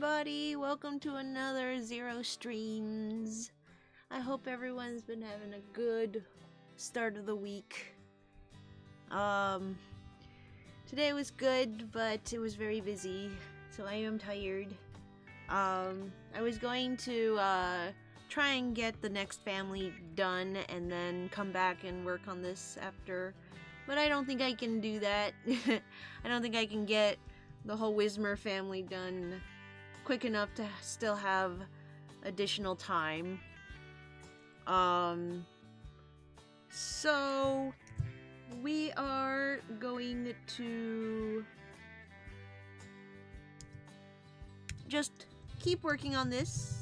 everybody, welcome to another Zero Streams. I hope everyone's been having a good start of the week. Today was good, but it was very busy, so I am tired. I was going to try and get the next family done and then come back and work on this after, but I don't think I can do that. I don't think I can get the whole Wismer family done quick enough to still have additional time. So we are going to just keep working on this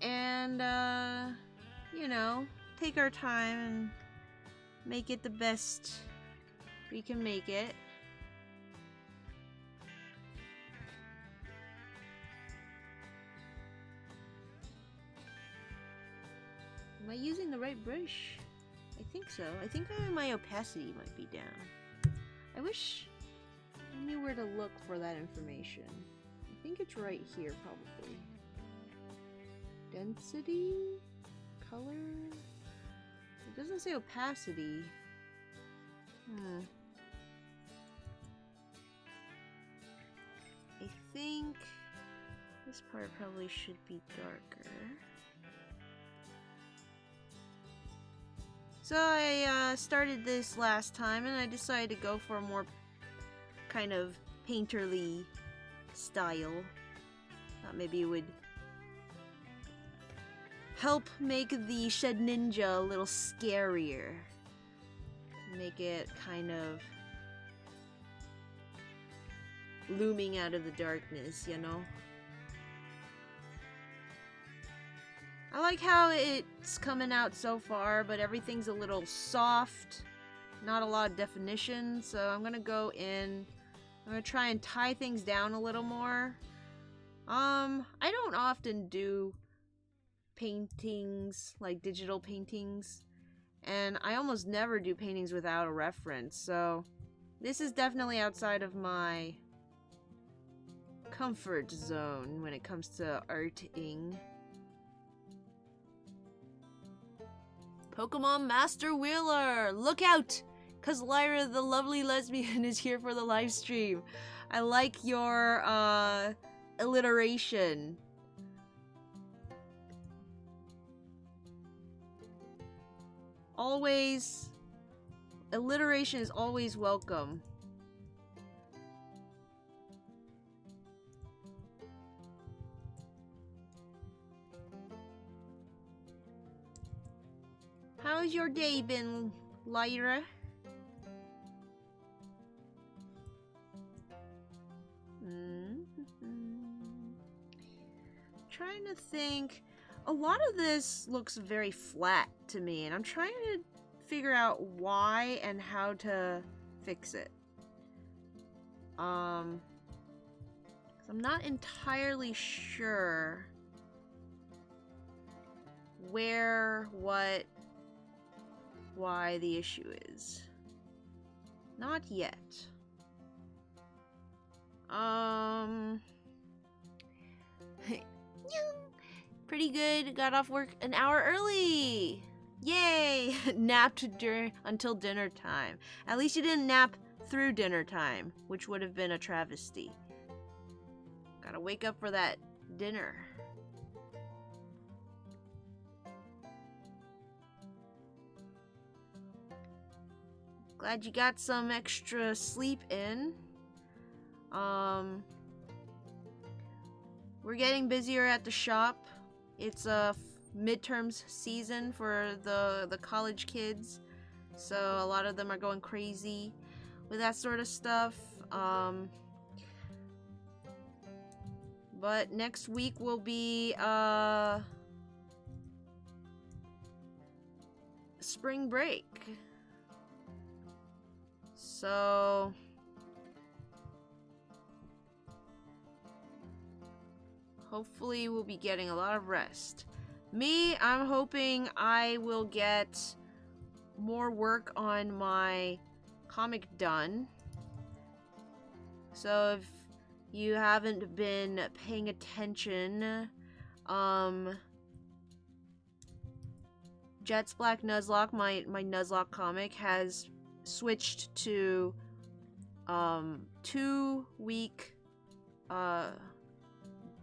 and take our time and make it the best we can make it. Am I using the right brush? I think so. I think my opacity might be down. I wish I knew where to look for that information. I think it's right here, probably. Density? Color? It doesn't say opacity. I think this part probably should be darker. So I started this last time and I decided to go for a more kind of painterly style. Thought maybe it would help make the Shed Ninja a little scarier. Make it kind of looming out of the darkness, you know? I like how it's coming out so far, but everything's a little soft, not a lot of definition, so I'm gonna go in, I'm gonna try and tie things down a little more. I don't often do paintings, like digital paintings, and I almost never do paintings without a reference, so this is definitely outside of my comfort zone when it comes to arting. Pokemon Master Wheeler! Look out! Cause Lyra the lovely lesbian is here for the live stream. I like your alliteration. Always, alliteration is always welcome. How's your day been, Lyra? Trying to think. A lot of this looks very flat to me, and I'm trying to figure out why and how to fix it. 'Cause I'm not entirely sure where, what, why the issue is. Not yet. Pretty good. Got off work an hour early. Yay! Napped until dinner time. At least you didn't nap through dinner time, which would have been a travesty. Gotta wake up for that dinner. Glad you got some extra sleep in. We're getting busier at the shop. It's a midterms season for the college kids, so a lot of them are going crazy with that sort of stuff. But next week will be spring break. So hopefully we'll be getting a lot of rest. Me, I'm hoping I will get more work on my comic done. So if you haven't been paying attention, Jet's Black Nuzlocke, my Nuzlocke comic, has switched to 2-week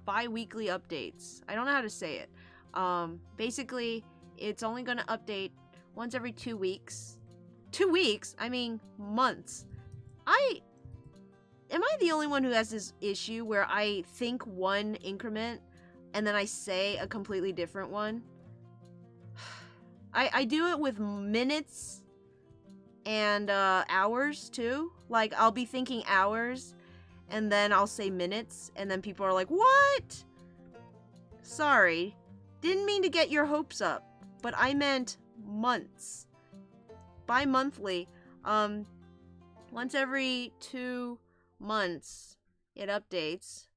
bi-weekly updates. I don't know how to say it. Basically, it's only gonna update once every 2 weeks. 2 weeks? I mean, months. Am I the only one who has this issue where I think one increment and then I say a completely different one? I do it with minutes and hours too. Like, I'll be thinking hours and then I'll say minutes and then people are like, what? Sorry, didn't mean to get your hopes up, but I meant months. Bi-monthly. Once every 2 months it updates,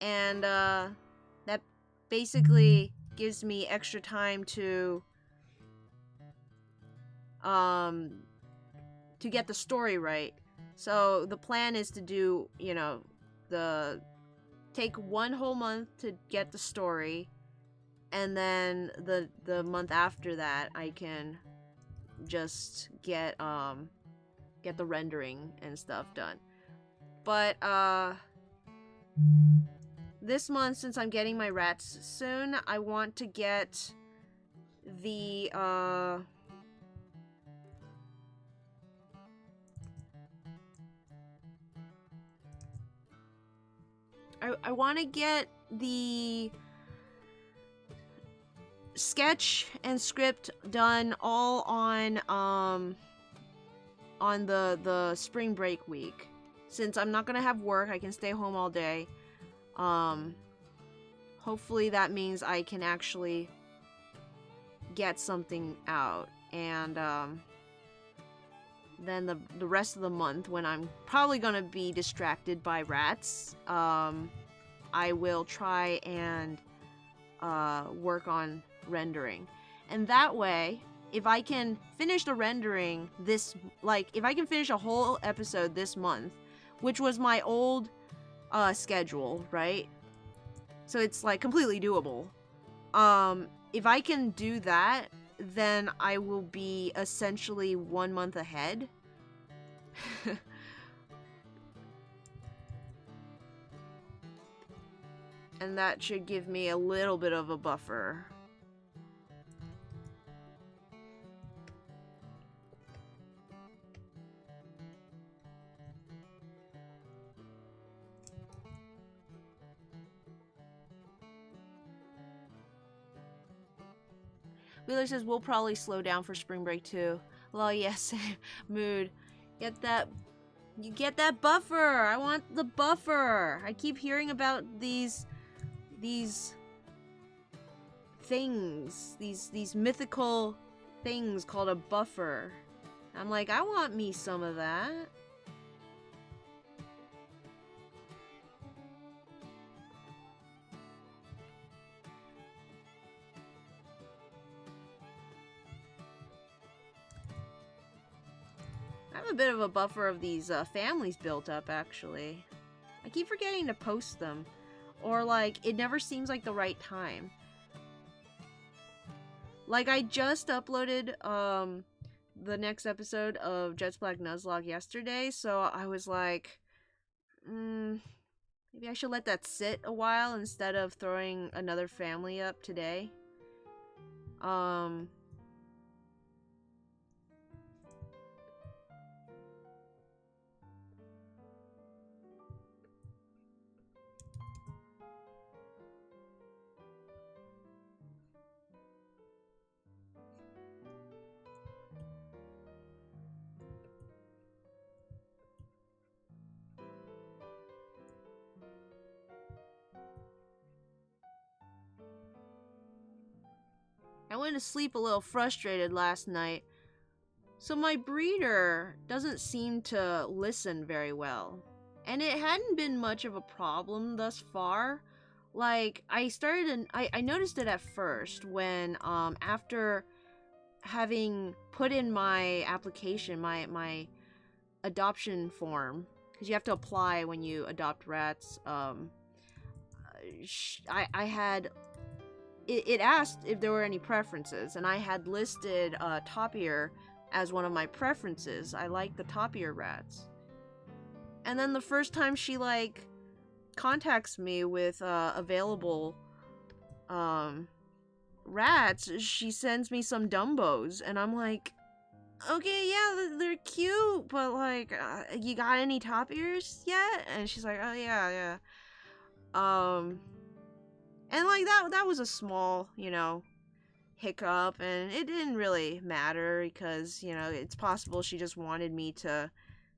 and that basically gives me extra time to get the story right. So the plan is to do, take 1 whole month to get the story, and then the month after that I can just get the rendering and stuff done. But this month, since I'm getting my rats soon, I want to get the I want to get the sketch and script done all on the spring break week. Since I'm not gonna have work, I can stay home all day. Hopefully that means I can actually get something out, and then the rest of the month, when I'm probably gonna be distracted by rats, I will try and work on rendering. And that way, if I can finish the rendering if I can finish a whole episode this month, which was my old schedule, right? So it's like completely doable. If I can do that, then I will be essentially 1 month ahead. And that should give me a little bit of a buffer. Wheeler says we'll probably slow down for spring break too. Well, yes, mood. You get that buffer. I want the buffer. I keep hearing about these things, these mythical things called a buffer. I'm like, I want me some of that. I have a bit of a buffer of these families built up, actually. I keep forgetting to post them. Or, like, it never seems like the right time. Like, I just uploaded the next episode of Jet's Black Nuzlocke yesterday, so I was like, maybe I should let that sit a while instead of throwing another family up today. I went to sleep a little frustrated last night. So my breeder doesn't seem to listen very well. And it hadn't been much of a problem thus far. Like, I noticed it at first when, after having put in my application, my adoption form, because you have to apply when you adopt rats. I had it asked if there were any preferences, and I had listed top ear as one of my preferences. I like the top ear rats. And then the first time she like contacts me with available rats, she sends me some Dumbos, and I'm like, okay, yeah, they're cute, but like, you got any top ears yet? And she's like, oh yeah, yeah. And like that was a small, hiccup, and it didn't really matter because, it's possible she just wanted me to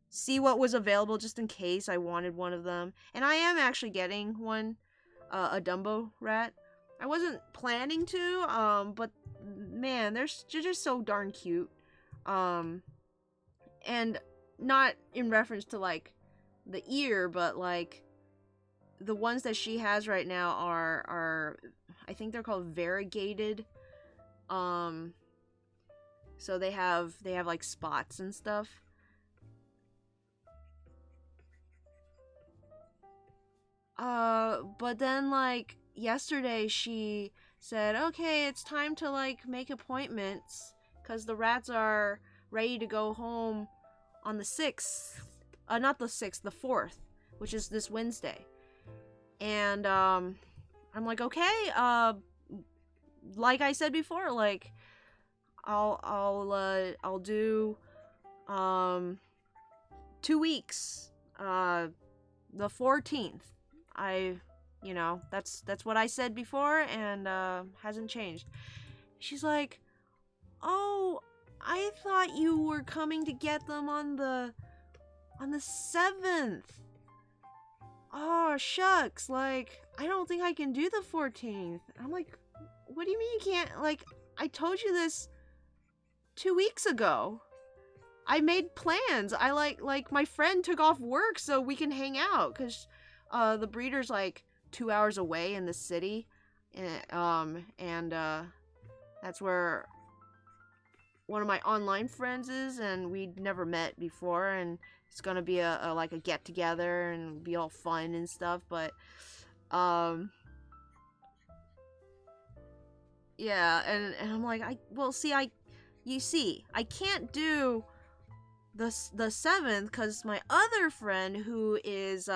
see what was available just in case I wanted one of them. And I am actually getting one, a Dumbo rat. I wasn't planning to, but man, they're just so darn cute. And not in reference to like the ear, but like the ones that she has right now are I think they're called variegated. So they have like spots and stuff. But then like yesterday she said, "Okay, it's time to like make appointments cuz the rats are ready to go home on the 6th. Not the 6th, the 4th, which is this Wednesday." And I'm like, "Okay, like I said before, like I'll do 2 weeks. The 14th. That's what I said before, and hasn't changed." She's like, "Oh, I thought you were coming to get them on the 7th. Oh, shucks. Like, I don't think I can do the 14th." I'm like, "What do you mean you can't? Like, I told you this 2 weeks ago. I made plans. I like my friend took off work so we can hang out cuz the breeder's like 2 hours away in the city. And that's where one of my online friends is, and we'd never met before, and it's gonna be a like a get together and be all fun and stuff. But yeah, and I'm like, I can't do the 7th because my other friend who is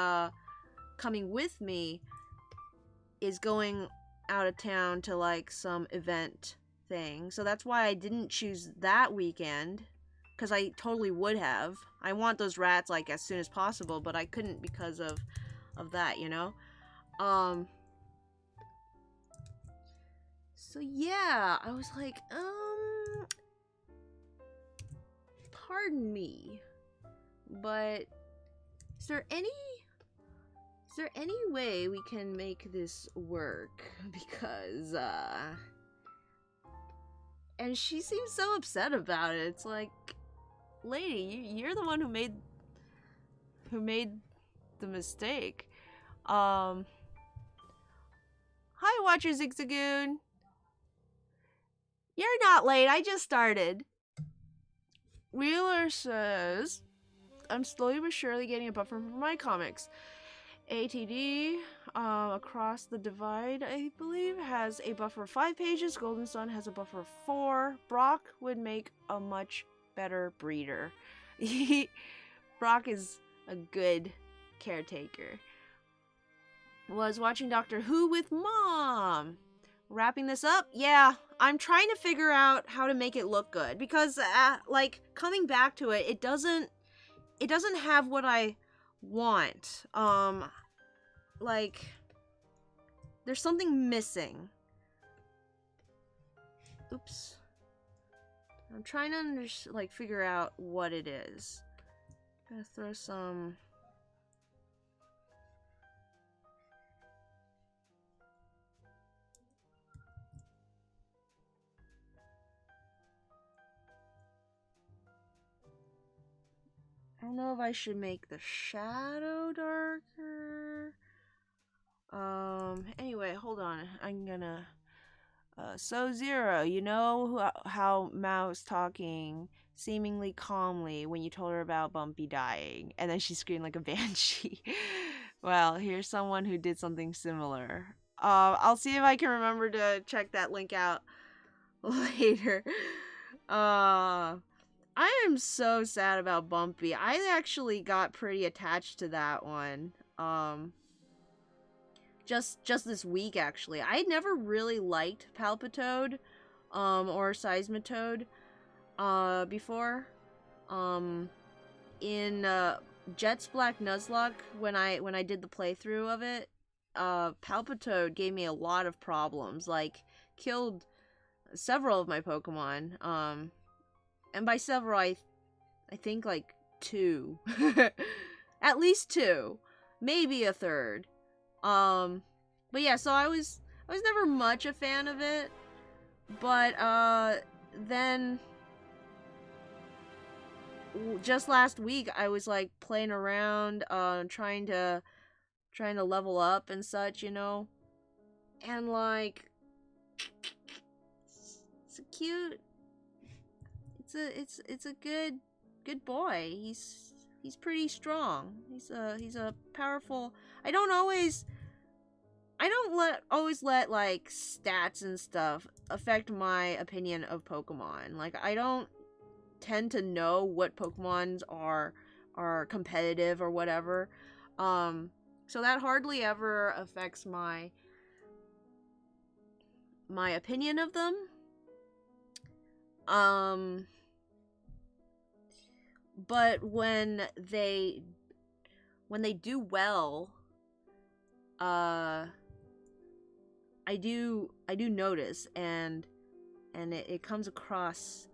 coming with me is going out of town to like some event thing. So that's why I didn't choose that weekend, because I totally would have. I want those rats like as soon as possible, but I couldn't because of that, So yeah, I was like, pardon me, but is there any way we can make this work? Because and she seems so upset about it. It's like, lady, you're the one who made the mistake. Hi, Watcher Zigzagoon. You're not late. I just started. Wheeler says, "I'm slowly but surely getting a buffer for my comics. ATD, Across the Divide, I believe, has a buffer of 5 pages. Golden Sun has a buffer of 4. Brock would make a much better breeder." Brock is a good caretaker. Was watching Doctor Who with Mom. Wrapping this up, yeah, I'm trying to figure out how to make it look good, because like coming back to it, it doesn't have what I want. Like there's something missing. Oops. I'm trying to figure out what it is. I'm gonna throw some. I don't know if I should make the shadow darker. Anyway, hold on. I'm gonna So Zero, you know how Mao's talking seemingly calmly when you told her about Bumpy dying, and then she screamed like a banshee. Well, here's someone who did something similar. I'll see if I can remember to check that link out later. I am so sad about Bumpy. I actually got pretty attached to that one. Just this week actually. I never really liked Palpitoad, or Seismitoad, before. Um, in Jet's Black Nuzlocke, when I did the playthrough of it, Palpitoad gave me a lot of problems. Like, killed several of my Pokemon. And by several, I think like two, at least two, maybe a third. But yeah, so I was never much a fan of it, but then just last week I was like playing around, trying to level up and such, and like it's a cute, it's a good boy. He's pretty strong. He's a powerful. I don't always let like stats and stuff affect my opinion of Pokemon. Like, I don't tend to know what Pokemons are competitive or whatever. So that hardly ever affects my opinion of them. But when they do well, I do notice, and it comes across.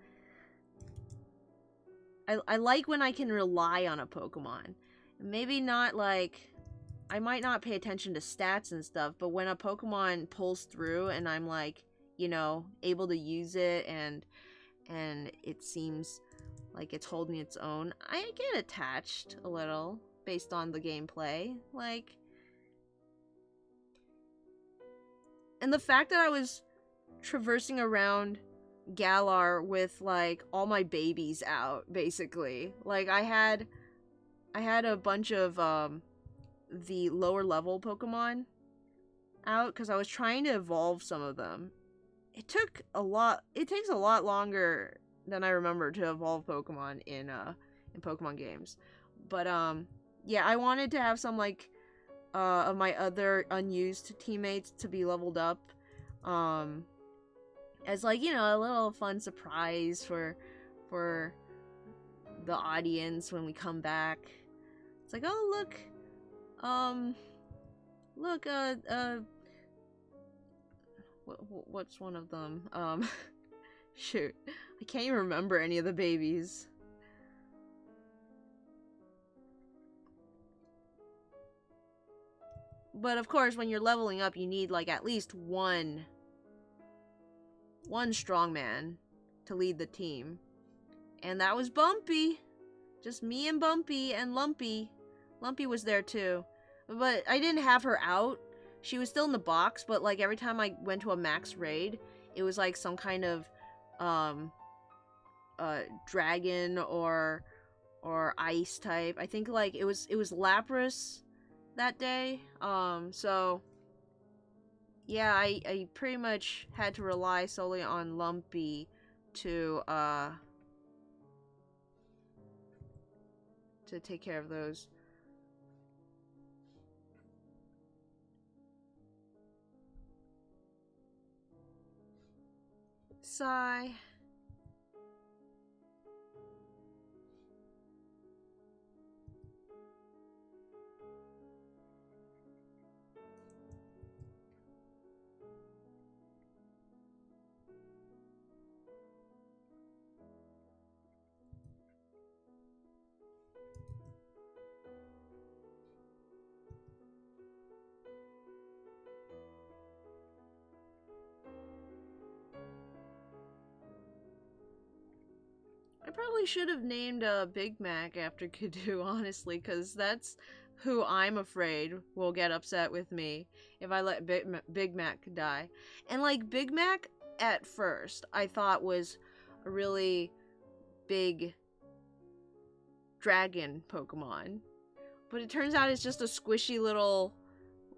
I like when I can rely on a Pokemon. Maybe not like, I might not pay attention to stats and stuff, but when a Pokemon pulls through and I'm like, able to use it, and it seems like it's holding its own, I get attached a little based on the gameplay. Like, and the fact that I was traversing around Galar with like all my babies out, basically. Like, I had a bunch of the lower level Pokemon out because I was trying to evolve some of them. It takes a lot longer than I remember to evolve Pokemon in Pokemon games. But yeah, I wanted to have some like of my other unused teammates to be leveled up, as like, a little fun surprise for the audience when we come back. It's like, oh, look, what's one of them? Shoot, I can't even remember any of the babies. But of course, when you're leveling up, you need like at least one strongman to lead the team. And that was Bumpy. Just me and Bumpy and Lumpy. Lumpy was there too. But I didn't have her out. She was still in the box, but like every time I went to a max raid, it was like some kind of dragon or ice type. I think like it was Lapras that day. So yeah, I pretty much had to rely solely on Lumpy to take care of those. Sigh. I probably should have named Big Mac after Kidoo, honestly, because that's who I'm afraid will get upset with me if I let Big Mac die. And like Big Mac at first I thought was a really big dragon Pokemon, but it turns out it's just a squishy little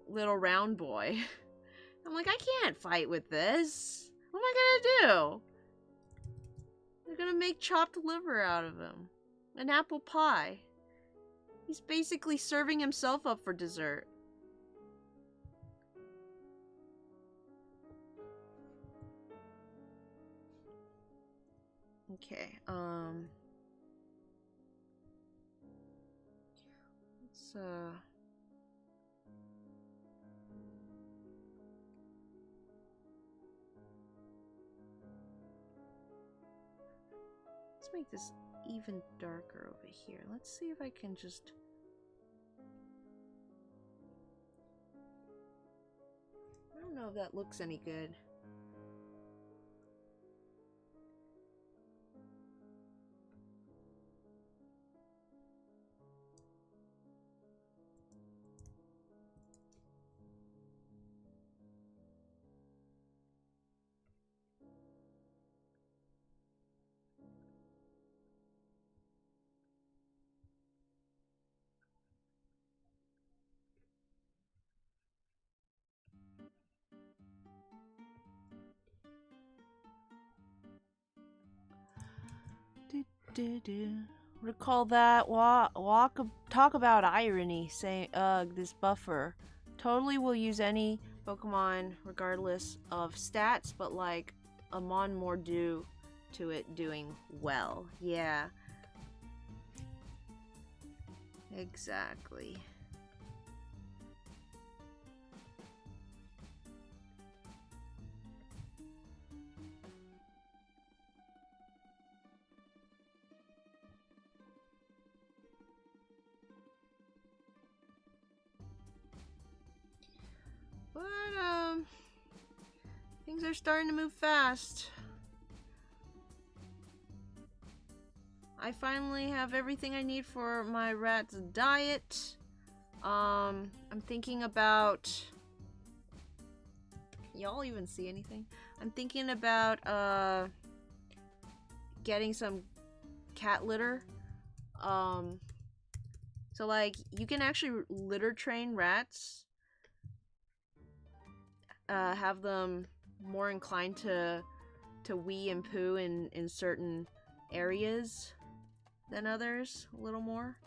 round boy. I'm like, I can't fight with this. What am I gonna do? They're gonna make chopped liver out of him. An apple pie. He's basically serving himself up for dessert. Okay, let's make this even darker over here. Let's see if I can just... I don't know if that looks any good. Recall that talk about irony, saying this buffer totally will use any Pokemon regardless of stats, but like Amon more due to it doing well. Yeah, exactly. But, things are starting to move fast. I finally have everything I need for my rat's diet. I'm thinking about... Y'all even see anything? I'm thinking about, getting some cat litter. So, like, you can actually litter train rats. Have them more inclined to wee and poo in certain areas than others, a little more.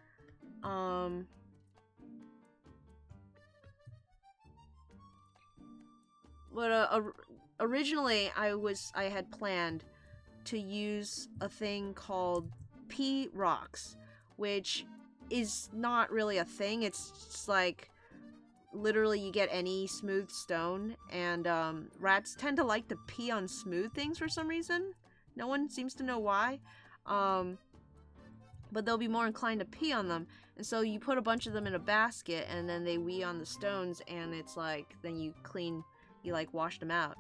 But originally I had planned to use a thing called pea rocks, which is not really a thing. It's just like literally you get any smooth stone, and rats tend to like to pee on smooth things for some reason. No one seems to know why. But they'll be more inclined to pee on them. And so you put a bunch of them in a basket, and then they wee on the stones, and it's like, then you like wash them out.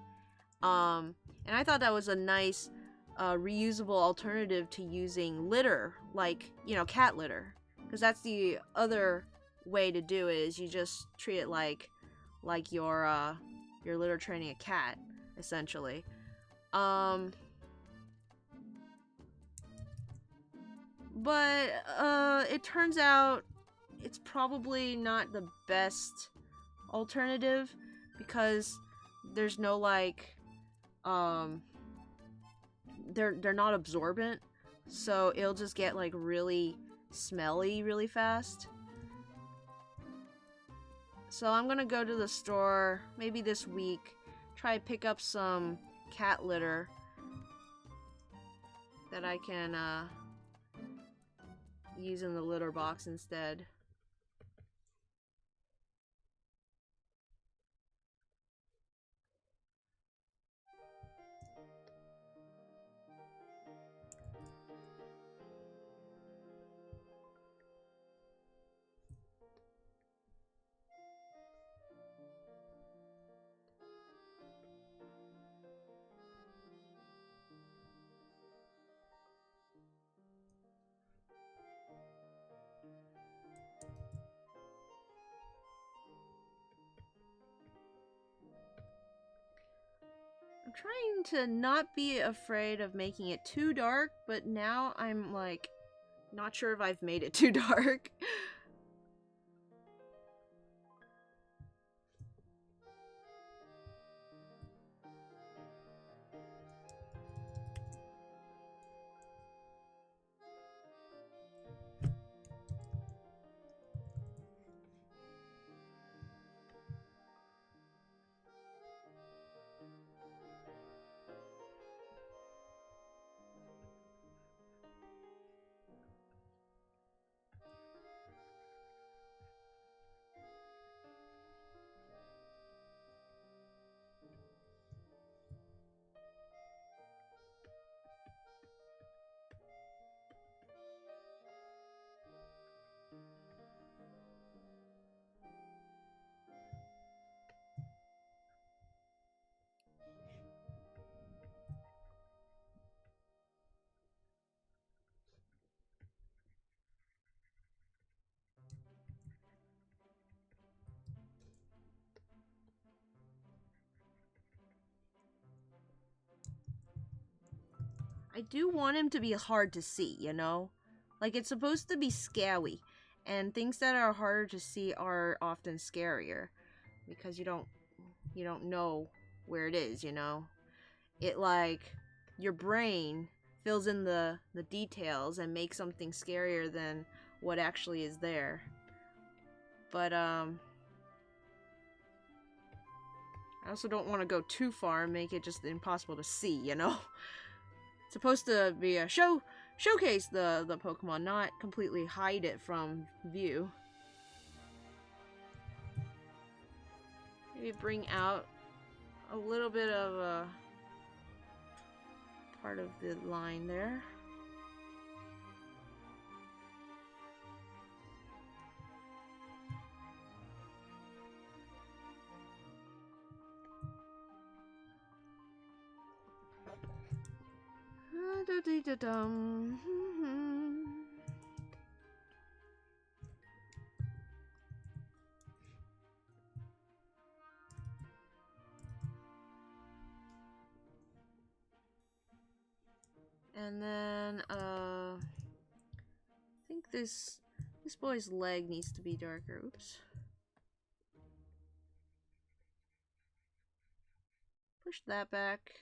And I thought that was a nice reusable alternative to using litter, like, you know, cat litter. Because that's the other way to do it, is you just treat it like you're litter training a cat, essentially. But it turns out it's probably not the best alternative, because there's no like they're not absorbent, so it'll just get like really smelly really fast. So I'm gonna go to the store maybe this week, try to pick up some cat litter that I can use in the litter box instead. trying to not be afraid of making it too dark, but now I'm like not sure if I've made it too dark. I do want him to be hard to see, you know? Like, it's supposed to be scary, and things that are harder to see are often scarier because you don't know where it is, you know? It like your brain fills in the details and makes something scarier than what actually is there. But I also don't want to go too far and make it just impossible to see, you know? It's supposed to be a showcase the Pokemon, not completely hide it from view. Maybe bring out a little bit of a part of the line there. And then I think this boy's leg needs to be darker. Oops. Push that back.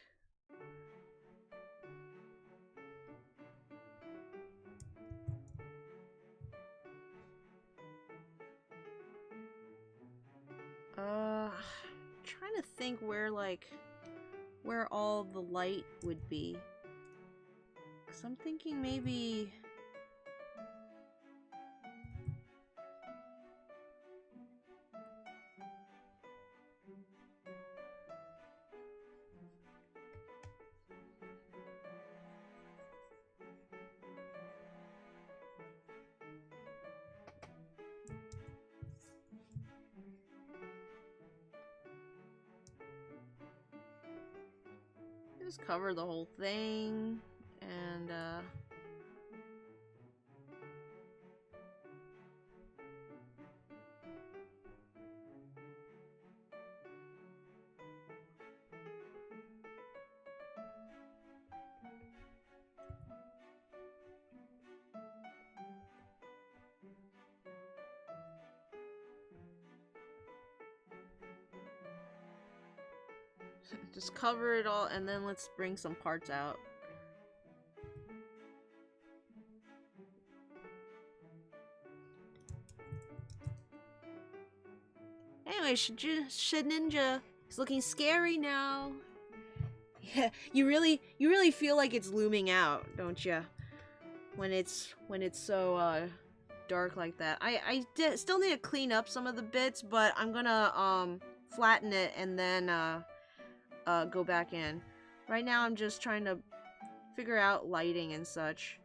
Trying to think where all the light would be. 'Cause I'm thinking maybe just cover the whole thing and just cover it all, and then let's bring some parts out. Anyway, Shedinja is looking scary now. Yeah, you really feel like it's looming out, don't you? When it's so dark like that. I still need to clean up some of the bits, but I'm gonna flatten it and then go back in. Right now I'm just trying to figure out lighting and such.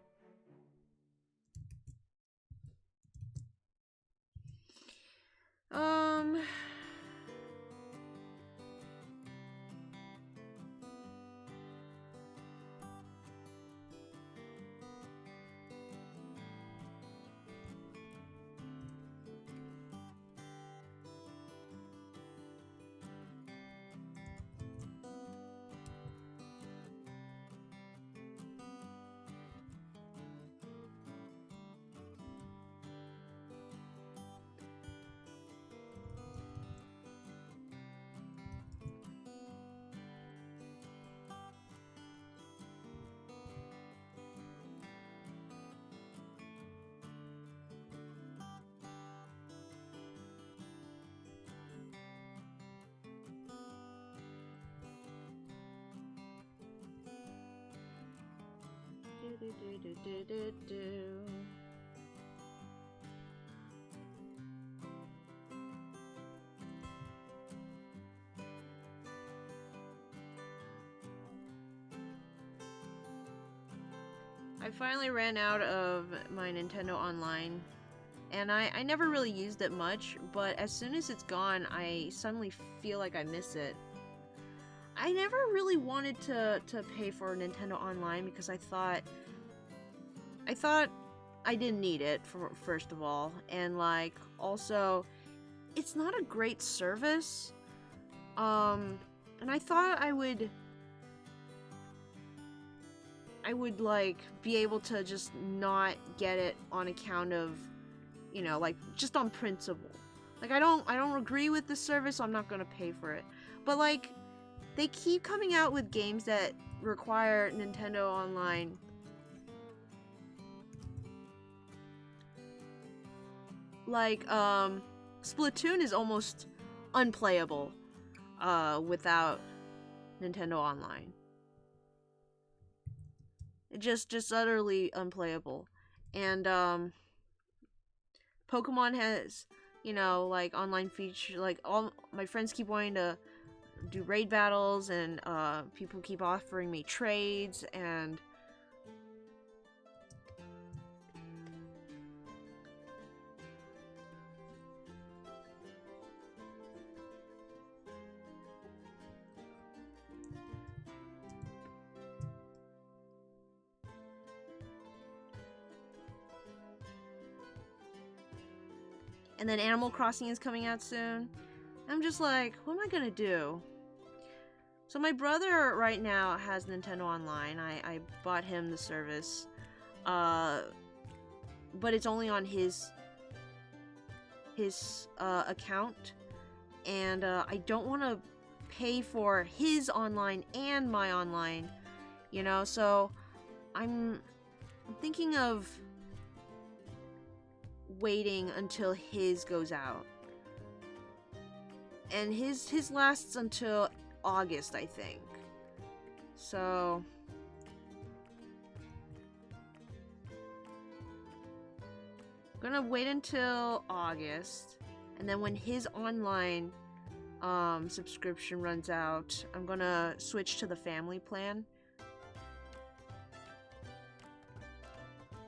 I finally ran out of my Nintendo Online, and I never really used it much, but as soon as it's gone, I suddenly feel like I miss it. I never really wanted to pay for Nintendo Online because I thought I didn't need it, for first of all, and like also it's not a great service. And I thought I would like be able to just not get it on account of, you know, like just on principle. Like I don't agree with the service, so I'm not going to pay for it. But like they keep coming out with games that require Nintendo Online. Like Splatoon is almost unplayable without Nintendo Online. Just utterly unplayable. And Pokemon has, you know, like online feature, like all my friends keep wanting to do raid battles, and people keep offering me trades, and then Animal Crossing is coming out soon. I'm just like, what am I gonna do? So my brother right now has Nintendo Online. I bought him the service, but it's only on his account, and I don't want to pay for his online and my online, you know. So I'm thinking of waiting until his goes out, and his lasts until August, I think. So I'm gonna wait until August, and then when his online subscription runs out, I'm gonna switch to the family plan,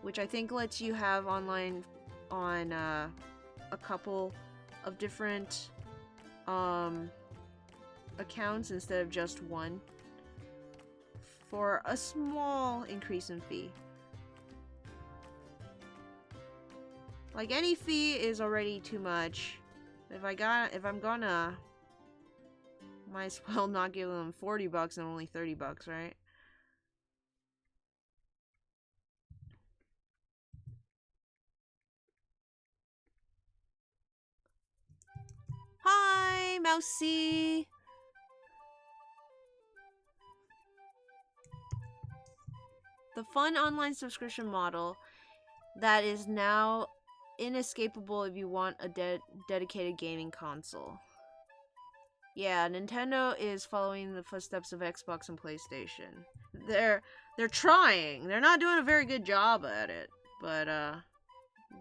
which I think lets you have online on a couple of different accounts instead of just one, for a small increase in fee. Like, any fee is already too much. If I'm gonna, might as well not give them $40 and only $30, right? Hi, Mousy! The fun online subscription model that is now inescapable if you want a dedicated gaming console. Yeah, Nintendo is following the footsteps of Xbox and PlayStation. They're trying. They're not doing a very good job at it, but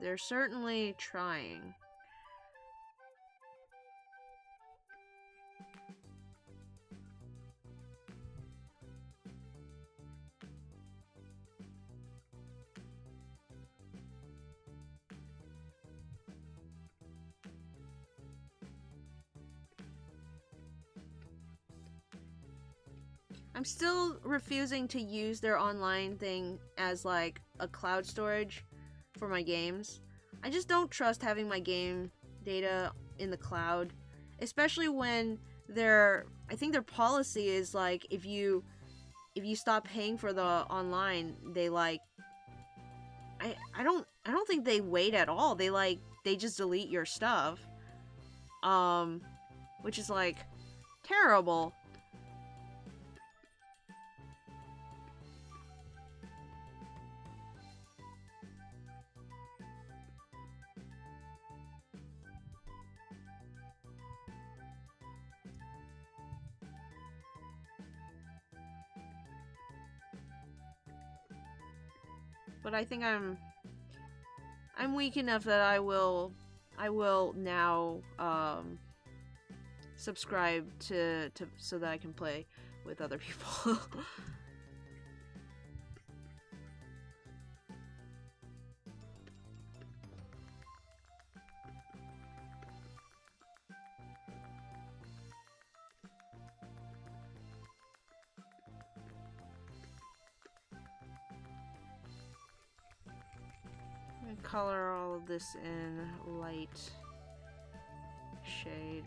they're certainly trying. I'm still refusing to use their online thing as like a cloud storage for my games. I just don't trust having my game data in the cloud, especially when I think their policy is like if you stop paying for the online, they like I don't think they wait at all. They just delete your stuff. Which is like terrible. but I think I'm weak enough that I will now subscribe to so that I can play with other people. Color all of this in light shade.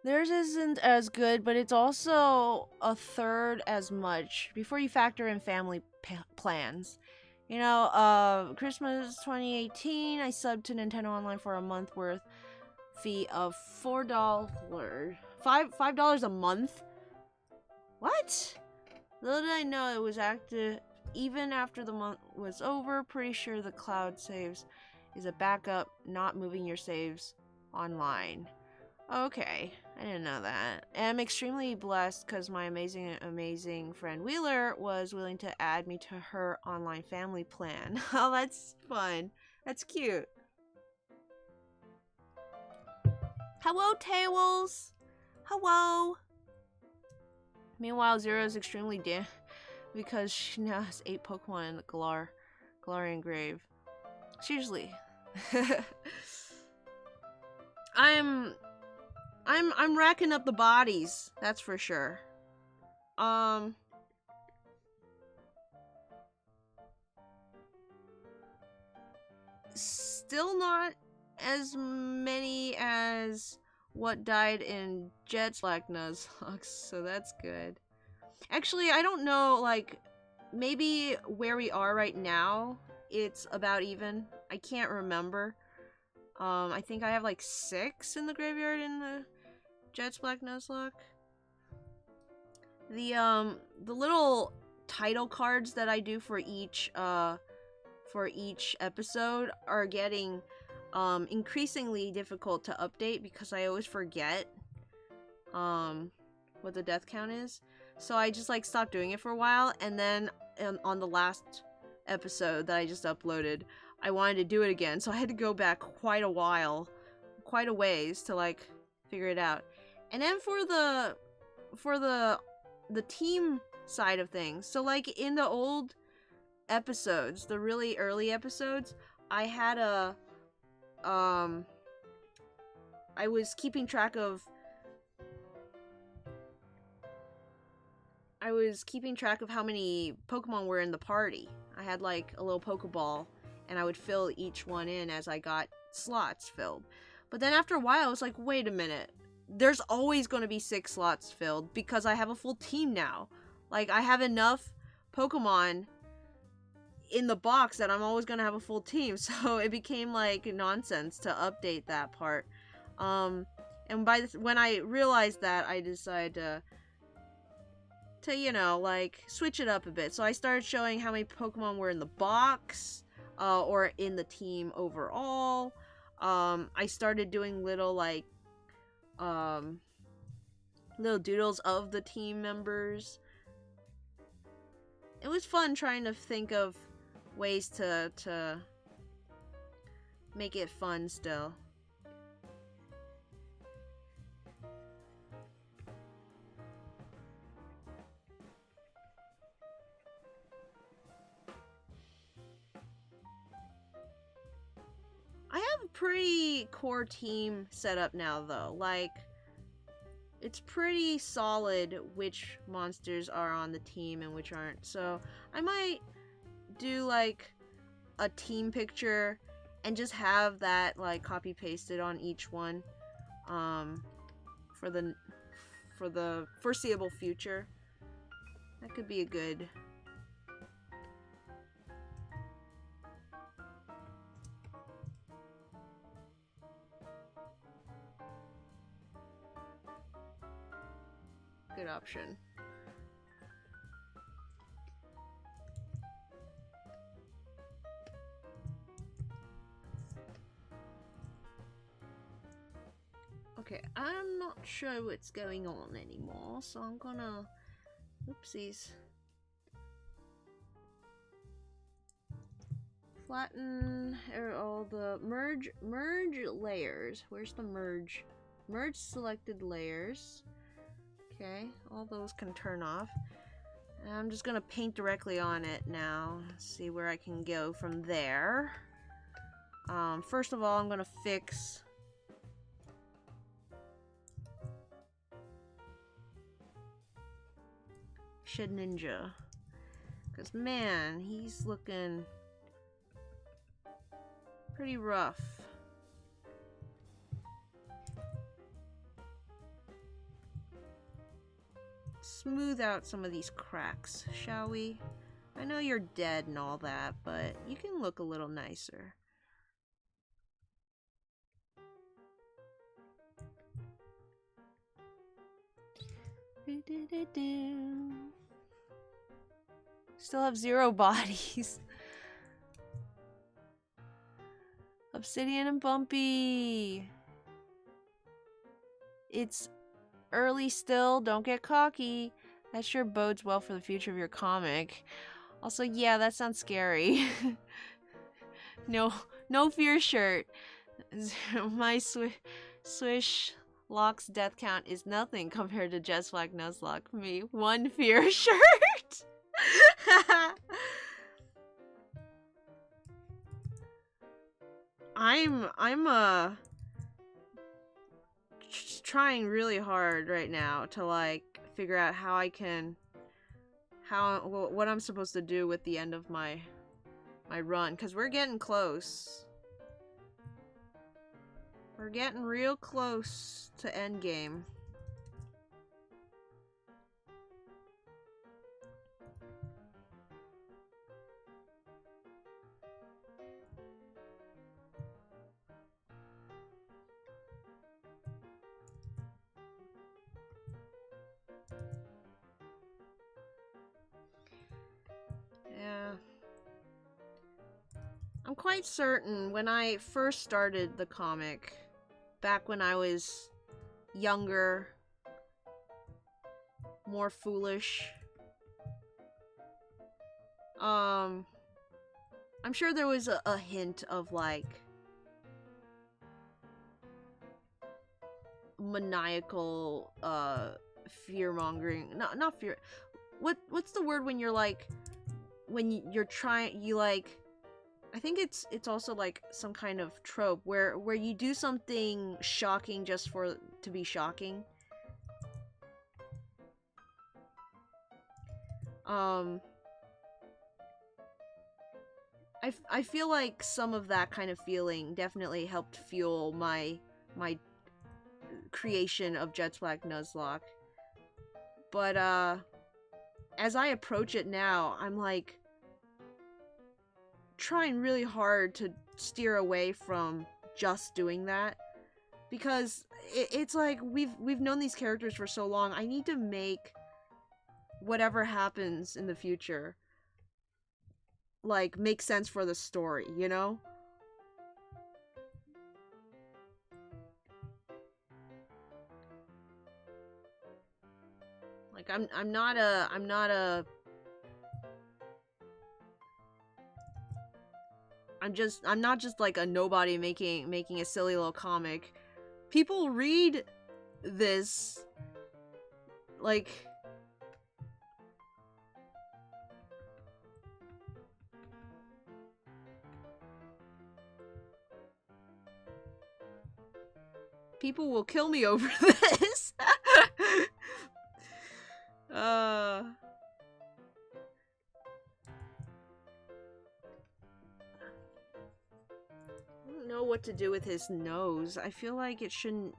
Theirs isn't as good, but it's also a third as much before you factor in family plans. You know, Christmas 2018, I subbed to Nintendo Online for a month worth fee of $4. $5 a month? What? Little did I know it was active even after the month was over. Pretty sure the cloud saves is a backup, not moving your saves online. Okay, I didn't know that. And I'm extremely blessed because my amazing friend Wheeler was willing to add me to her online family plan. Oh, that's fun. That's cute. Hello, Tails. Hello. Meanwhile, Zero is extremely damn because she now has 8 Pokemon in the Galarian Grave. Seriously. I'm racking up the bodies, that's for sure. Still not as many as what died in Jet's Black Nuzlocke, so that's good. Actually, I don't know, like, maybe where we are right now, it's about even. I can't remember. I think I have like 6 in the graveyard in the Jet's Black Nuzlocke. The little title cards that I do for each episode are getting increasingly difficult to update because I always forget what the death count is. So I just like stopped doing it for a while, and then on the last episode that I just uploaded, I wanted to do it again, so I had to go back quite a ways to like figure it out. And then for the team side of things, so like in the old episodes, the really early episodes, I had I was keeping track of how many Pokemon were in the party. I had like a little Pokeball, and I would fill each one in as I got slots filled. But then after a while, I was like, wait a minute. There's always going to be 6 slots filled because I have a full team now. Like, I have enough Pokemon in the box that I'm always going to have a full team. So it became like nonsense to update that part. And when I realized that, I decided to, you know, like, switch it up a bit. So I started showing how many Pokemon were in the box, or in the team overall. I started doing little, like, little doodles of the team members. It was fun trying to think of ways to make it fun still. I have a pretty core team set up now, though. Like, it's pretty solid which monsters are on the team and which aren't. So I might do like a team picture and just have that like copy pasted on each one, for the foreseeable future. That could be a good good option. Okay, I'm not sure what's going on anymore, so I'm gonna... Oopsies. Flatten all the merge layers. Where's the merge? Merge selected layers. Okay, all those can turn off. And I'm just gonna paint directly on it now. See where I can go from there. First of all, I'm gonna fix Shed Ninja. Because, man, he's looking pretty rough. Smooth out some of these cracks, shall we? I know you're dead and all that, but you can look a little nicer. Still have 0 bodies. Obsidian and Bumpy. It's early still. Don't get cocky. That sure bodes well for the future of your comic. Also, yeah, that sounds scary. No fear shirt. My Swish Locke's death count is nothing compared to Jess Black Nuzlocke. Me, 1 fear shirt. I'm just trying really hard right now to like figure out how I can what I'm supposed to do with the end of my run, because we're getting close. We're getting real close to endgame. Yeah. I'm quite certain when I first started the comic, back when I was younger, more foolish, I'm sure there was a hint of like maniacal fear-mongering. Not fear. What's the word when you're like, when you're trying, you like, I think it's also like some kind of trope where you do something shocking just to be shocking. I feel like some of that kind of feeling definitely helped fuel my creation of Jets Black Nuzlocke. But as I approach it now, I'm like trying really hard to steer away from just doing that, because it's like we've known these characters for so long. I need to make whatever happens in the future like make sense for the story, you know? Like I'm not just like a nobody making a silly little comic. People read this, like, people will kill me over this. I don't know what to do with his nose. I feel like it shouldn't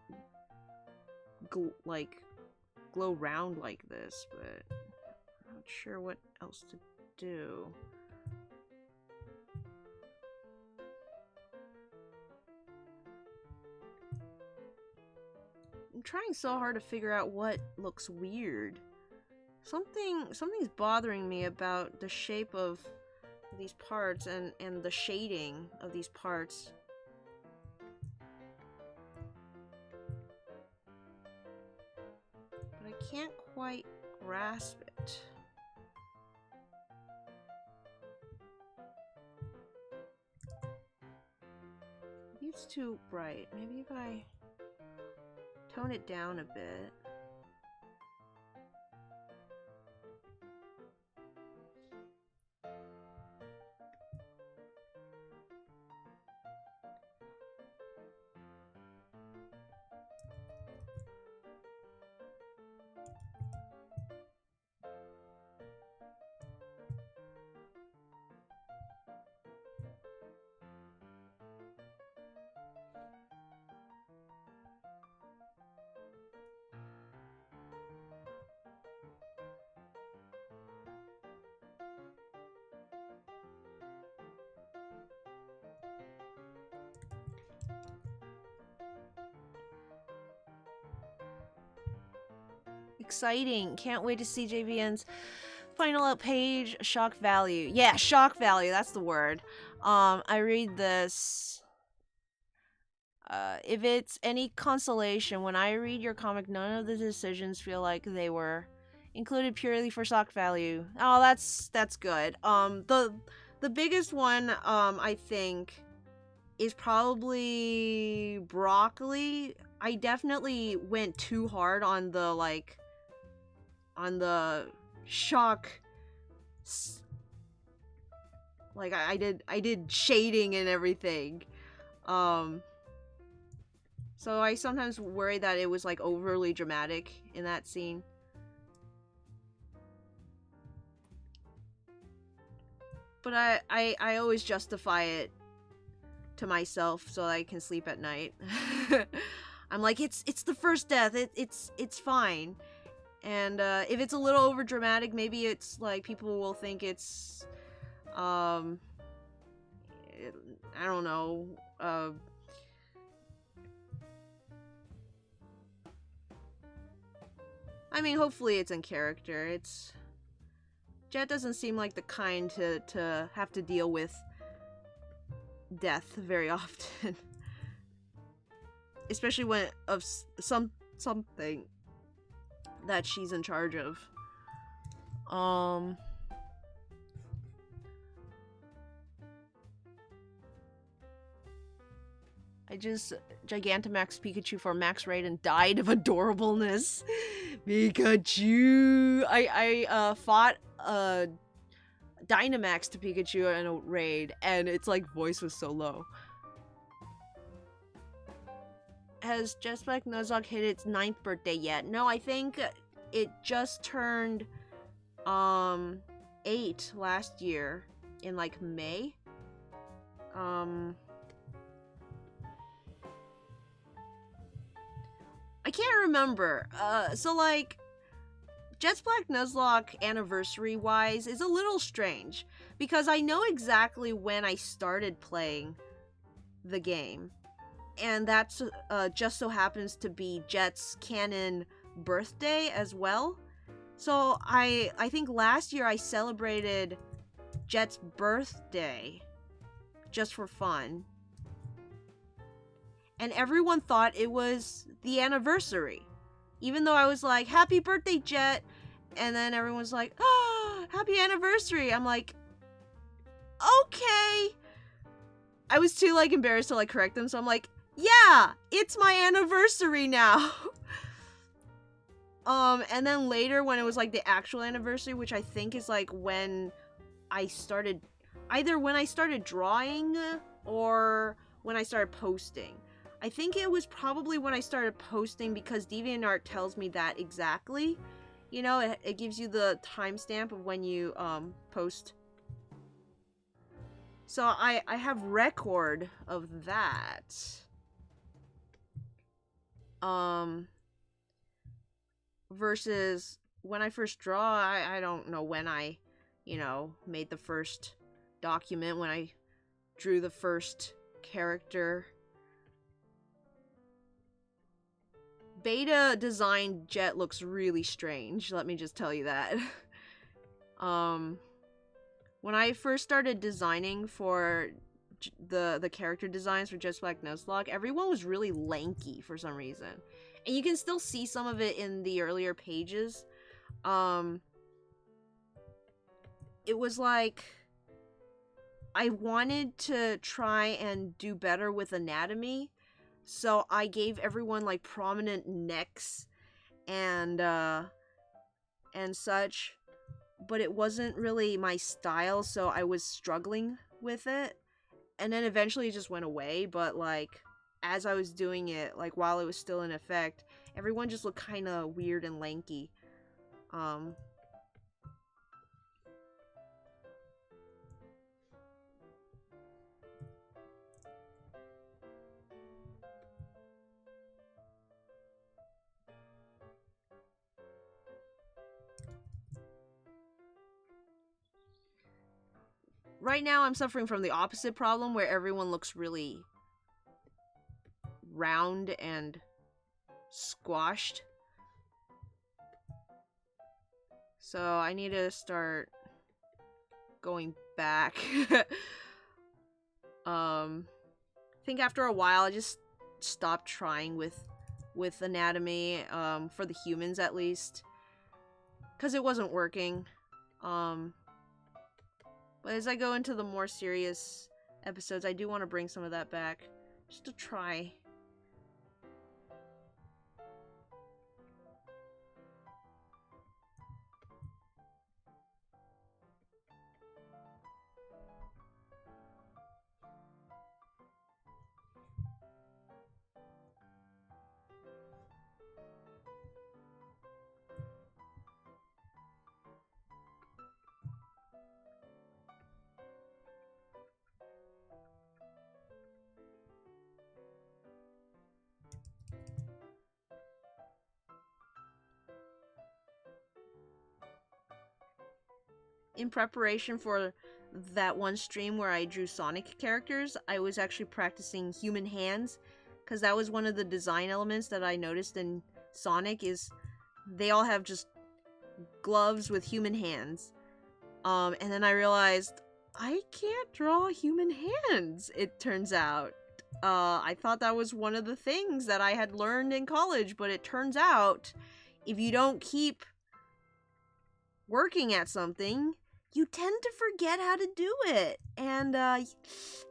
glow round like this, but I'm not sure what else to do. I'm trying so hard to figure out what looks weird. Something's bothering me about the shape of these parts and the shading of these parts. But I can't quite grasp it. Maybe it's too bright. Maybe if I tone it down a bit. Exciting. Can't wait to see JVN's final out page. Shock value. Yeah, shock value. That's the word. I read this. If it's any consolation, when I read your comic, none of the decisions feel like they were included purely for shock value. Oh, that's good. The biggest one, I think, is probably broccoli. I definitely went too hard on the shock. Like I did shading and everything. So I sometimes worry that it was like overly dramatic in that scene. But I always justify it to myself so I can sleep at night. I'm like, it's the first death. It's fine. And if it's a little over dramatic, maybe it's like people will think it's I don't know. I mean, hopefully it's in character. Jet doesn't seem like the kind to have to deal with death very often. Especially when of something that she's in charge of. I just Gigantamax Pikachu for max raid and died of adorableness. Pikachu. I fought Dynamax to Pikachu in a raid, and its like voice was so low. Has Jet Black Nuzlocke hit its 9th birthday yet? No, I think it just turned 8 last year in like May. I can't remember. So like Jet Black Nuzlocke anniversary wise is a little strange because I know exactly when I started playing the game. And that's just so happens to be Jet's canon birthday as well. So I think last year I celebrated Jet's birthday just for fun. And everyone thought it was the anniversary. Even though I was like, happy birthday, Jet. And then everyone's like, oh, happy anniversary. I'm like, okay. I was too like embarrassed to like correct them. So I'm like, yeah, it's my anniversary now. And then later when it was like the actual anniversary, which I think is like when I started, either when I started drawing or when I started posting. I think it was probably when I started posting because DeviantArt tells me that exactly. You know, it gives you the timestamp of when you post. So I have record of that. Versus when I first draw, I don't know when I, you know, made the first document, when I drew the first character. beta designed Jet looks really strange, let me just tell you that. When I first started designing for the character designs for Jet Black Nuzlocke, everyone was really lanky for some reason. And you can still see some of it in the earlier pages. It was like I wanted to try and do better with anatomy, so I gave everyone like prominent necks and such, but it wasn't really my style, so I was struggling with it. And then eventually it just went away, but like as I was doing it, like while it was still in effect, everyone just looked kind of weird and lanky. Right now I'm suffering from the opposite problem where everyone looks really round and squashed. So I need to start going back. I think after a while I just stopped trying with anatomy, for the humans at least, because it wasn't working. But as I go into the more serious episodes, I do want to bring some of that back, just to try. In preparation for that one stream where I drew Sonic characters, I was actually practicing human hands, because that was one of the design elements that I noticed in Sonic, is they all have just gloves with human hands. And then I realized I can't draw human hands, it turns out. I thought that was one of the things that I had learned in college, but it turns out if you don't keep working at something, you tend to forget how to do it. And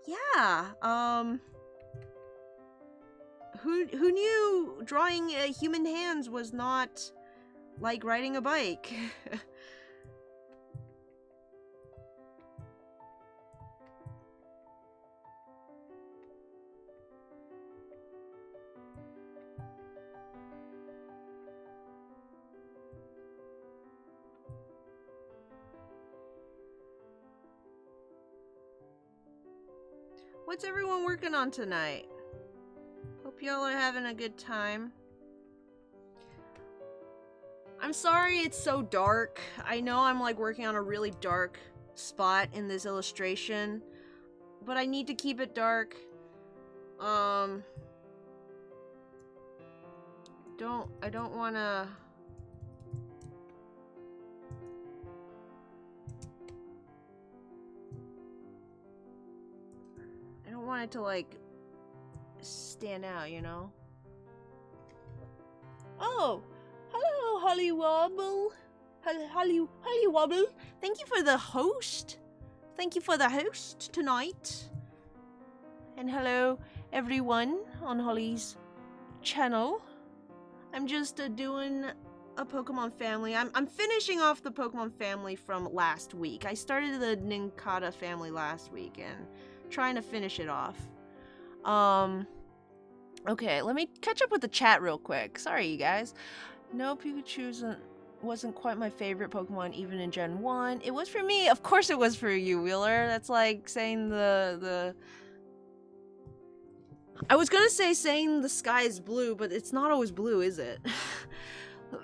yeah, who knew drawing human hands was not like riding a bike? What's everyone working on tonight? Hope y'all are having a good time. I'm sorry it's so dark. I know I'm like working on a really dark spot in this illustration, but I need to keep it dark. I don't wanna... I don't want it to like stand out, you know? Oh, hello, Holly Wobble. Holly Wobble. Thank you for the host. Thank you for the host tonight. And hello, everyone on Holly's channel. I'm just doing a Pokemon family. I'm finishing off the Pokemon family from last week. I started the Nincada family last week and trying to finish it off. Okay, let me catch up with the chat real quick. Sorry, you guys. No, Pikachu wasn't quite my favorite Pokemon even in Gen 1. It was for me. Of course it was for you, Wheeler. That's like saying the... I was gonna say saying the sky is blue, but it's not always blue, is it?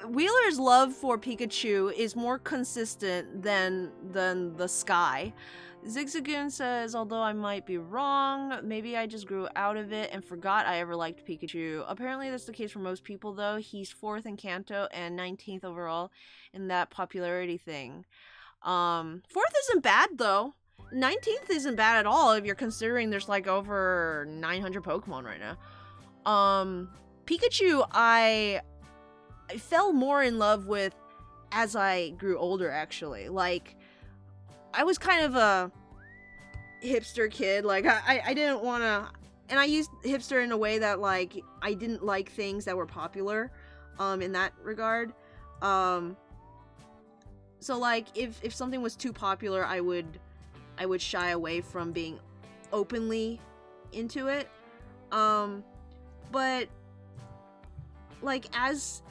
Wheeler's love for Pikachu is more consistent than the sky. Zigzagoon says, although I might be wrong, maybe I just grew out of it and forgot I ever liked Pikachu. Apparently that's the case for most people, though. He's 4th in Kanto and 19th overall in that popularity thing. 4th isn't bad, though. 19th isn't bad at all if you're considering there's like over 900 Pokemon right now. Pikachu, I fell more in love with as I grew older, actually. Like, I was kind of a hipster kid. Like, I didn't want to... And I used hipster in a way that, like, I didn't like things that were popular, in that regard. So, like, if something was too popular, I would shy away from being openly into it. But, like, as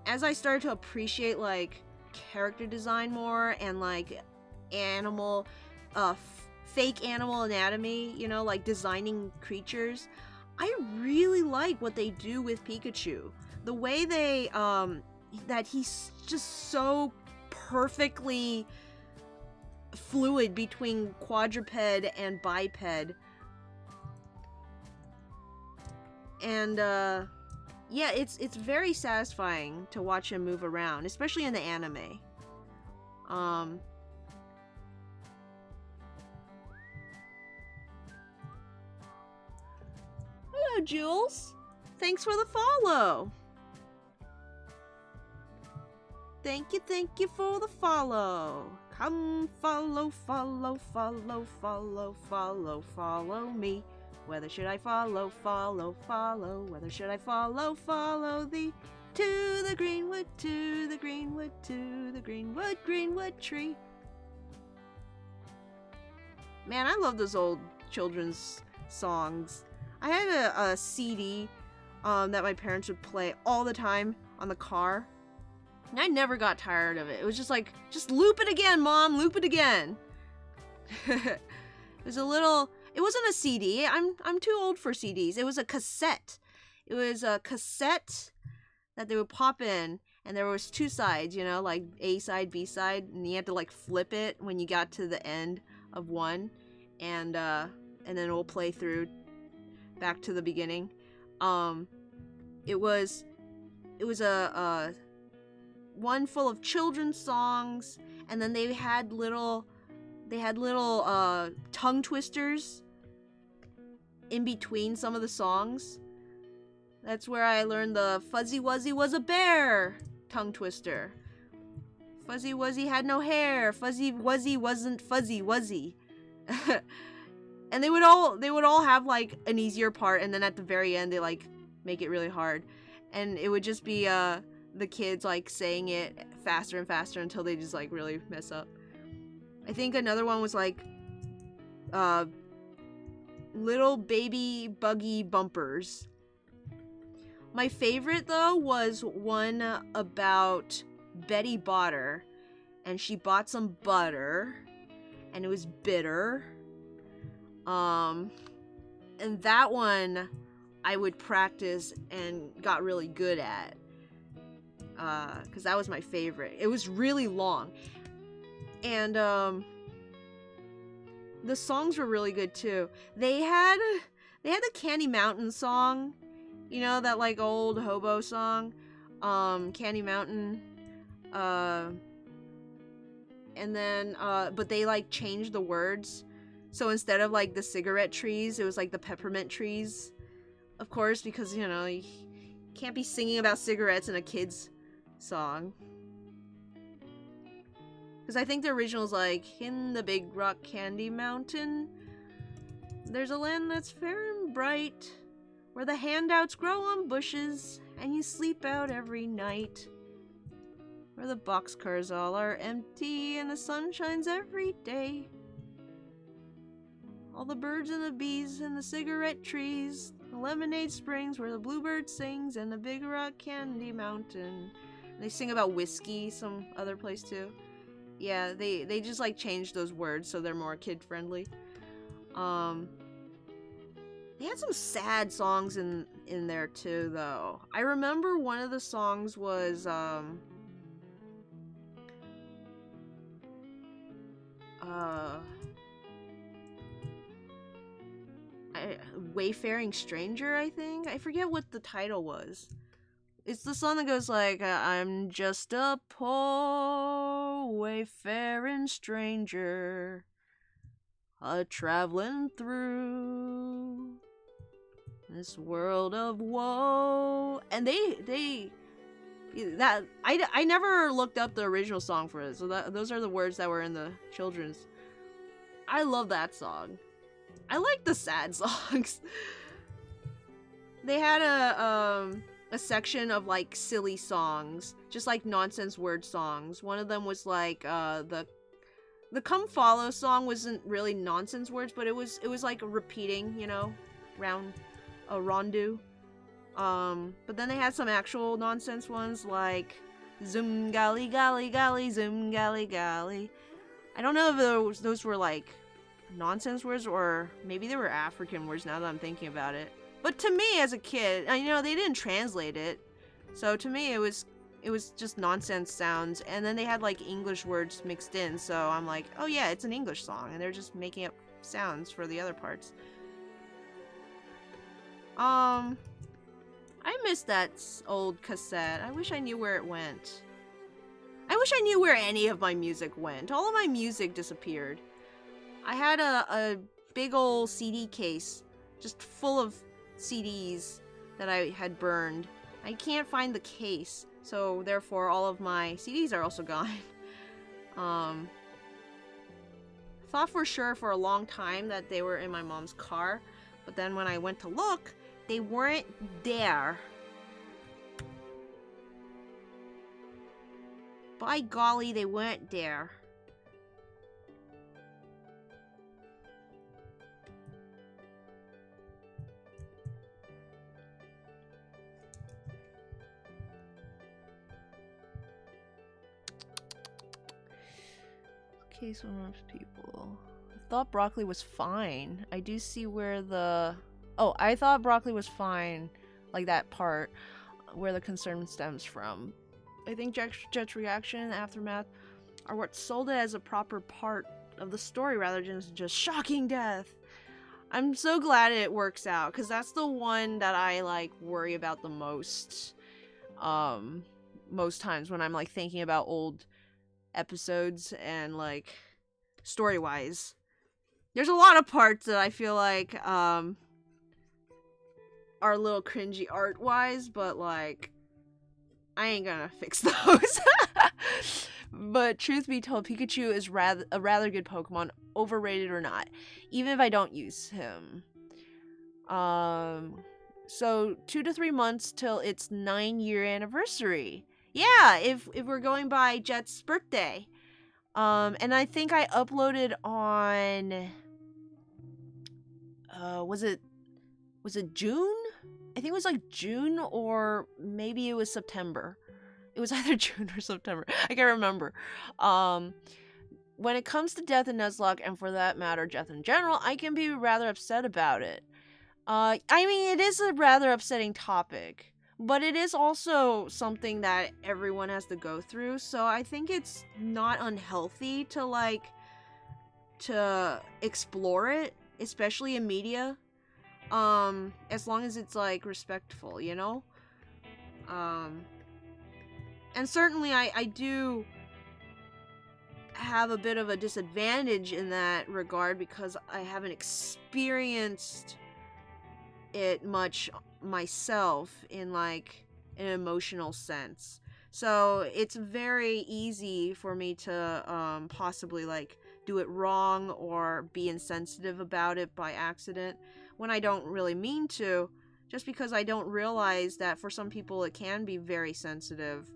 I started to appreciate, like, character design more and, like, fake animal anatomy, you know, like designing creatures, I really like what they do with Pikachu. The way they, that he's just so perfectly fluid between quadruped and biped. And, yeah, it's very satisfying to watch him move around, especially in the anime. Hello, Jules. Thanks for the follow. Thank you for the follow. Come follow me. Whether should I follow? Whether should I follow thee? To the greenwood, to the greenwood, to the greenwood tree. Man, I love those old children's songs. I had a CD that my parents would play all the time on the car. And I never got tired of it. It was just like, just loop it again, Mom, loop it again. It wasn't a CD. I'm too old for CDs. It was a cassette. It was a cassette that they would pop in, and there was 2 sides, you know, like A side, B side, and you had to like flip it when you got to the end of one, and then it will play through back to the beginning. It was a one full of children's songs, and then they had little tongue twisters in between some of the songs. That's where I learned the Fuzzy Wuzzy was a bear tongue twister. Fuzzy Wuzzy had no hair. Fuzzy Wuzzy wasn't fuzzy wuzzy. And they would all have like an easier part, and then at the very end they like make it really hard. And it would just be the kids like saying it faster and faster until they just like really mess up. I think another one was like little baby buggy bumpers. My favorite though was one about Betty Botter, and she bought some butter and it was bitter. And that one I would practice and got really good at, because that was my favorite. It was really long, and the songs were really good too. They had the Candy Mountain song, you know, that like old hobo song, Candy Mountain, and then but they like changed the words, so instead of like the cigarette trees, it was like the peppermint trees, of course, because you know you can't be singing about cigarettes in a kid's song. Because I think the original's like, in the big rock candy mountain, there's a land that's fair and bright, where the handouts grow on bushes, and you sleep out every night. Where the boxcars all are empty, and the sun shines every day. All the birds and the bees and the cigarette trees, the lemonade springs where the bluebird sings, and the big rock candy mountain. And they sing about whiskey some other place too. Yeah, they just like changed those words so they're more kid friendly. They had some sad songs in in there too, though. I remember one of the songs was Wayfaring Stranger, I think. I forget what the title was. It's the song that goes like, I'm just a poor wayfaring stranger, a-traveling through this world of woe. And I never looked up the original song for it, so those are the words that were in the children's. I love that song. I like the sad songs. They had a section of like silly songs, just like nonsense word songs. One of them was like the Come Follow song wasn't really nonsense words, but it was like repeating, you know, round a rondu. But then they had some actual nonsense ones like Zoom Gally Gally Gally Zoom Gally Gally. I don't know if those were like nonsense words or maybe they were African words now that I'm thinking about it. But to me as a kid, you know, they didn't translate it. So to me it was just nonsense sounds, and then they had like English words mixed in, so I'm like, oh yeah, it's an English song, and they're just making up sounds for the other parts. I missed that old cassette. I wish I knew where it went. I wish I knew where any of my music went. All of my music disappeared. I had a big old CD case just full of CDs that I had burned. I can't find the case, so therefore all of my CDs are also gone. Thought for sure for a long time that they were in my mom's car, but then when I went to look, they weren't there. By golly, they weren't there. Case with most people. I thought broccoli was fine. I do see where the... Oh, I thought broccoli was fine. Like that part where the concern stems from. I think Jet's reaction and aftermath are what sold it as a proper part of the story rather than just shocking death. I'm so glad it works out, because that's the one that I like worry about the most. Most times when I'm like thinking about old episodes and like story-wise. There's a lot of parts that I feel like are a little cringy art-wise, but like I ain't gonna fix those. But truth be told, Pikachu is a rather good Pokemon, overrated or not, even if I don't use him. So 2 to 3 months till its 9-year anniversary. Yeah, if we're going by Jet's birthday. And I think I uploaded on was it June? I think it was like June, or maybe it was September. It was either June or September. I can't remember. When it comes to death in Nuzlocke, and for that matter, death in general, I can be rather upset about it. I mean, it is a rather upsetting topic, but it is also something that everyone has to go through, so I think it's not unhealthy to explore it, especially in media. As long as it's like respectful, you know? And certainly I do have a bit of a disadvantage in that regard because I haven't experienced it much myself in like an emotional sense. So it's very easy for me to possibly like do it wrong or be insensitive about it by accident when I don't really mean to, just because I don't realize that for some people it can be very sensitive.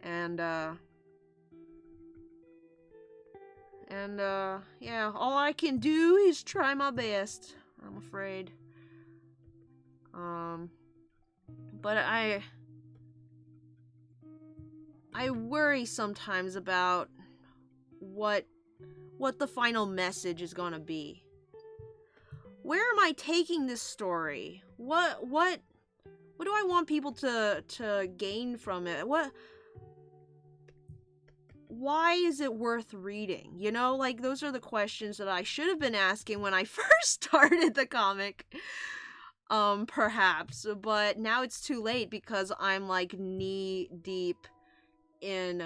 And yeah, all I can do is try my best, I'm afraid. But I worry sometimes about what the final message is gonna be. Where am I taking this story? What what do I want people to gain from it? Why is it worth reading? You know, like, those are the questions that I should have been asking when I first started the comic. Perhaps, but now it's too late because I'm like knee deep in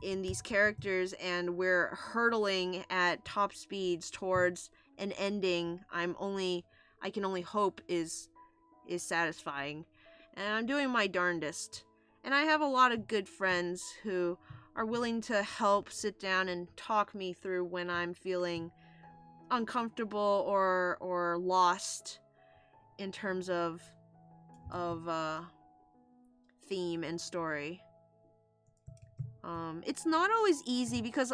these characters, and we're hurtling at top speeds towards an ending I can only hope is satisfying. And I'm doing my darndest. And I have a lot of good friends who are willing to help sit down and talk me through when I'm feeling uncomfortable or lost in terms of theme and story. It's not always easy because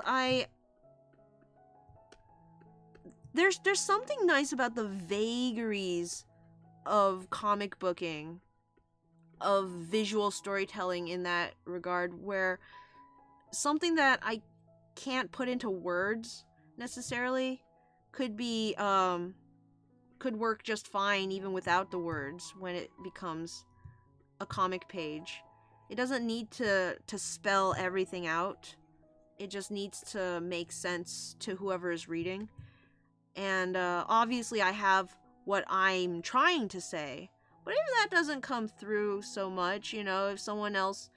there's something nice about the vagaries of comic booking, of visual storytelling in that regard, where something that I can't put into words necessarily could be could work just fine even without the words when it becomes a comic page. It doesn't need to spell everything out. It just needs to make sense to whoever is reading. And obviously I have what I'm trying to say. But if that doesn't come through so much, you know, if someone else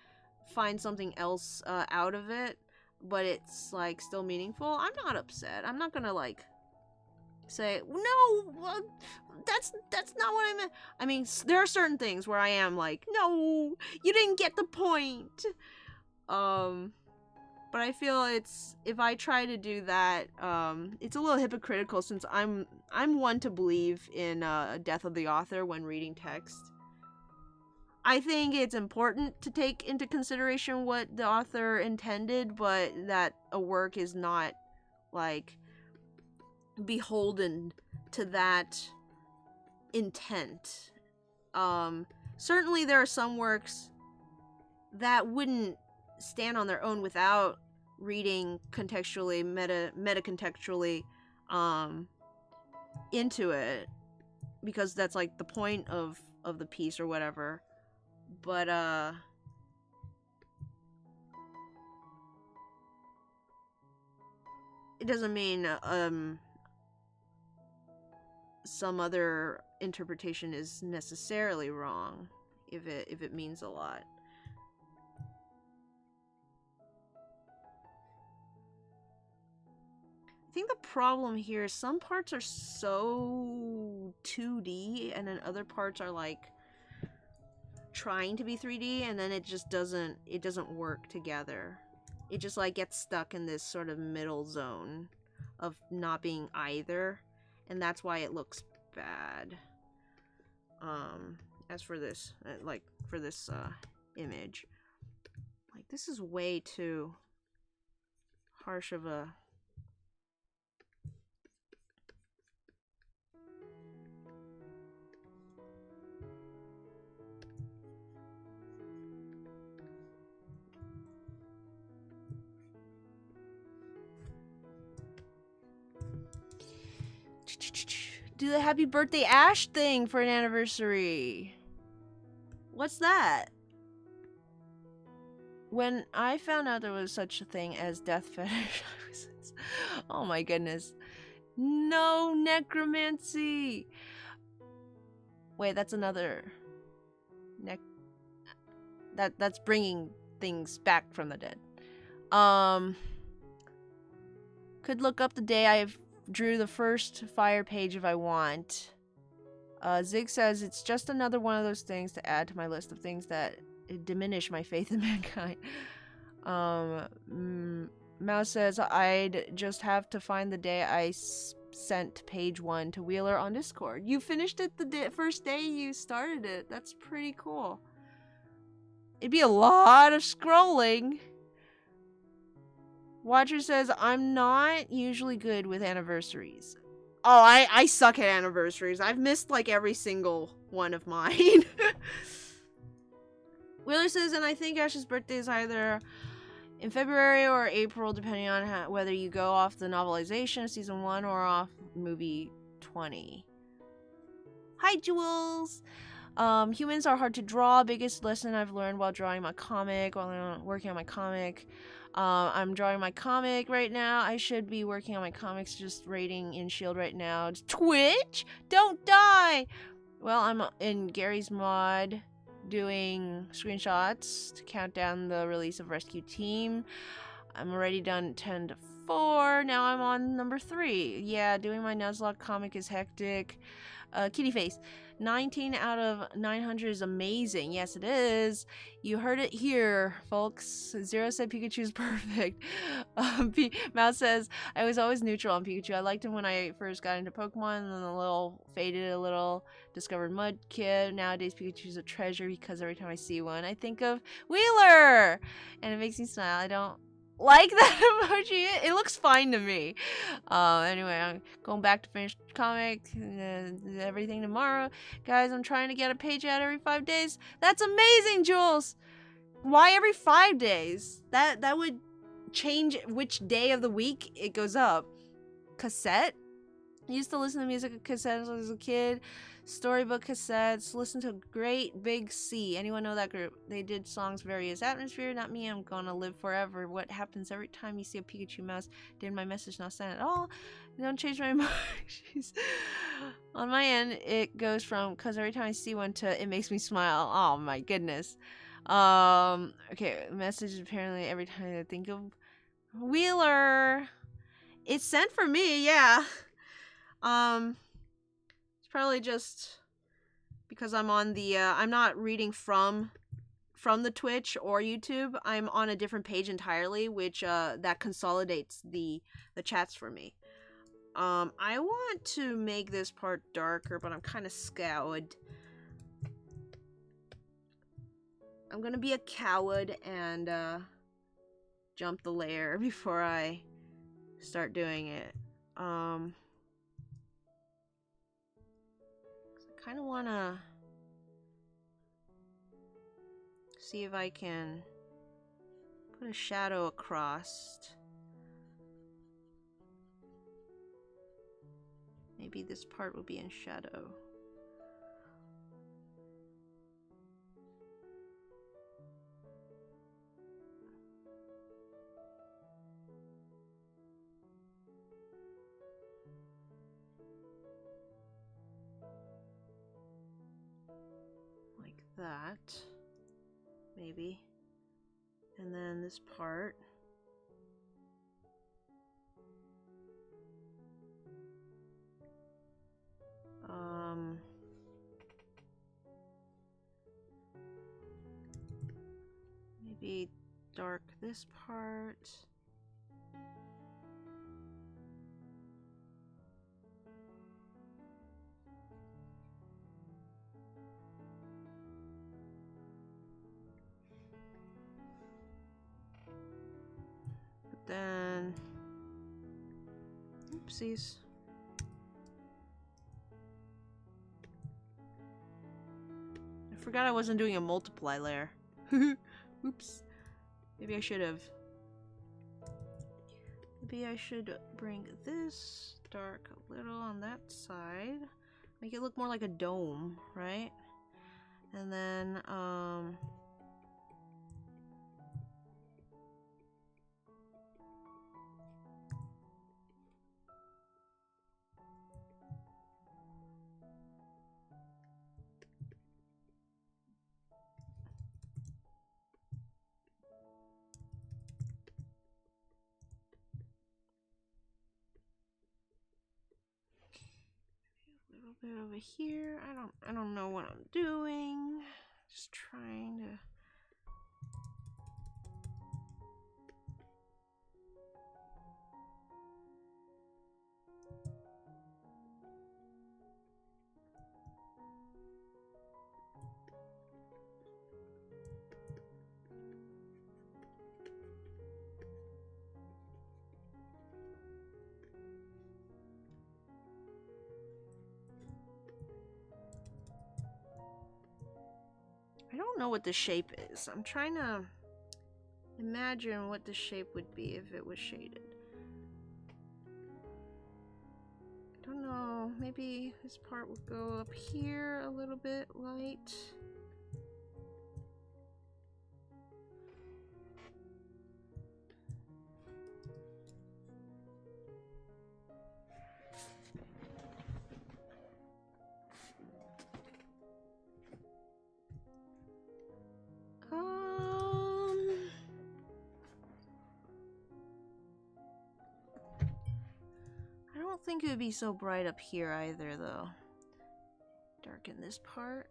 finds something else out of it, but it's like still meaningful, I'm not upset. I'm not gonna like say, no, that's not what I meant. I mean, there are certain things where I am like, no, you didn't get the point. But I feel if I try to do that, it's a little hypocritical, since I'm one to believe in death of the author when reading text. I think it's important to take into consideration what the author intended, but that a work is not like beholden to that intent. Certainly there are some works that wouldn't stand on their own without reading contextually, meta contextually into it, because that's like the point of the piece or whatever. But it doesn't mean some other interpretation is necessarily wrong if it means a lot. I think the problem here is some parts are so 2D and then other parts are like trying to be 3D, and then it doesn't work together. It just like gets stuck in this sort of middle zone of not being either, and that's why it looks bad. As for this image, like, this is way too harsh of a do the happy birthday Ash thing for an anniversary. What's that? When I found out there was such a thing as death fetish, oh my goodness. No, necromancy. Wait, that's another that's bringing things back from the dead. Could look up the day I drew the first fire page if I want. Zig says it's just another one of those things to add to my list of things that diminish my faith in mankind. Mouse says I'd just have to find the day I sent page 1 to Wheeler on Discord. You finished it the first day you started it. That's pretty cool. It'd be a lot of scrolling. Watcher says I'm not usually good with anniversaries. Oh, I suck at anniversaries. I've missed like every single one of mine. Wheeler says, and I think Ash's birthday is either in February or April, depending on whether you go off the novelization season 1 or off movie 20. Hi, Jules. Humans are hard to draw. Biggest lesson I've learned while drawing my comic, while I'm working on my comic. I'm drawing my comic right now. I should be working on my comics, just rating in Shield right now. Twitch, don't die. Well, I'm in Gary's mod doing screenshots to count down the release of Rescue Team. I'm already done 10 to 4. Now I'm on number 3. Yeah, doing my Nuzlocke comic is hectic. Kitty face. 19 out of 900 is amazing. Yes, it is. You heard it here, folks. Zero said Pikachu's perfect. Mouse says, I was always neutral on Pikachu. I liked him when I first got into Pokemon, and then faded a little. Discovered Mudkip. Nowadays, Pikachu's a treasure because every time I see one, I think of Wheeler! And it makes me smile. I don't like that emoji. It looks fine to me. Anyway, I'm going back to finish the comic and everything tomorrow. Guys, I'm trying to get a page out every 5 days. That's amazing, Jules! Why every 5 days? That would change which day of the week it goes up. Cassette? I used to listen to music on cassettes as a kid. Storybook cassettes. Listen to Great Big Sea. Anyone know that group? They did songs Various Atmosphere. Not me. I'm gonna live forever. What happens every time you see a Pikachu mouse? Did my message not send at all? Don't change my emojis. On my end, it goes from cause every time I see one to it makes me smile. Oh my goodness. Okay. Message is apparently every time I think of Wheeler. It's sent for me. Yeah. It's probably just because I'm on the, I'm not reading from the Twitch or YouTube. I'm on a different page entirely, which, that consolidates the chats for me. I want to make this part darker, but I'm kind of scowled. I'm gonna be a coward and, jump the layer before I start doing it. Kind of want to see if I can put a shadow across. Maybe this part will be in shadow. That maybe, and then this part maybe dark this part. Then, oopsies. I forgot I wasn't doing a multiply layer. Oops. Maybe I should have. Maybe I should bring this dark a little on that side. Make it look more like a dome, right? And then, bit over here. I don't know what I'm doing. Just trying to. I don't know what the shape is. I'm trying to imagine what the shape would be if it was shaded. I don't know know, maybe this part will go up here a little bit light. I don't think it would be so bright up here either, though. Darken this part.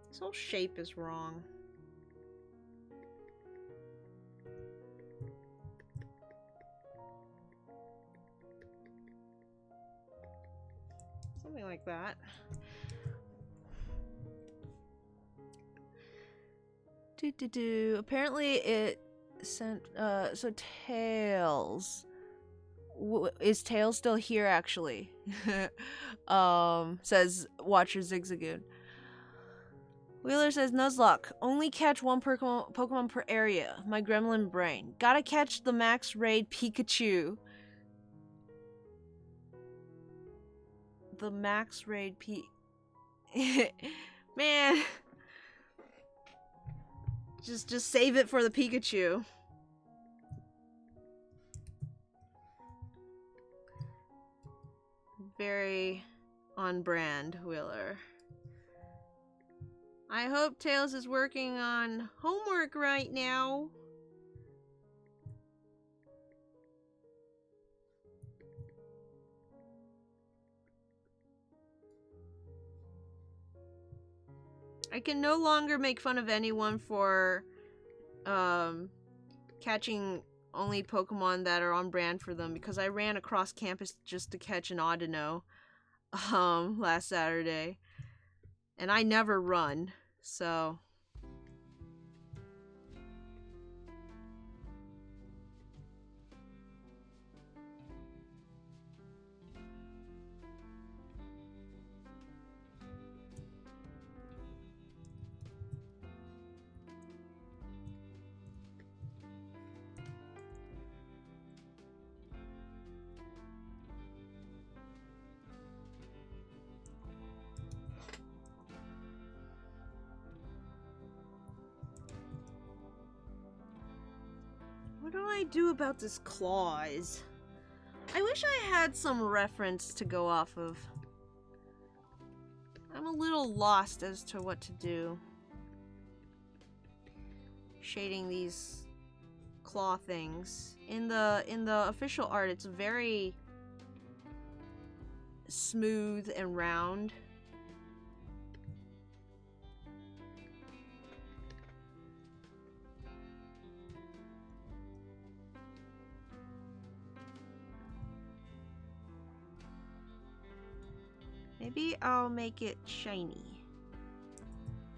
This whole shape is wrong. Something like that. Apparently it sent, so Tails. Is Tails still here, actually? Says Watcher Zigzagoon. Wheeler says, Nuzlocke, only catch one Pokemon per area. My gremlin brain. Gotta catch the max raid Pikachu. The max raid Man. Just save it for the Pikachu. Very on brand, Wheeler. I hope Tails is working on homework right now. I can no longer make fun of anyone for catching only Pokemon that are on brand for them, because I ran across campus just to catch an Audino last Saturday. And I never run, so... What do I do about this clause? I wish I had some reference to go off of. I'm a little lost as to what to do. Shading these claw things. In the official art, it's very smooth and round. Maybe I'll make it shiny.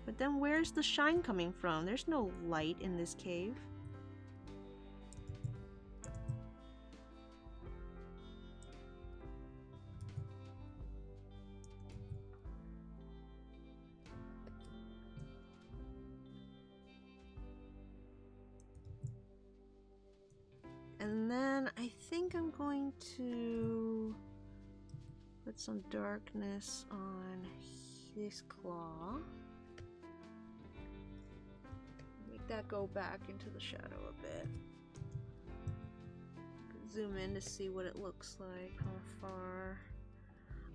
But then where's the shine coming from? There's no light in this cave. And then I think I'm going to put some darkness on this claw. Make that go back into the shadow a bit. Zoom in to see what it looks like from afar.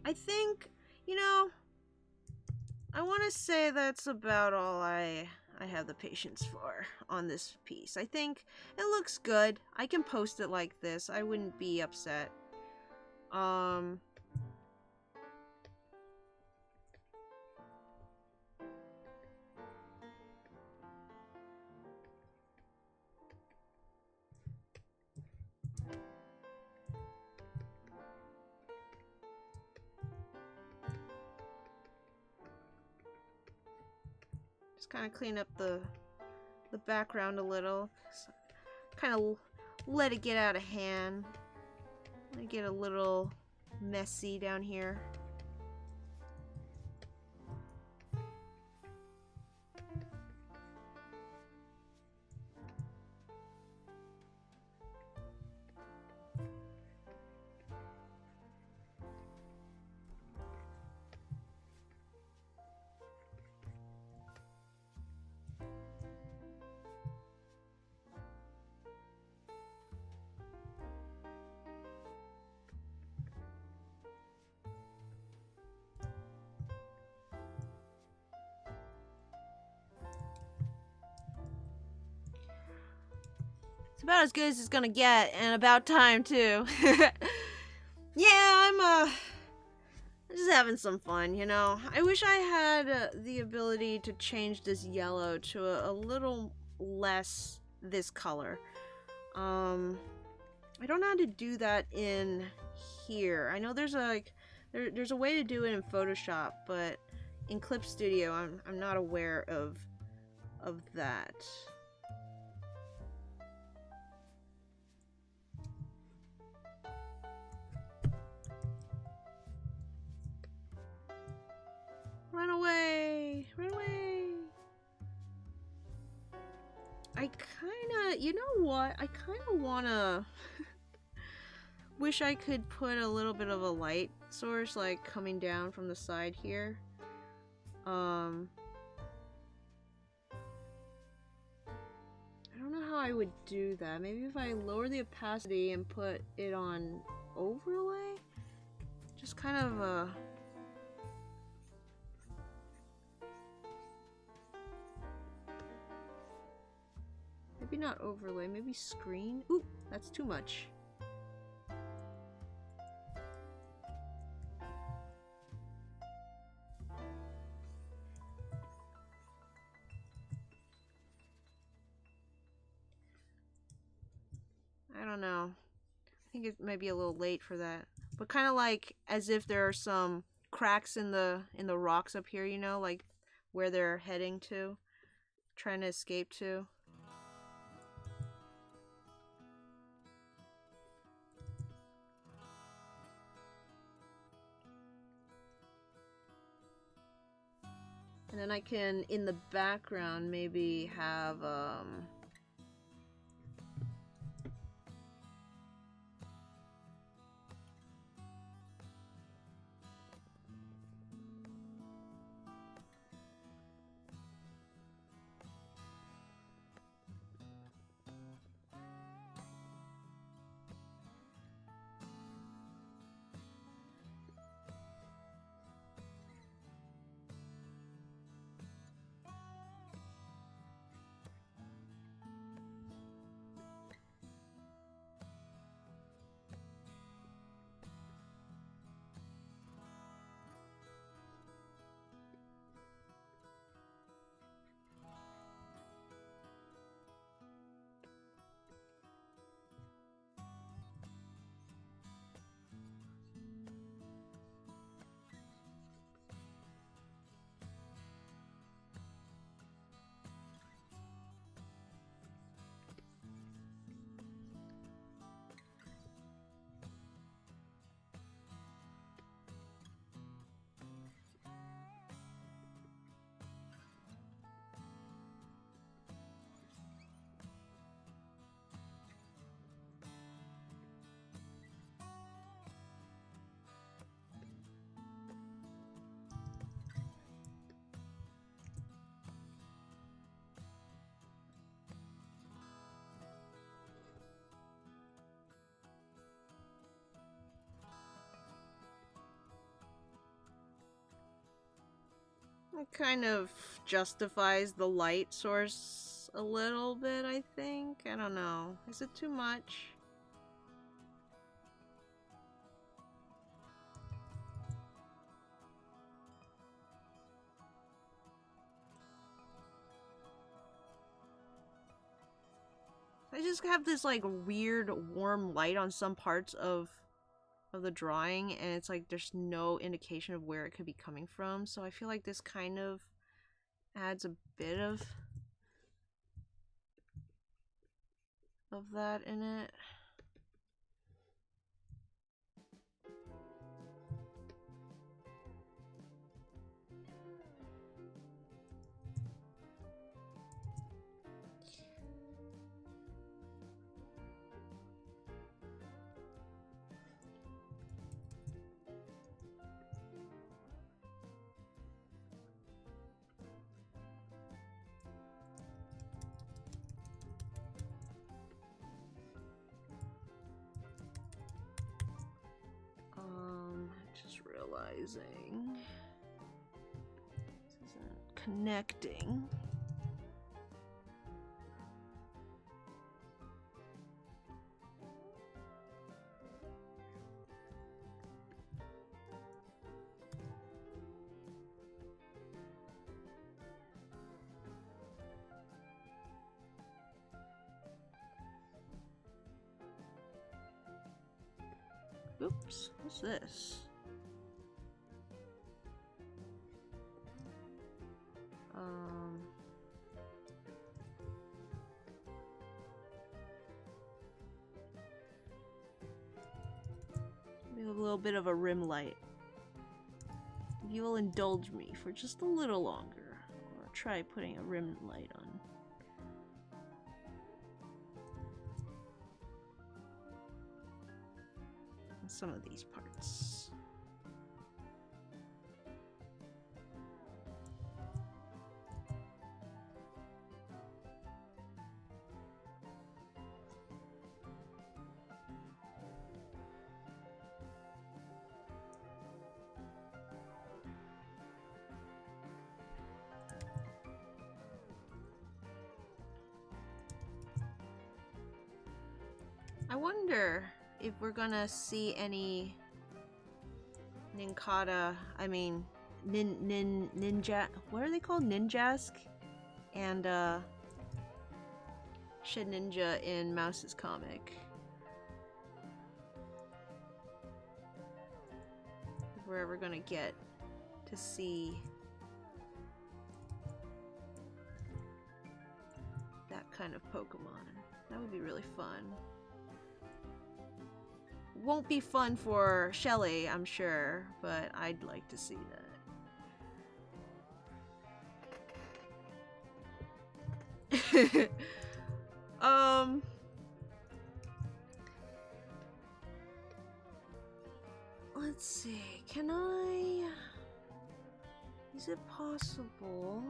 I think, you know, I want to say that's about all I have the patience for on this piece. I think it looks good. I can post it like this. I wouldn't be upset. Just kind of clean up the background a little. Kind of let it get out of hand. Let it get a little messy down here. About as good as it's gonna get, and about time too. Yeah, I'm just having some fun, you know. I wish I had the ability to change this yellow to a little less this color. I don't know how to do that in here. I know there's there's a way to do it in Photoshop, but in Clip Studio, I'm not aware of that. Run away! Run away! I kinda, you know what? I kinda wanna wish I could put a little bit of a light source like coming down from the side here. I don't know how I would do that. Maybe if I lower the opacity and put it on overlay? Just kind of maybe not overlay, maybe screen? Ooh, that's too much. I don't know. I think it might be a little late for that. But kind of like as if there are some cracks in the rocks up here, you know, like where they're heading to, trying to escape to. And then I can, in the background, maybe have, it kind of justifies the light source a little bit, I think. I don't know. Is it too much? I just have this like weird warm light on some parts of the drawing, and it's like there's no indication of where it could be coming from, so I feel like this kind of adds a bit of that in it. Just realizing this isn't connecting. Oops, what's this? Maybe a little bit of a rim light. If you will indulge me for just a little longer, or try putting a rim light on. Some of these parts. I wonder if we're gonna see any Nincada, I mean, ninja, what are they called? Ninjask? And, Shedinja in Mouse's comic. If we're ever gonna get to see that kind of Pokemon. That would be really fun. Won't be fun for Shelly, I'm sure, but I'd like to see that. Let's see, can I... Is it possible...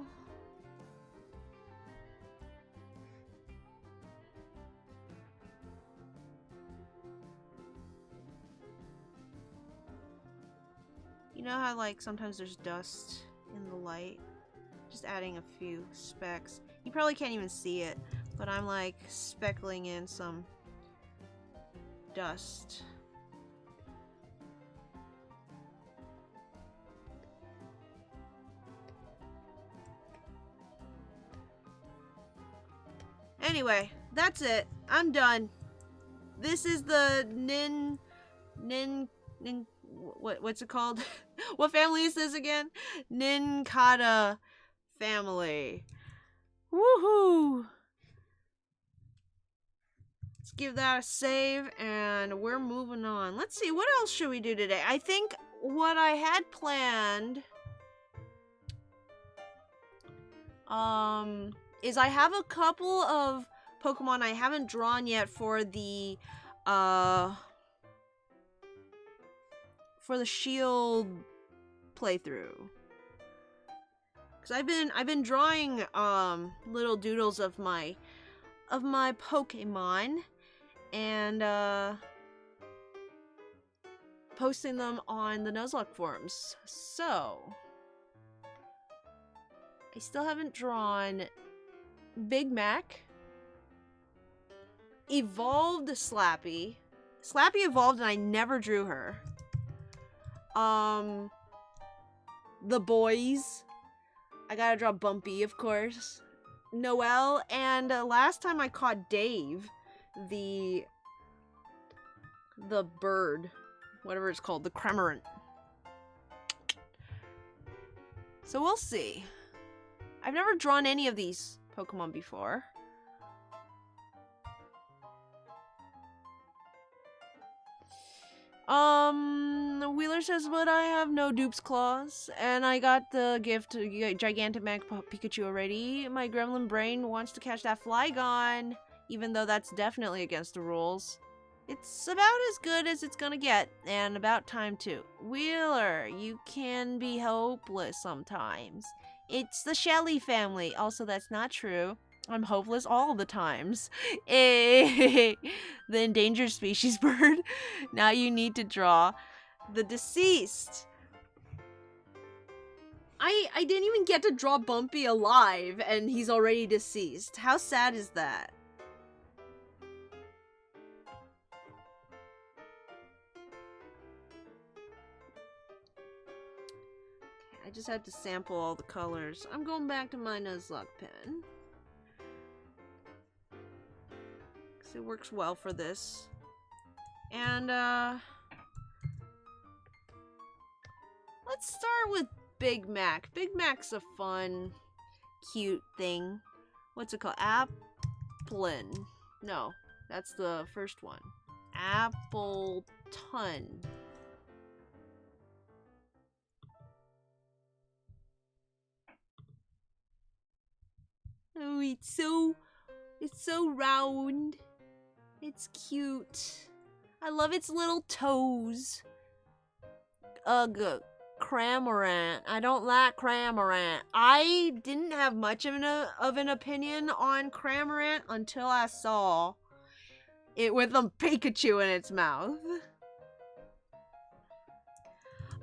You know how, like, sometimes there's dust in the light? Just adding a few specks. You probably can't even see it, but I'm, like, speckling in some dust. Anyway, that's it. I'm done. This is the what's it called? What family is this again? Nincada family. Woohoo! Let's give that a save, and we're moving on. Let's see, what else should we do today? I think what I had planned is I have a couple of Pokemon I haven't drawn yet for the Shield playthrough. Cause I've been drawing little doodles of my Pokemon and posting them on the Nuzlocke forums. So I still haven't drawn Big Mac, evolved Slappy. Slappy evolved and I never drew her. The boys. I gotta draw Bumpy, of course. Noelle, and last time I caught Dave, the bird, whatever it's called, the Cremorant. So we'll see. I've never drawn any of these Pokemon before. Wheeler says, but I have no dupes claws, and I got the gift Gigantamax Pikachu already. My gremlin brain wants to catch that Flygon, even though that's definitely against the rules. It's about as good as it's gonna get, and about time too. Wheeler, you can be hopeless sometimes. It's the Shelly family. Also, that's not true. I'm hopeless all the times. The endangered species bird. Now you need to draw the deceased. I didn't even get to draw Bumpy alive, and he's already deceased. How sad is that? I just had to sample all the colors. I'm going back to my Nuzlocke pen. Because it works well for this. And, let's start with Big Mac. Big Mac's a fun, cute thing. What's it called? Applin. No, that's the first one. Appleton. Oh, it's so round. It's cute. I love its little toes. Ugh, Cramorant. I don't like Cramorant. I didn't have much of an opinion on Cramorant until I saw it with a Pikachu in its mouth.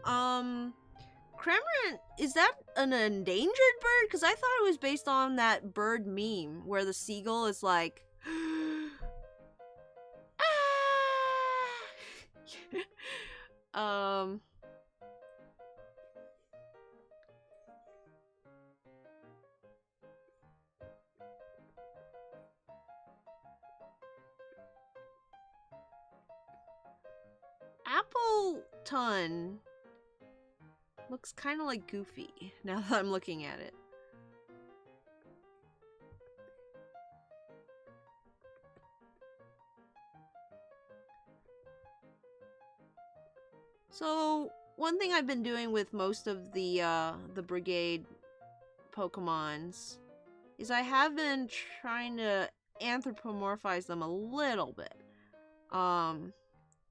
Cramorant, is that an endangered bird? Because I thought it was based on that bird meme where the seagull is like, ah! Appleton looks kind of like Goofy now that I'm looking at it. So, one thing I've been doing with most of the Brigade Pokemons is I have been trying to anthropomorphize them a little bit.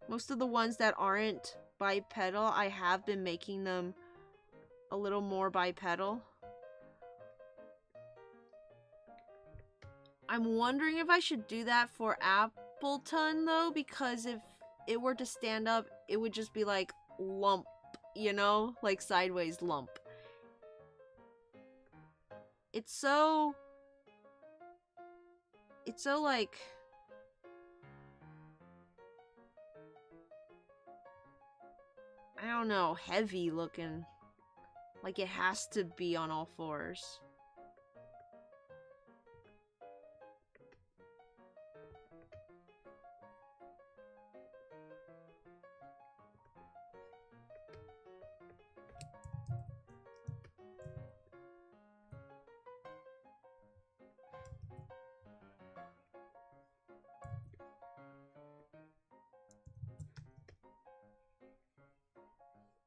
Most of the ones that aren't bipedal, I have been making them a little more bipedal. I'm wondering if I should do that for Appleton though, because if it were to stand up, it would just be like lump, you know? Like sideways lump. It's so like, I don't know, heavy looking. Like it has to be on all fours.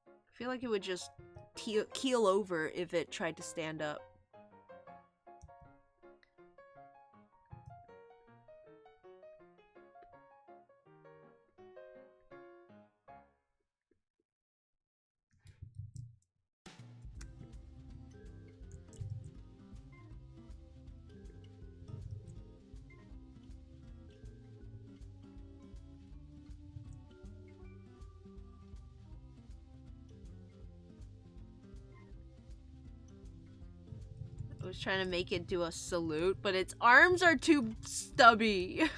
I feel like it would just keel over if it tried to stand up. I was trying to make it do a salute, but its arms are too stubby.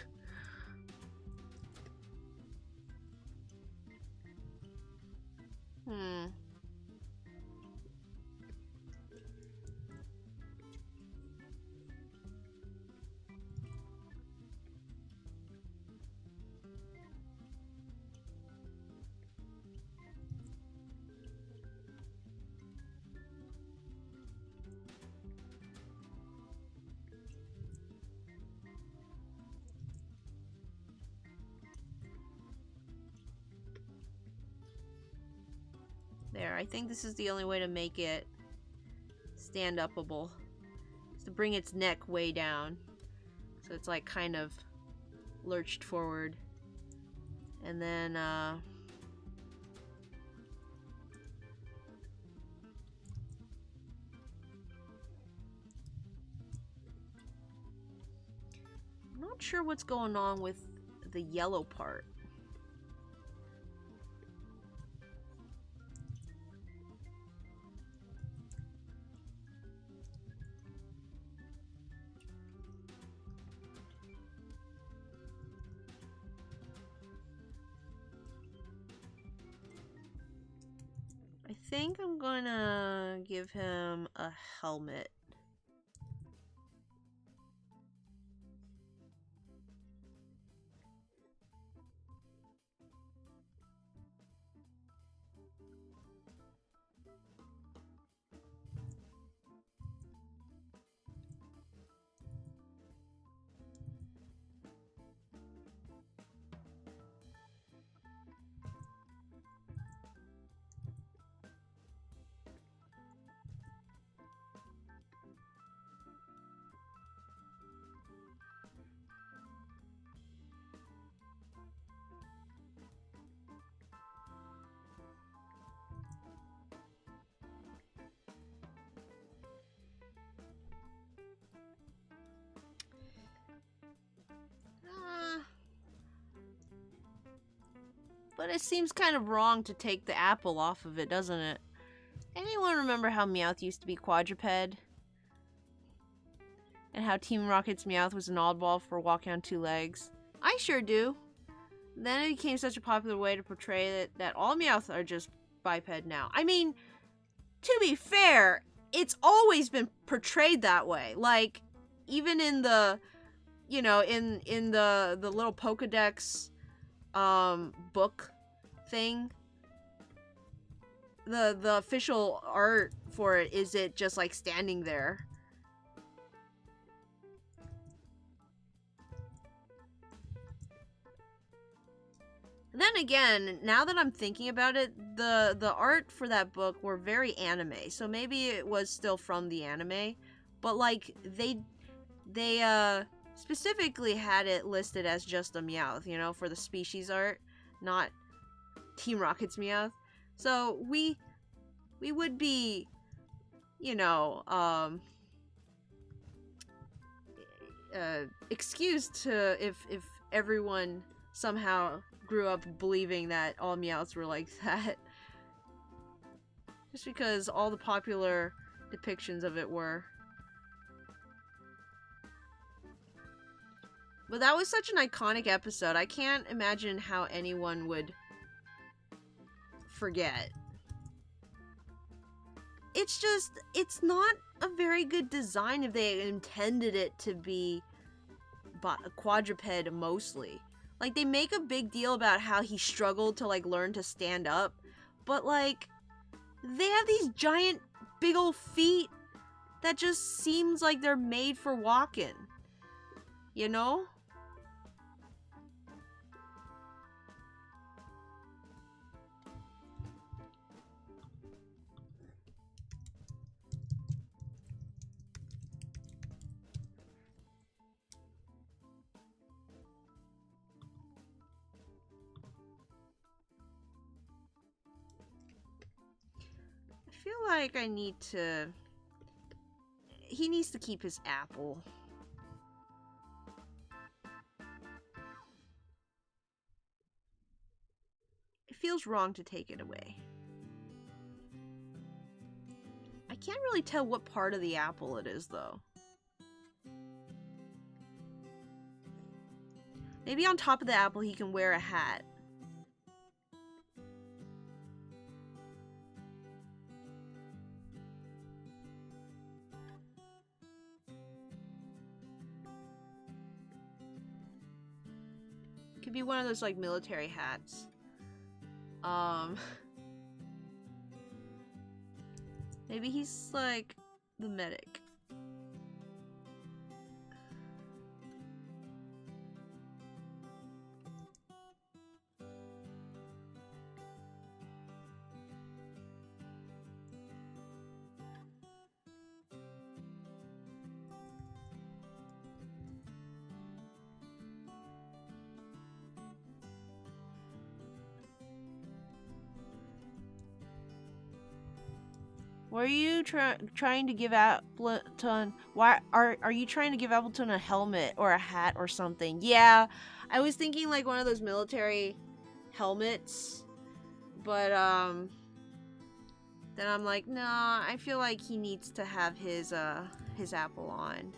There, I think this is the only way to make it stand-upable. Is to bring its neck way down. So it's like kind of lurched forward. And then, I'm not sure what's going on with the yellow part. I think I'm gonna give him a helmet. But it seems kind of wrong to take the apple off of it, doesn't it? Anyone remember how Meowth used to be quadruped? And how Team Rocket's Meowth was an oddball for walking on 2 legs? I sure do. Then it became such a popular way to portray that all Meowth are just biped now. I mean, to be fair, it's always been portrayed that way. Like, even in the, you know, in the little Pokedex book thing, the official art for it is it just like standing there. Then again, now that I'm thinking about it, the art for that book were very anime, so maybe it was still from the anime, but like they specifically had it listed as just a Meowth, you know, for the species art, not Team Rocket's Meowth. So we would be, you know, excused to if everyone somehow grew up believing that all Meowths were like that. Just because all the popular depictions of it were. But that was such an iconic episode. I can't imagine how anyone would forget. It's just, it's not a very good design if they intended it to be a quadruped mostly. Like, they make a big deal about how he struggled to, like, learn to stand up. But, like, they have these giant, big old feet that just seems like they're made for walking. You know? I feel like I need to... He needs to keep his apple. It feels wrong to take it away. I can't really tell what part of the apple it is, though. Maybe on top of the apple he can wear a hat. Could be one of those, like, military hats. Maybe he's, like, the medic. Were you trying to give Appleton? Why are you trying to give Appleton a helmet or a hat or something? Yeah, I was thinking like one of those military helmets, but then I'm like, nah, I feel like he needs to have his apple on.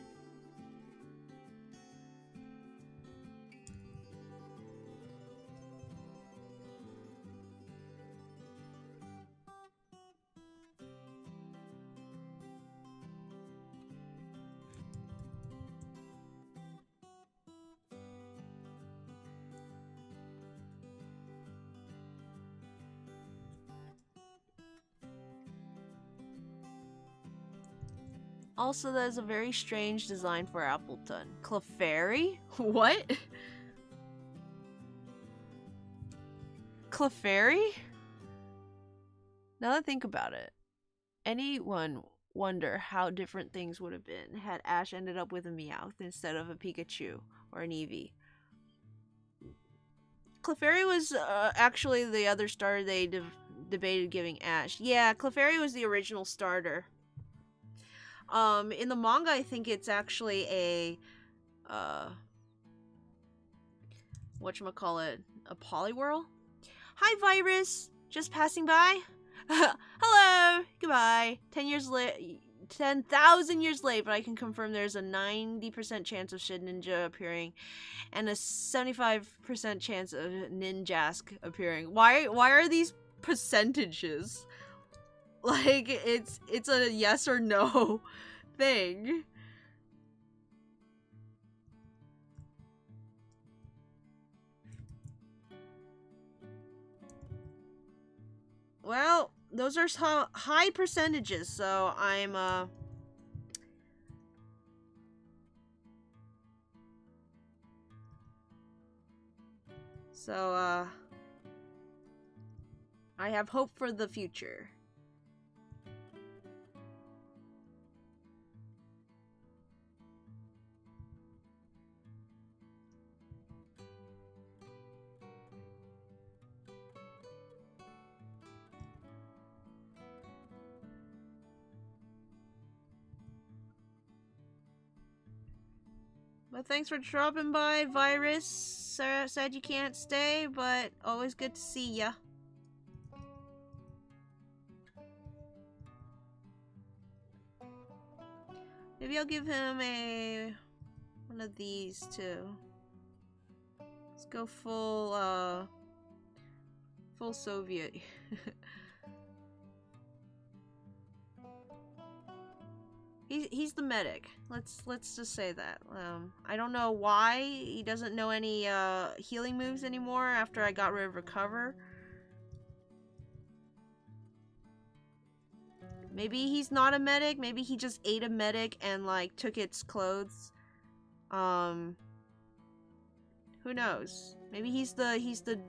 Also, that is a very strange design for Appleton. Clefairy? What? Clefairy? Now that I think about it, anyone wonder how different things would have been had Ash ended up with a Meowth instead of a Pikachu or an Eevee. Clefairy was actually the other starter they debated giving Ash. Yeah, Clefairy was the original starter. In the manga, I think it's actually a, whatchamacallit, a Poliwhirl? Hi, Virus! Just passing by? Hello! Goodbye. 10,000 years late, but I can confirm there's a 90% chance of Shedinja appearing and a 75% chance of Ninjask appearing. Why are these percentages? Like, it's a yes or no thing. Well, those are high percentages, so I'm, I have hope for the future. But thanks for dropping by, Virus. Sarah said you can't stay, but always good to see ya. Maybe I'll give him one of these too. Let's go full Soviet. He's the medic. Let's just say that. I don't know why he doesn't know any healing moves anymore after I got rid of Recover. Maybe he's not a medic. Maybe he just ate a medic and like took its clothes. Who knows? Maybe he's the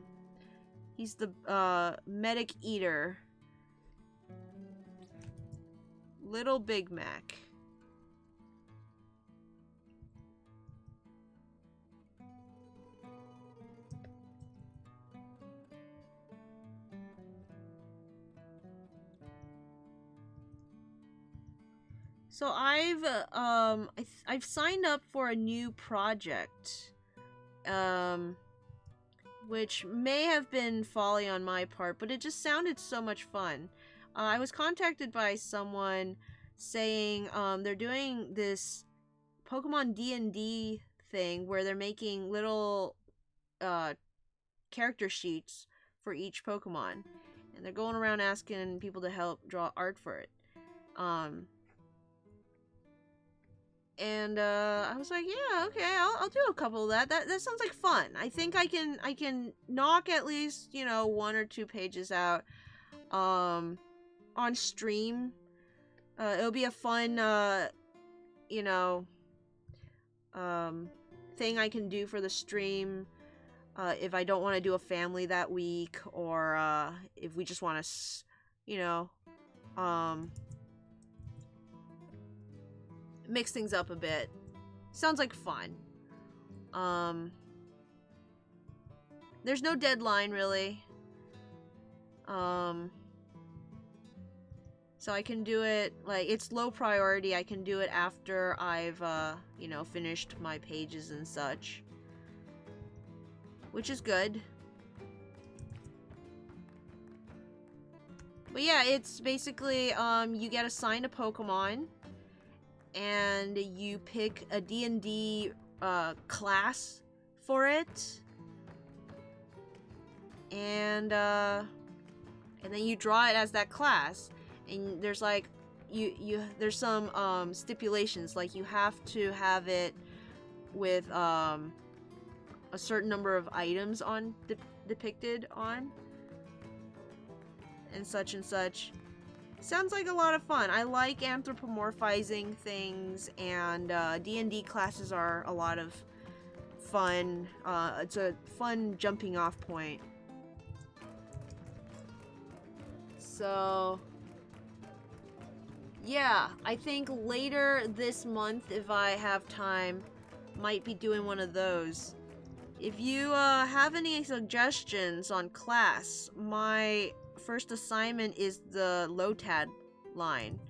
medic eater. Little Big Mac. So I've signed up for a new project, which may have been folly on my part, but it just sounded so much fun. I was contacted by someone saying they're doing this Pokemon D&D thing where they're making little character sheets for each Pokemon, and they're going around asking people to help draw art for it. And I was like, yeah, okay, I'll do a couple of that. That sounds like fun. I think I can knock at least, you know, 1 or 2 pages out on stream. It'll be a fun you know, thing I can do for the stream if I don't want to do a family that week, or if we just want to, you know, mix things up a bit. Sounds like fun. There's no deadline really. So I can do it, like, it's low priority. I can do it after I've, you know, finished my pages and such. Which is good. But yeah, it's basically, you get assigned a Pokemon, and you pick a D&D, class for it. And then you draw it as that class. And there's like, there's some, stipulations, like you have to have it with, a certain number of items on, depicted on. And such and such. Sounds like a lot of fun. I like anthropomorphizing things, and D&D classes are a lot of fun. It's a fun jumping off point. So yeah, I think later this month, if I have time, might be doing one of those. If you have any suggestions on class, my first assignment is the Lotad line.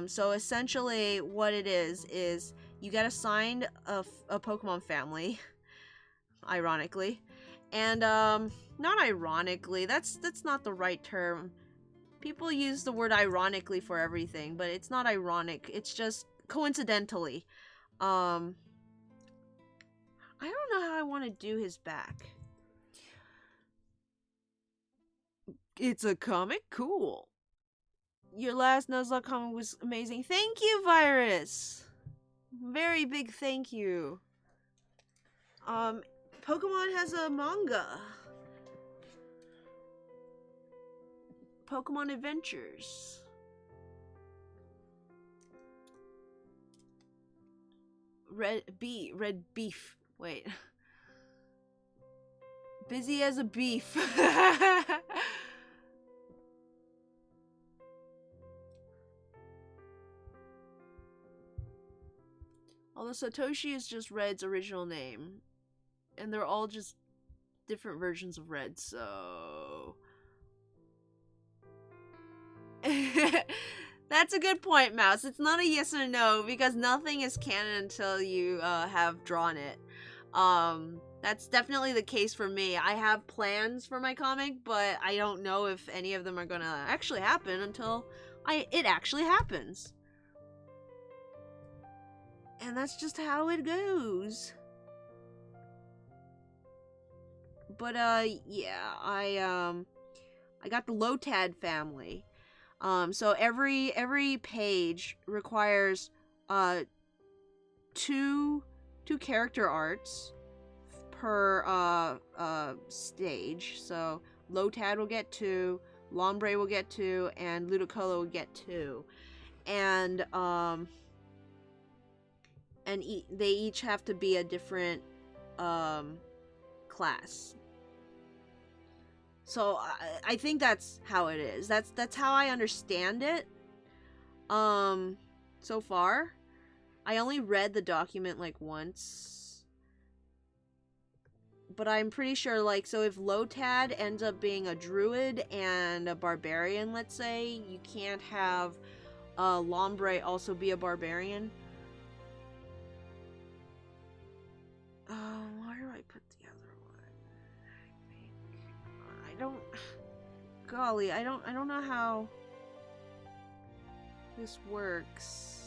So essentially what it is you get assigned a Pokemon family, ironically. And not ironically, that's not the right term. People use the word ironically for everything, but it's not ironic. It's just coincidentally. I don't know how I want to do his back. It's a comic? Cool. Your last Nuzlocke comic was amazing. Thank you, Virus! Very big thank you. Pokemon has a manga. Pokemon Adventures. Red beef. Wait. Busy as a beef. Although Satoshi is just Red's original name. And they're all just different versions of Red, so... That's a good point, Mouse. It's not a yes or no, because nothing is canon until you have drawn it. That's definitely the case for me. I have plans for my comic, but I don't know if any of them are gonna actually happen until it actually happens. And that's just how it goes. But yeah, I got the Lotad family. So every page requires two character arts per stage. So Lotad will get 2, Lombre will get 2, and Ludicolo will get 2. And they each have to be a different class. So I think that's how it is. That's how I understand it. So far, I only read the document like once, but I'm pretty sure, like, so if Lotad ends up being a druid and a barbarian, let's say, you can't have Lombre also be a barbarian. Where do I put the other one? I don't. Golly, I don't know how this works.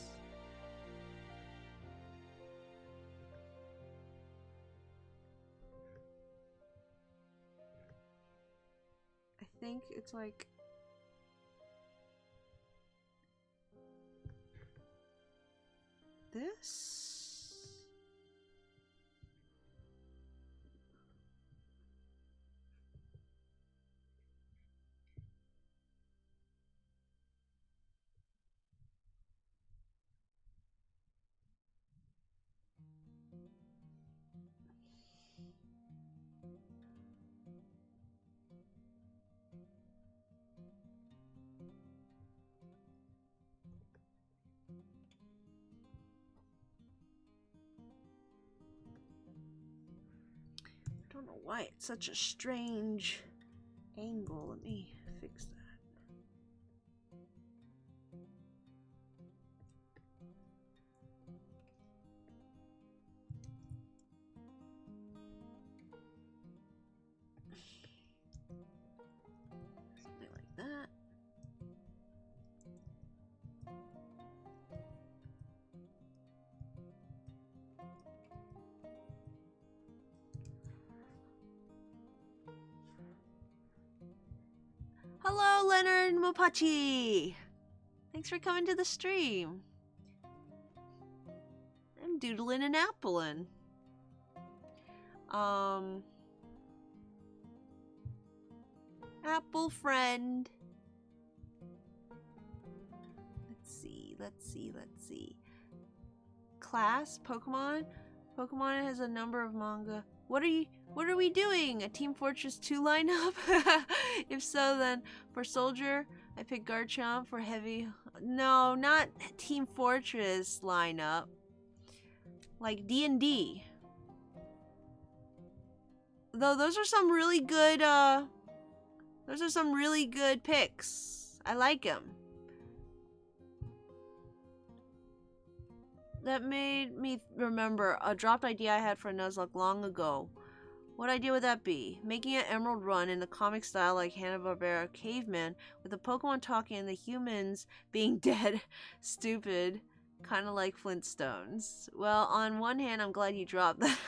I think it's like this. I don't know why it's such a strange angle. Let me fix that. Hello, Leonard Mopachi! Thanks for coming to the stream. I'm doodling and appling. Apple friend. Let's see. Class? Pokemon? Pokemon has a number of manga. What are we doing? A Team Fortress 2 lineup? If so, then for Soldier, I pick Garchomp. For Heavy, no, not Team Fortress lineup. Like D&D. Though those are some really good picks. I like them. That made me remember a dropped idea I had for a Nuzlocke long ago. What idea would that be? Making an Emerald Run in the comic style like Hanna-Barbera Caveman, with the Pokemon talking and the humans being dead, stupid, kind of like Flintstones. Well, on one hand, I'm glad you dropped that.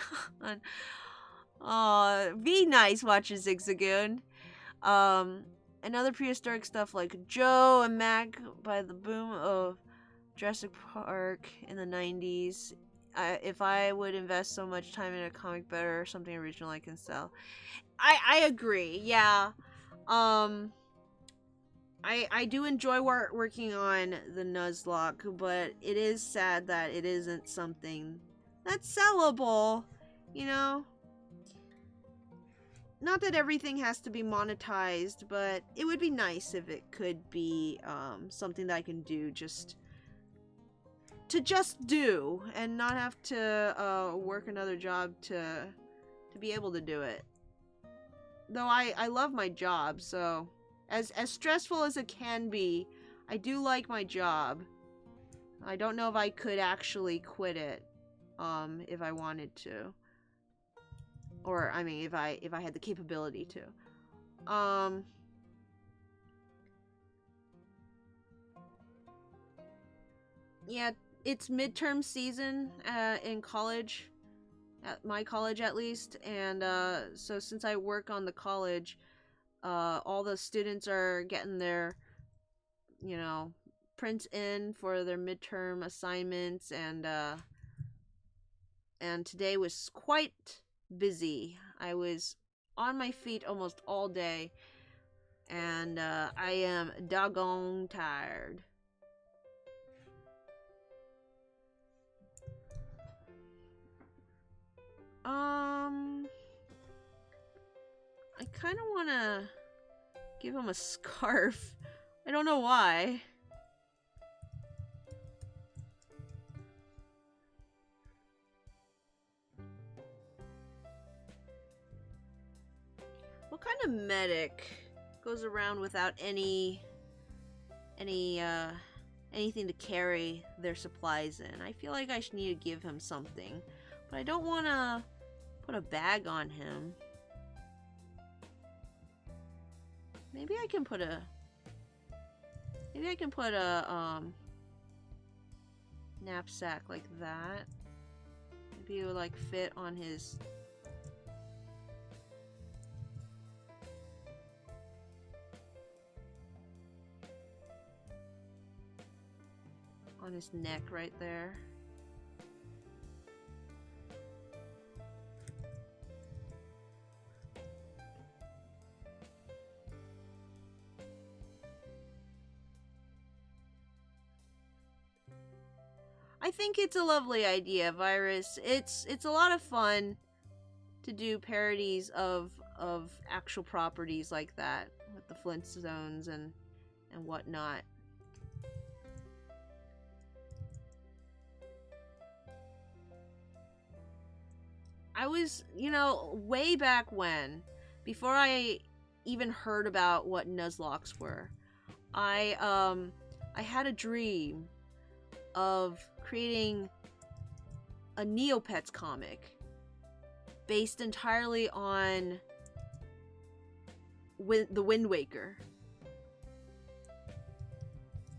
Be nice, Watcher Zigzagoon. And other prehistoric stuff like Joe and Mac by the boom of Jurassic Park in the 90s. If I would invest so much time in a comic, better something original I can sell. I agree. Yeah. I do enjoy working on the Nuzlocke, but it is sad that it isn't something that's sellable, you know? Not that everything has to be monetized, but it would be nice if it could be something that I can do to just do and not have to work another job to be able to do it. Though I love my job, so as stressful as it can be, I do like my job. I don't know if I could actually quit it if I wanted to. Or I mean if I had the capability to. Yeah, it's midterm season in college, at my college at least, and so since I work on the college, all the students are getting their, you know, prints in for their midterm assignments, and today was quite busy. I was on my feet almost all day, and I am doggone tired. I kind of want to give him a scarf. I don't know why. What kind of medic goes around without anything to carry their supplies in? I feel like I should need to give him something, but I don't want to put a bag on him. Maybe I can put a knapsack like that. Maybe it would like fit on his neck right there. I think it's a lovely idea, Virus. It's a lot of fun to do parodies of actual properties like that with the Flintstones and whatnot. I was, you know, way back when, before I even heard about what Nuzlocks were, I had a dream of creating a Neopets comic based entirely on the Wind Waker.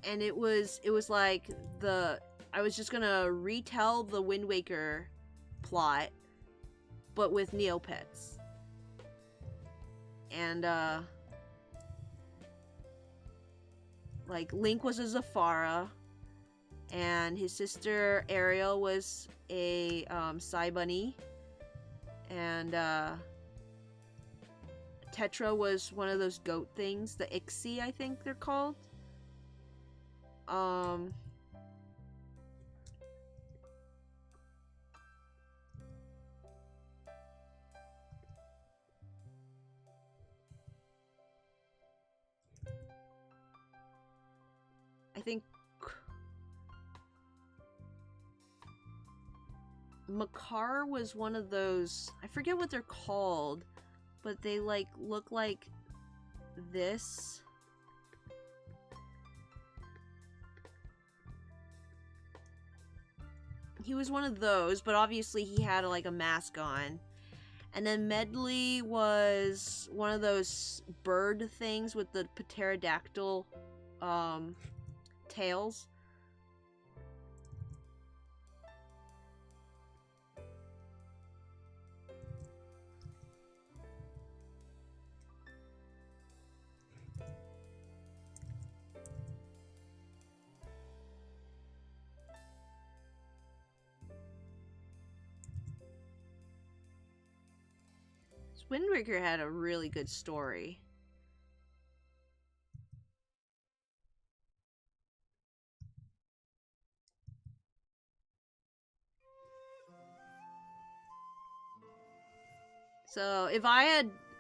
And it was like I was just gonna retell the Wind Waker plot, but with Neopets. And like Link was a Zafara, and his sister Ariel was a Psy Bunny, and Tetra was one of those goat things, the Ixie, I think they're called. I think Makar was one of those, I forget what they're called, but they like look like this. He was one of those, but obviously he had like a mask on. And then Medley was one of those bird things with the pterodactyl tails. Wind Waker had a really good story. So if I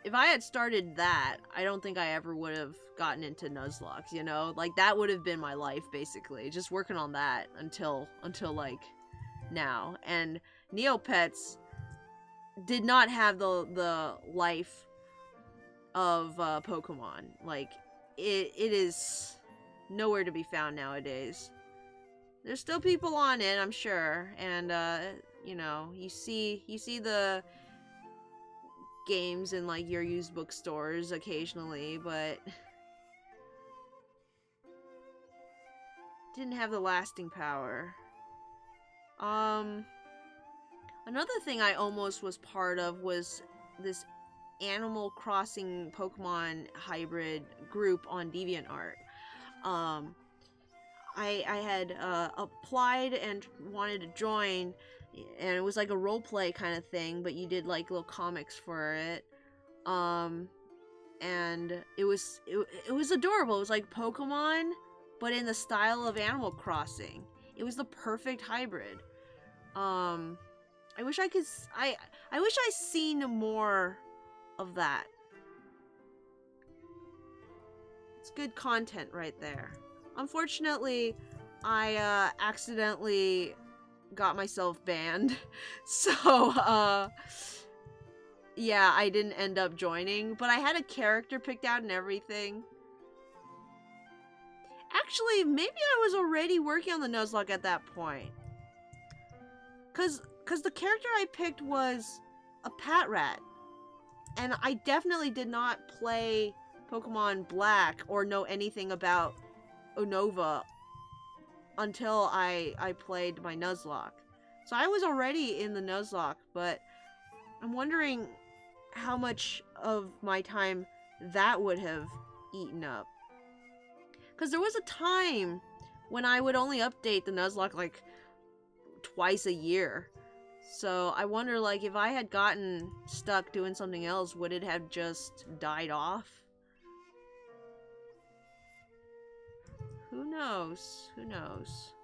had started that, I don't think I ever would have gotten into Nuzlocke, you know? Like that would have been my life basically, just working on that until like now. And Neopets did not have the life of Pokemon. Like it is nowhere to be found nowadays. There's still people on it, I'm sure, and you know, you see the games in like your used bookstores occasionally, but didn't have the lasting power. Another thing I almost was part of was this Animal Crossing Pokemon hybrid group on DeviantArt. I had applied and wanted to join, and it was like a roleplay kind of thing, but you did like little comics for it. And it was adorable. It was like Pokemon, but in the style of Animal Crossing. It was the perfect hybrid. I wish I could. I wish I seen more of that. It's good content right there. Unfortunately, I accidentally got myself banned, so yeah, I didn't end up joining. But I had a character picked out and everything. Actually, maybe I was already working on the Nuzlocke at that point. Cause the character I picked was a Patrat. And I definitely did not play Pokemon Black or know anything about Unova until I played my Nuzlocke. So I was already in the Nuzlocke, but I'm wondering how much of my time that would have eaten up. Because there was a time when I would only update the Nuzlocke like twice a year. So I wonder, like, if I had gotten stuck doing something else, would it have just died off? Who knows? Who knows?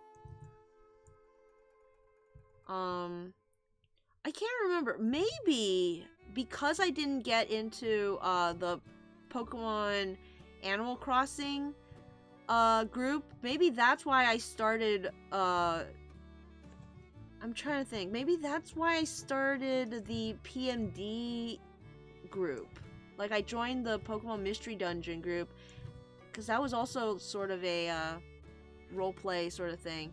I can't remember. Maybe because I didn't get into the Pokemon Animal Crossing group, maybe that's why I started I'm trying to think. Maybe that's why I started the PMD group. Like, I joined the Pokemon Mystery Dungeon group because that was also sort of a roleplay sort of thing.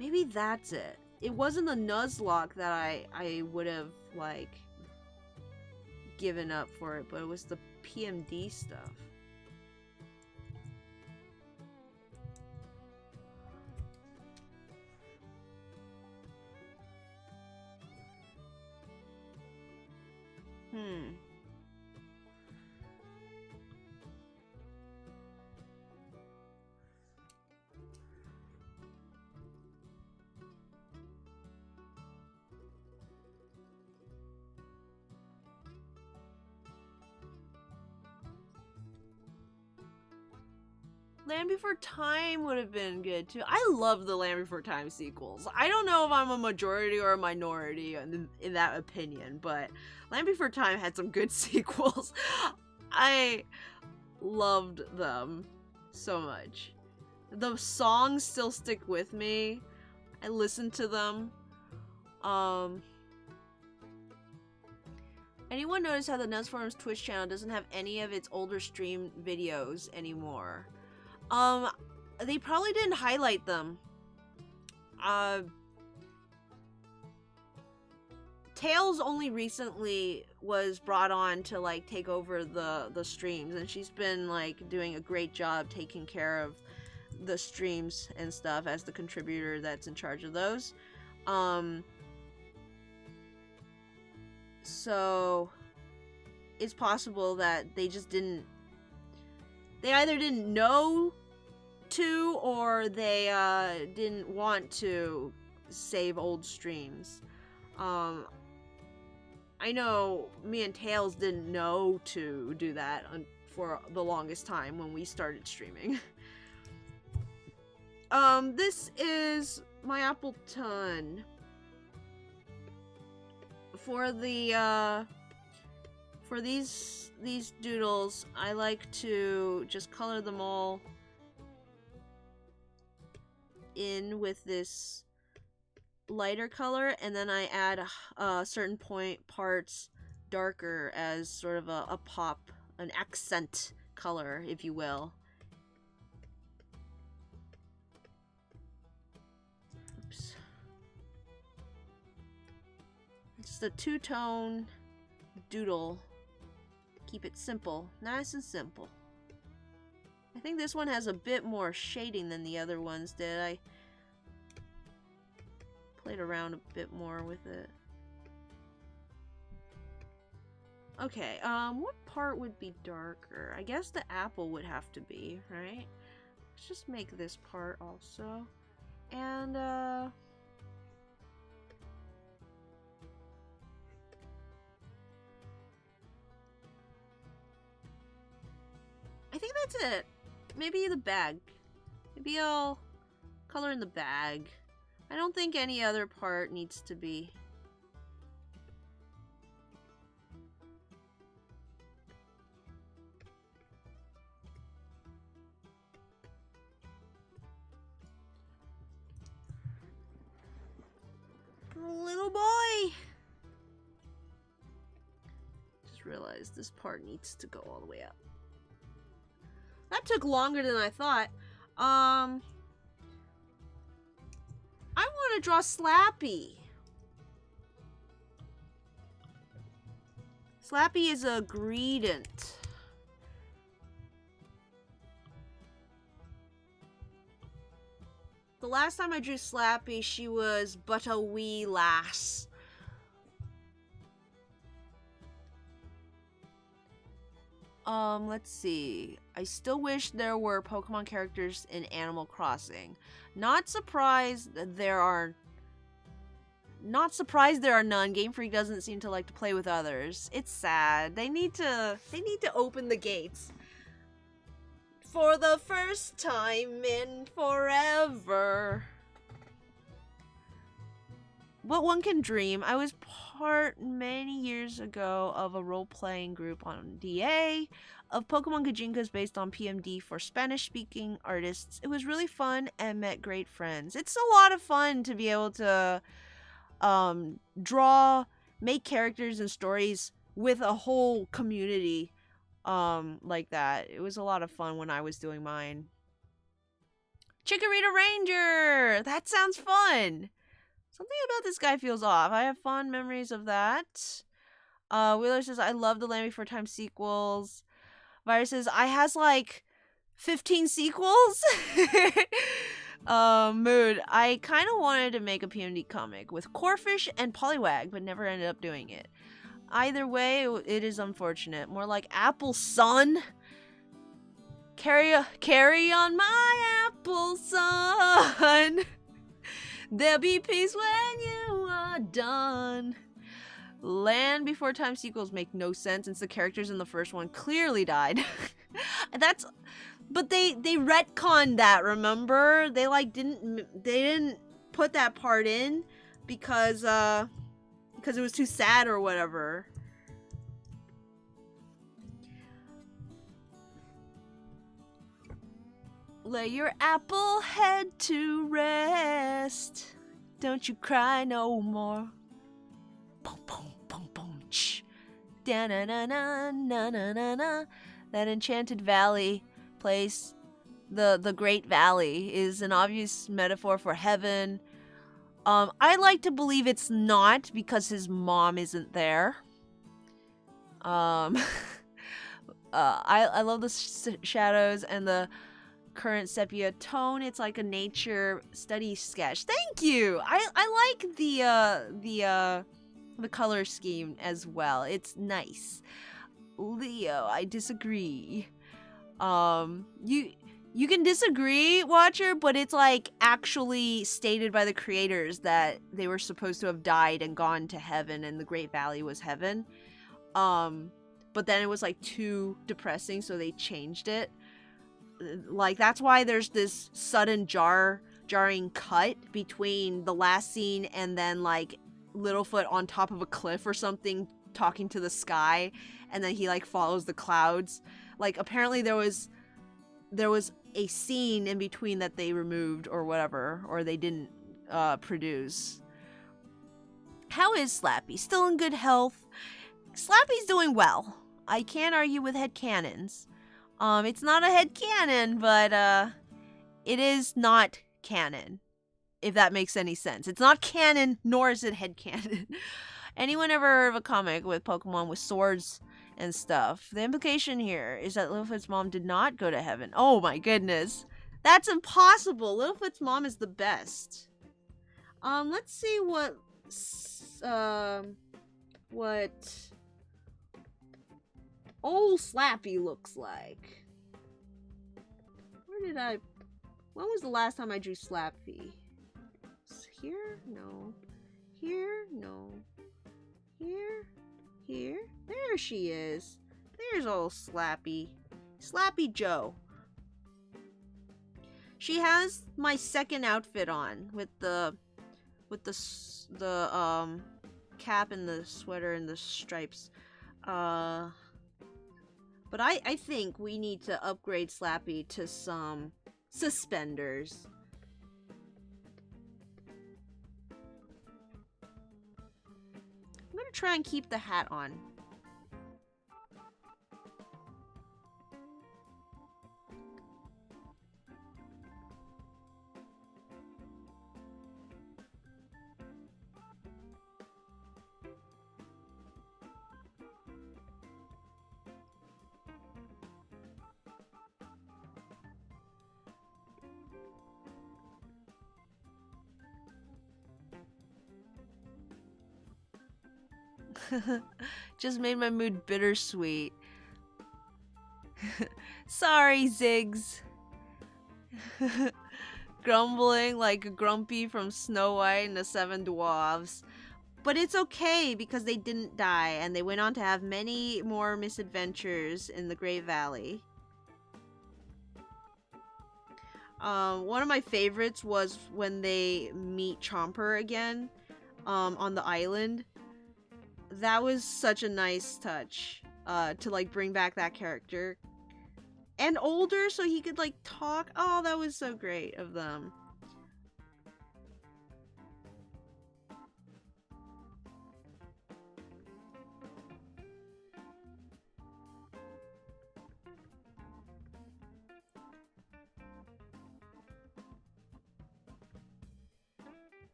Maybe that's it. It wasn't the Nuzlocke that I would have, like, given up for it, but it was the PMD stuff. Land Before Time would have been good too. I love the Land Before Time sequels. I don't know if I'm a majority or a minority in that opinion, but Land Before Time had some good sequels. I loved them so much. The songs still stick with me. I listen to them. Anyone notice how the Nuzforums Twitch channel doesn't have any of its older stream videos anymore? They probably didn't highlight them. Tails only recently was brought on to like take over the streams, and she's been like doing a great job taking care of the streams and stuff as the contributor that's in charge of those. So it's possible that they just didn't, they either didn't know to, or they didn't want to save old streams. I know me and Tails didn't know to do that for the longest time when we started streaming. This is my Appleton. For the for these doodles, I like to just color them all in with this lighter color, and then I add certain parts darker as sort of a pop, an accent color, if you will. Oops. Just a two-tone doodle. Keep it simple, nice and simple. I think this one has a bit more shading than the other ones did. I played around a bit more with it. Okay, what part would be darker? I guess the apple would have to be, right? Let's just make this part also. And, I think that's it. Maybe the bag. Maybe I'll color in the bag. I don't think any other part needs to be. Little boy! Just realized this part needs to go all the way up. That took longer than I thought. I want to draw Slappy. Slappy is a Greedent. The last time I drew Slappy, she was but a wee lass. Let's see. I still wish there were Pokemon characters in Animal Crossing. Not surprised there are none. Game Freak doesn't seem to like to play with others. It's sad. They need to open the gates. For the first time in forever. But one can dream. I was part many years ago of a role-playing group on DA of Pokemon Gajinkas based on PMD for Spanish-speaking artists. It was really fun and met great friends. It's a lot of fun to be able to draw, make characters and stories with a whole community like that. It was a lot of fun when I was doing mine. Chikorita Ranger! That sounds fun! Something about this guy feels off. I have fond memories of that. Wheeler says, I love the Land Before Time sequels. Virus says, I has like 15 sequels? Mood. I kind of wanted to make a PMD comic with Corphish and Poliwag, but never ended up doing it. Either way, it is unfortunate. More like Apple Sun. Carry on my Apple Sun. There'll be peace when you are done. Land Before Time sequels make no sense since the characters in the first one clearly died. But they retconned that, remember? They like didn't put that part in because it was too sad or whatever. Lay your apple head to rest. Don't you cry no more. Boom, boom, boom, boom, ch. Da na na na na na na na. That enchanted valley place, the Great Valley, is an obvious metaphor for heaven. I like to believe it's not because his mom isn't there. I love the shadows and the current sepia tone. It's like a nature study sketch. Thank you. I like the color scheme as well. It's nice. Leo, I disagree. You can disagree, Watcher, but it's like actually stated by the creators that they were supposed to have died and gone to heaven and the Great Valley was heaven. But then it was like too depressing, so they changed it. Like that's why there's this sudden jarring cut between the last scene and then like Littlefoot on top of a cliff or something talking to the sky, and then he like follows the clouds. Like apparently there was a scene in between that they removed or whatever, or they didn't produce. How is Slappy? Still in good health? Slappy's doing well. I can't argue with headcanons. It's not a headcanon, but it is not canon, if that makes any sense. It's not canon, nor is it headcanon. Anyone ever heard of a comic with Pokemon with swords and stuff? The implication here is that Littlefoot's mom did not go to heaven. Oh my goodness. That's impossible. Littlefoot's mom is the best. Let's see what old Slappy looks like. When was the last time I drew Slappy? Here? No. Here? No. Here? There she is. There's old Slappy. Slappy Joe. She has my second outfit on with the cap and the sweater and the stripes. But I think we need to upgrade Slappy to some suspenders. I'm gonna try and keep the hat on. Just made my mood bittersweet. Sorry, Ziggs. Grumbling like Grumpy from Snow White and the Seven Dwarfs. But it's okay because they didn't die and they went on to have many more misadventures in the Great Valley. One of my favorites was when they meet Chomper again on the island. That was such a nice touch to like bring back that character. And older so he could like talk. Oh, that was so great of them.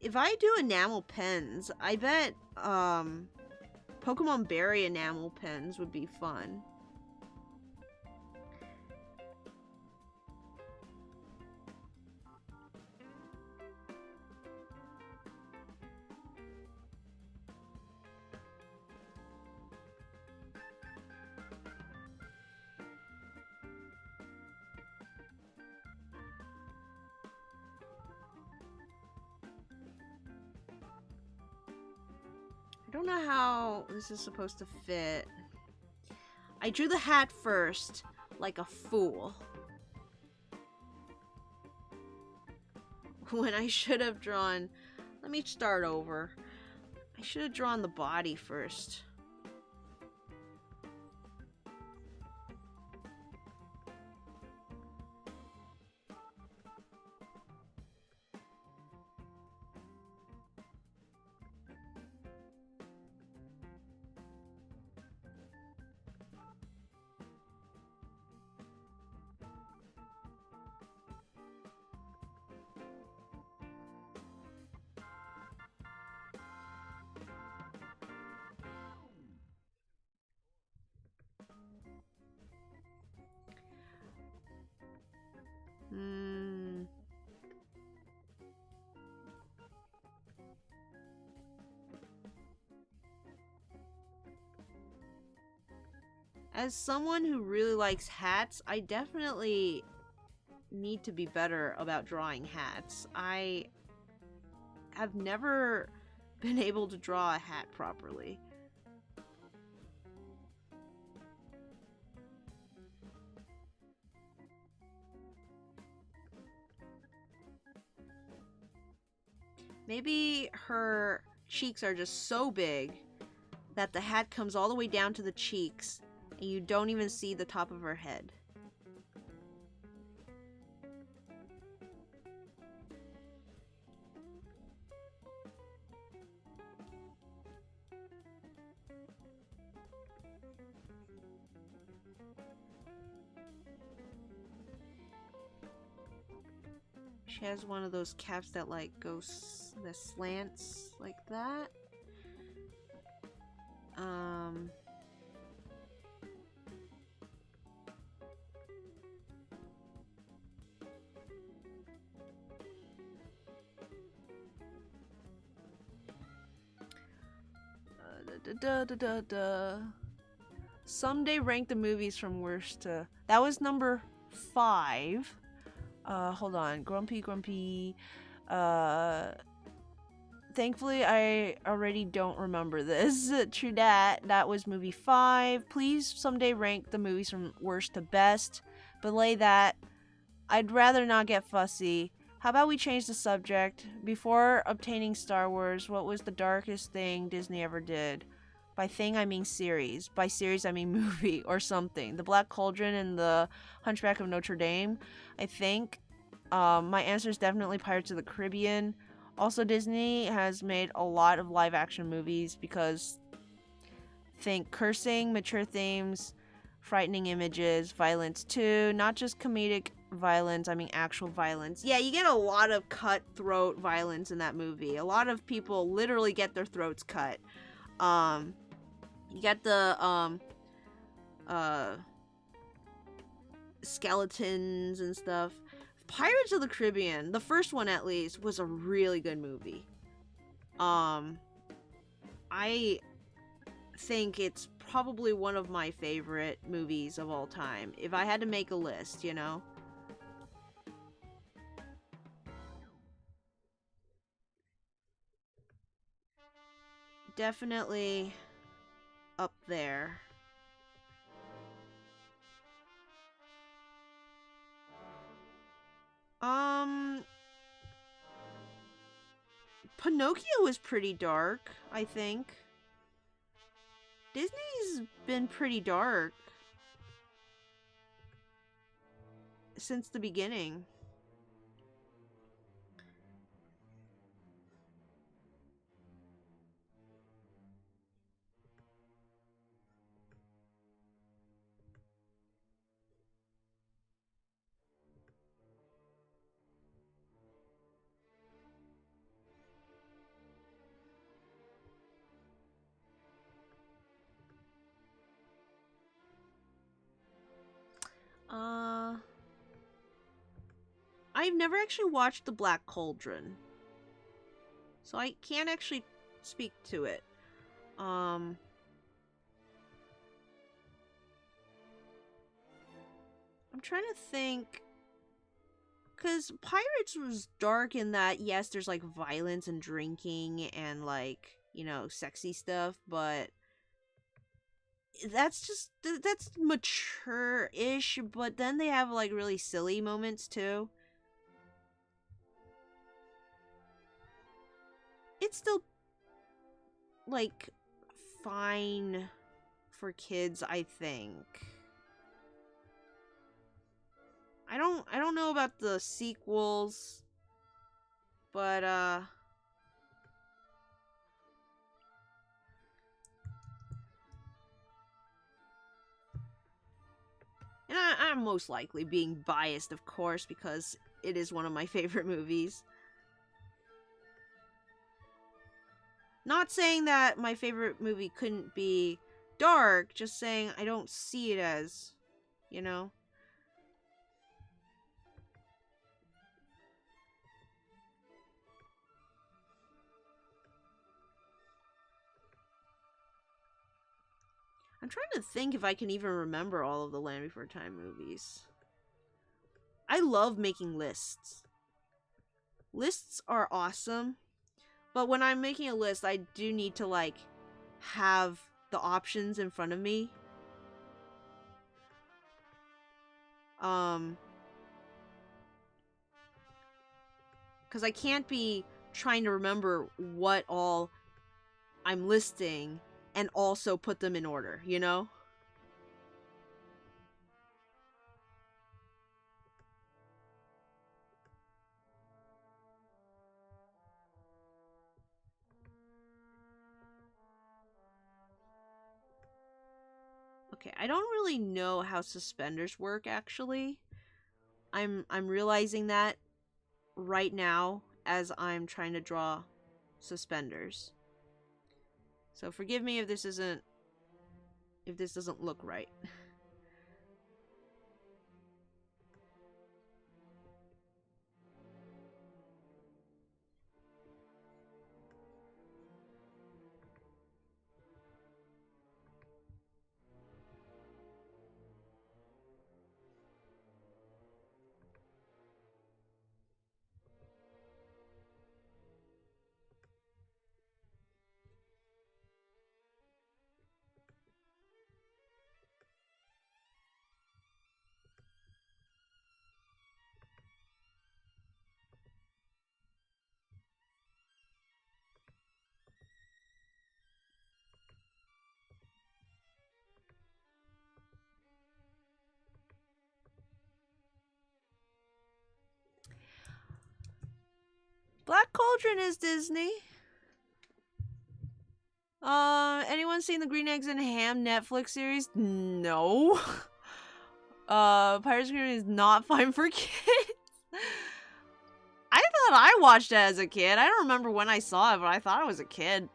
If I do enamel pens, I bet Pokemon Berry enamel pens would be fun. I don't know how this is supposed to fit. I drew the hat first, like a fool. When I should have drawn... Let me start over. I should have drawn the body first. As someone who really likes hats, I definitely need to be better about drawing hats. I have never been able to draw a hat properly. Maybe her cheeks are just so big that the hat comes all the way down to the cheeks and you don't even see the top of her head. She has one of those caps that like goes, that slants like that. Someday rank the movies from worst to... That was number 5. Hold on. Grumpy. Thankfully, I already don't remember this. True that. That was movie 5. Please someday rank the movies from worst to best. Belay that. I'd rather not get fussy. How about we change the subject? Before obtaining Star Wars, what was the darkest thing Disney ever did? By thing, I mean series. By series, I mean movie or something. The Black Cauldron and the Hunchback of Notre Dame, I think. My answer is definitely Pirates of the Caribbean. Also, Disney has made a lot of live-action movies because think cursing, mature themes, frightening images, violence too. Not just comedic violence, I mean actual violence. Yeah, you get a lot of cutthroat violence in that movie. A lot of people literally get their throats cut. You get the skeletons and stuff. Pirates of the Caribbean, the first one at least, was a really good movie. I think it's probably one of my favorite movies of all time. If I had to make a list, you know? Definitely up there. Pinocchio was pretty dark, I think. Disney's been pretty dark since the beginning. I've never actually watched The Black Cauldron, so I can't actually speak to it. I'm trying to think, because Pirates was dark in that, yes, there's like violence and drinking and like, you know, sexy stuff, but that's mature-ish, but then they have like really silly moments too. It's still like fine for kids, I think. I don't know about the sequels, but and I'm most likely being biased, of course, because it is one of my favorite movies. Not saying that my favorite movie couldn't be dark, just saying I don't see it as, you know? I'm trying to think if I can even remember all of the Land Before Time movies. I love making lists. Lists are awesome, but when I'm making a list, I do need to, like, have the options in front of me. Because I can't be trying to remember what all I'm listing and also put them in order, you know? Okay, I don't really know how suspenders work actually. I'm realizing that right now as I'm trying to draw suspenders. So forgive me if this doesn't look right. Black Cauldron is Disney. Anyone seen the Green Eggs and Ham Netflix series? No. Pirates of the Caribbean is not fine for kids. I thought I watched it as a kid. I don't remember when I saw it, but I thought I was a kid.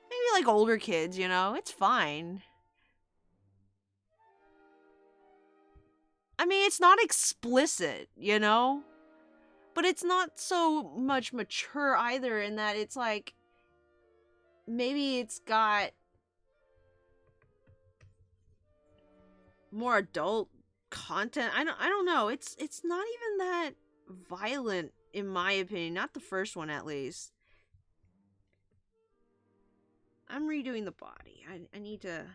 Maybe like older kids, you know? It's fine. I mean, it's not explicit, you know? But it's not so much mature either in that it's like maybe it's got more adult content. I don't know. It's not even that violent in my opinion. Not the first one at least. I'm redoing the body. I need to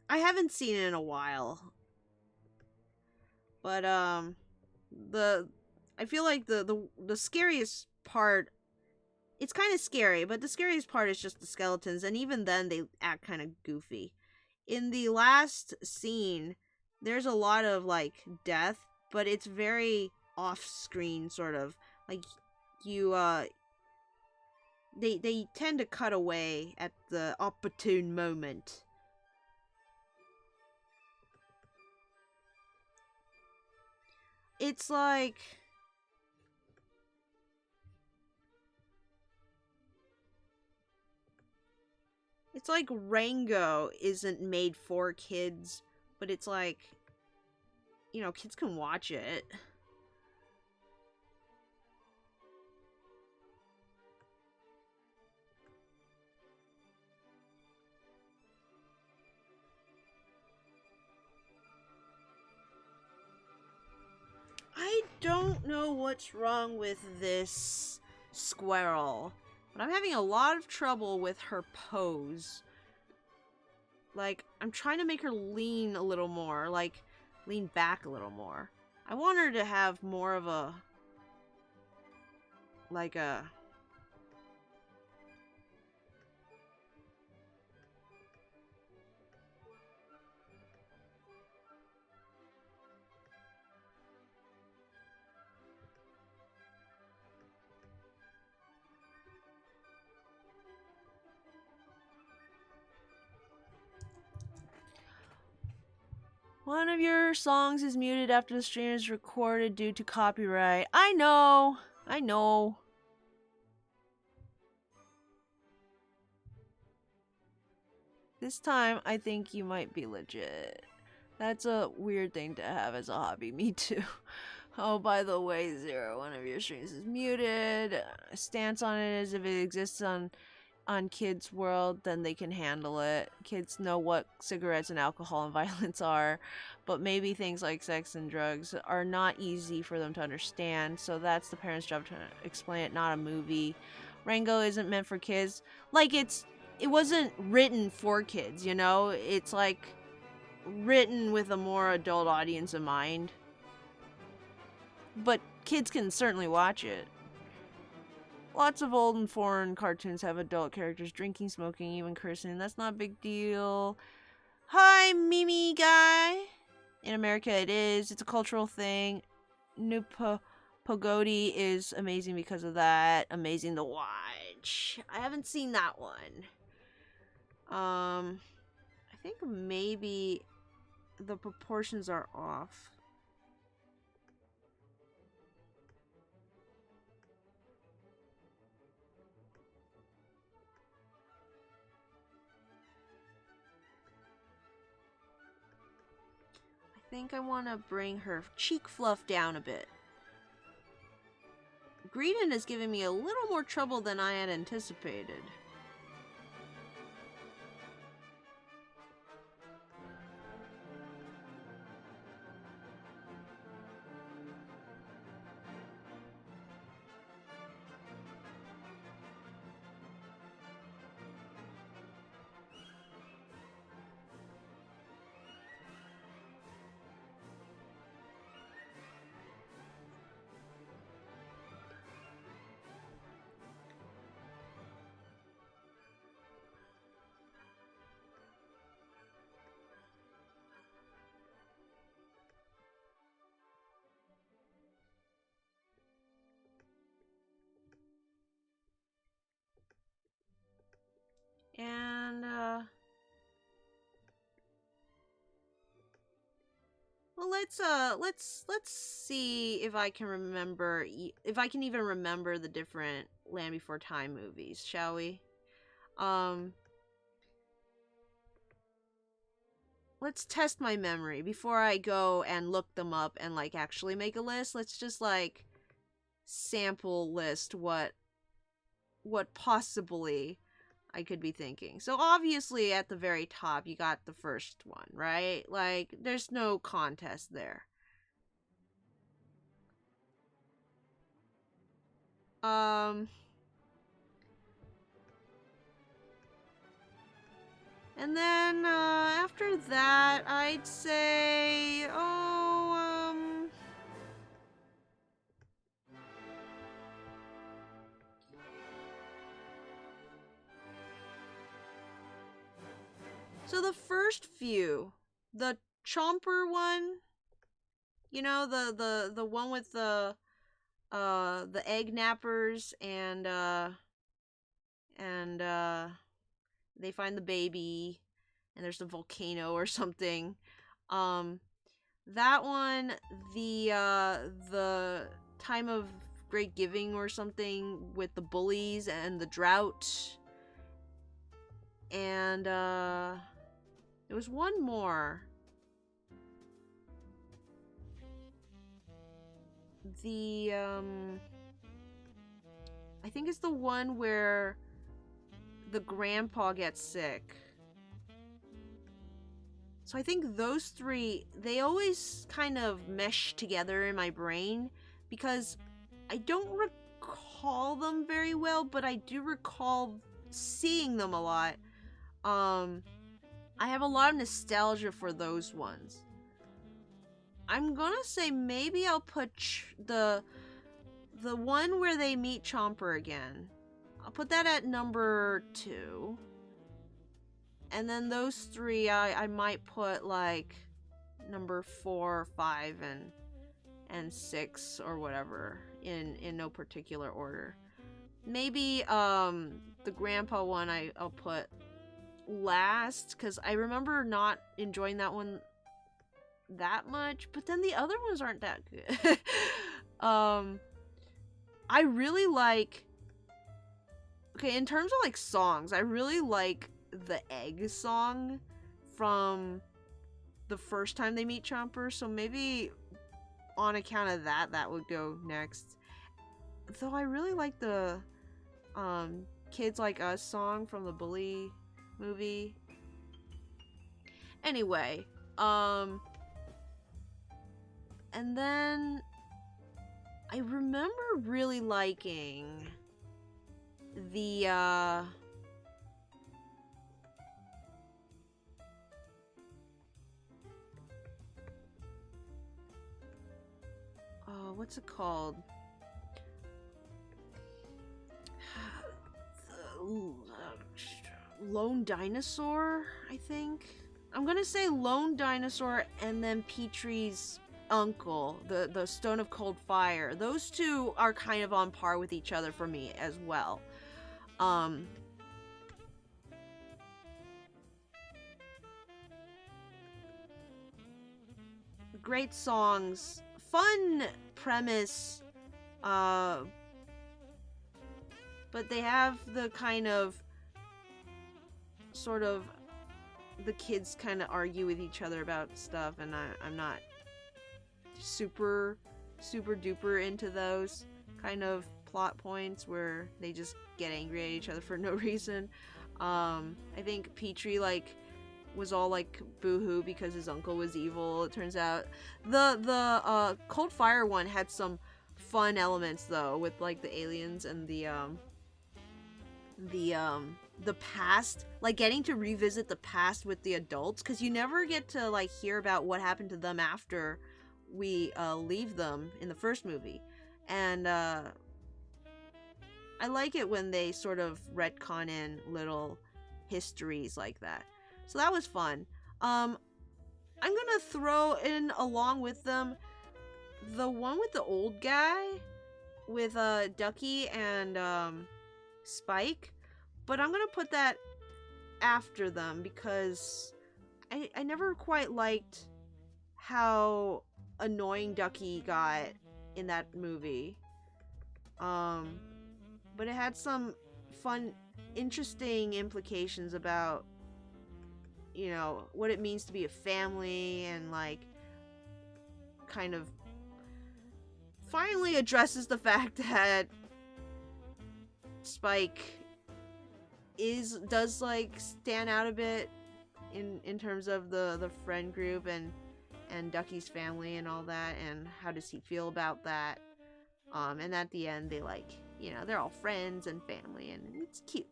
I haven't seen it in a while. But the I feel like the scariest part, it's kind of scary, but the scariest part is just the skeletons, and even then they act kind of goofy. In the last scene, there's a lot of like death, but it's very off-screen sort of. Like you they tend to cut away at the opportune moment. It's like it's like Rango isn't made for kids, but it's like, you know, kids can watch it. don't know what's wrong with this squirrel, but I'm having a lot of trouble with her pose. Like, I'm trying to make her lean a little more, like, lean back a little more. I want her to have more of a, like a... One of your songs is muted after the stream is recorded due to copyright. I know. I know. This time, I think you might be legit. That's a weird thing to have as a hobby. Me too. Oh, by the way, Zero, one of your streams is muted. Stance on it is if it exists on Kids World, then they can handle it. Kids know what cigarettes and alcohol and violence are, but maybe things like sex and drugs are not easy for them to understand, so that's the parents' job to explain it, not a movie. Rango isn't meant for kids. Like, it wasn't written for kids, you know? It's like written with a more adult audience in mind. But kids can certainly watch it. Lots of old and foreign cartoons have adult characters drinking, smoking, even cursing. That's not a big deal. Hi, Mimi guy. In America, it is. It's a cultural thing. New Pogodi is amazing because of that. Amazing to watch. I haven't seen that one. I think maybe the proportions are off. I think I want to bring her cheek fluff down a bit. Greedon is giving me a little more trouble than I had anticipated. And, well, let's see if I can remember, if I can even remember the different Land Before Time movies, shall we? Let's test my memory before I go and look them up and, like, actually make a list. Let's just, like, sample list what possibly I could be thinking. So obviously at the very top you got the first one, right? Like, there's no contest there. And then after that I'd say so the first few, the Chomper one, you know, the one with the egg nappers and they find the baby and there's a volcano or something. That one, the Time of Great Giving or something with the bullies and the drought. And there was one more. I think it's the one where the grandpa gets sick. So I think those three, they always kind of mesh together in my brain. because I don't recall them very well, but I do recall seeing them a lot. I have a lot of nostalgia for those ones. I'm gonna say maybe I'll put the one where they meet Chomper again. I'll put that at number 2. And then those 3 I might put like number 4, 5, and 6 or whatever in no particular order. Maybe the grandpa one I'll put last, because I remember not enjoying that one that much, but then the other ones aren't that good. I really like, okay, in terms of like songs, I really like the egg song from the first time they meet Chomper, so maybe on account of that would go next. Though I really like the Kids Like Us song from the Bully movie. Anyway, and then I remember really liking the what's it called? Lone Dinosaur, I think. I'm gonna say Lone Dinosaur and then Petrie's uncle, the Stone of Cold Fire. Those two are kind of on par with each other for me as well. Great songs, fun premise, but they have the kind of sort of the kids kind of argue with each other about stuff, and I'm not super duper into those kind of plot points where they just get angry at each other for no reason. I think Petrie like was all like boo-hoo because his uncle was evil. It turns out the Cold Fire one had some fun elements though, with like the aliens and the past, like getting to revisit the past with the adults, because you never get to like hear about what happened to them after we leave them in the first movie. And I like it when they sort of retcon in little histories like that. So that was fun. I'm gonna throw in along with them the one with the old guy with Ducky and Spike, but I'm gonna put that after them because I never quite liked how annoying Ducky got in that movie. But it had some fun, interesting implications about, you know, what it means to be a family, and like kind of finally addresses the fact that Spike does like stand out a bit in terms of the friend group and Ducky's family and all that, and how does he feel about that. And at the end they like, you know, they're all friends and family, and it's cute.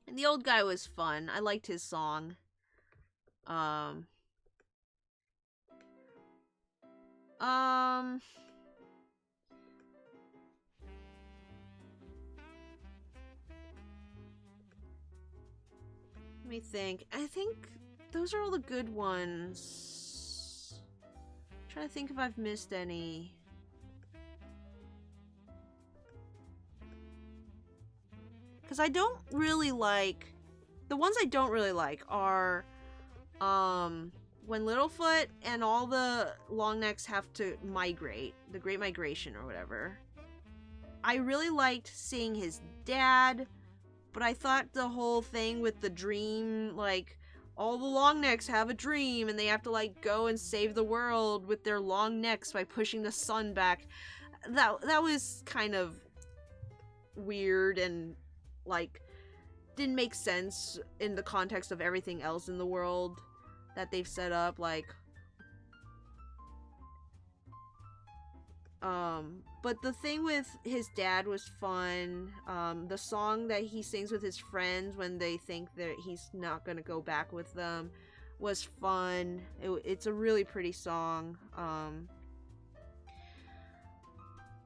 And the old guy was fun. I liked his song. Let me think. I think those are all the good ones. I'm trying to think if I've missed any. Because I don't really like... The ones I don't really like are... when Littlefoot and all the Longnecks have to migrate. The Great Migration or whatever. I really liked seeing his dad, but I thought the whole thing with the dream, like, all the Longnecks have a dream and they have to, like, go and save the world with their long necks by pushing the sun back. That was kind of weird and, like, didn't make sense in the context of everything else in the world that they've set up. Like, But the thing with his dad was fun. The song that he sings with his friends when they think that he's not gonna go back with them was fun. It's a really pretty song.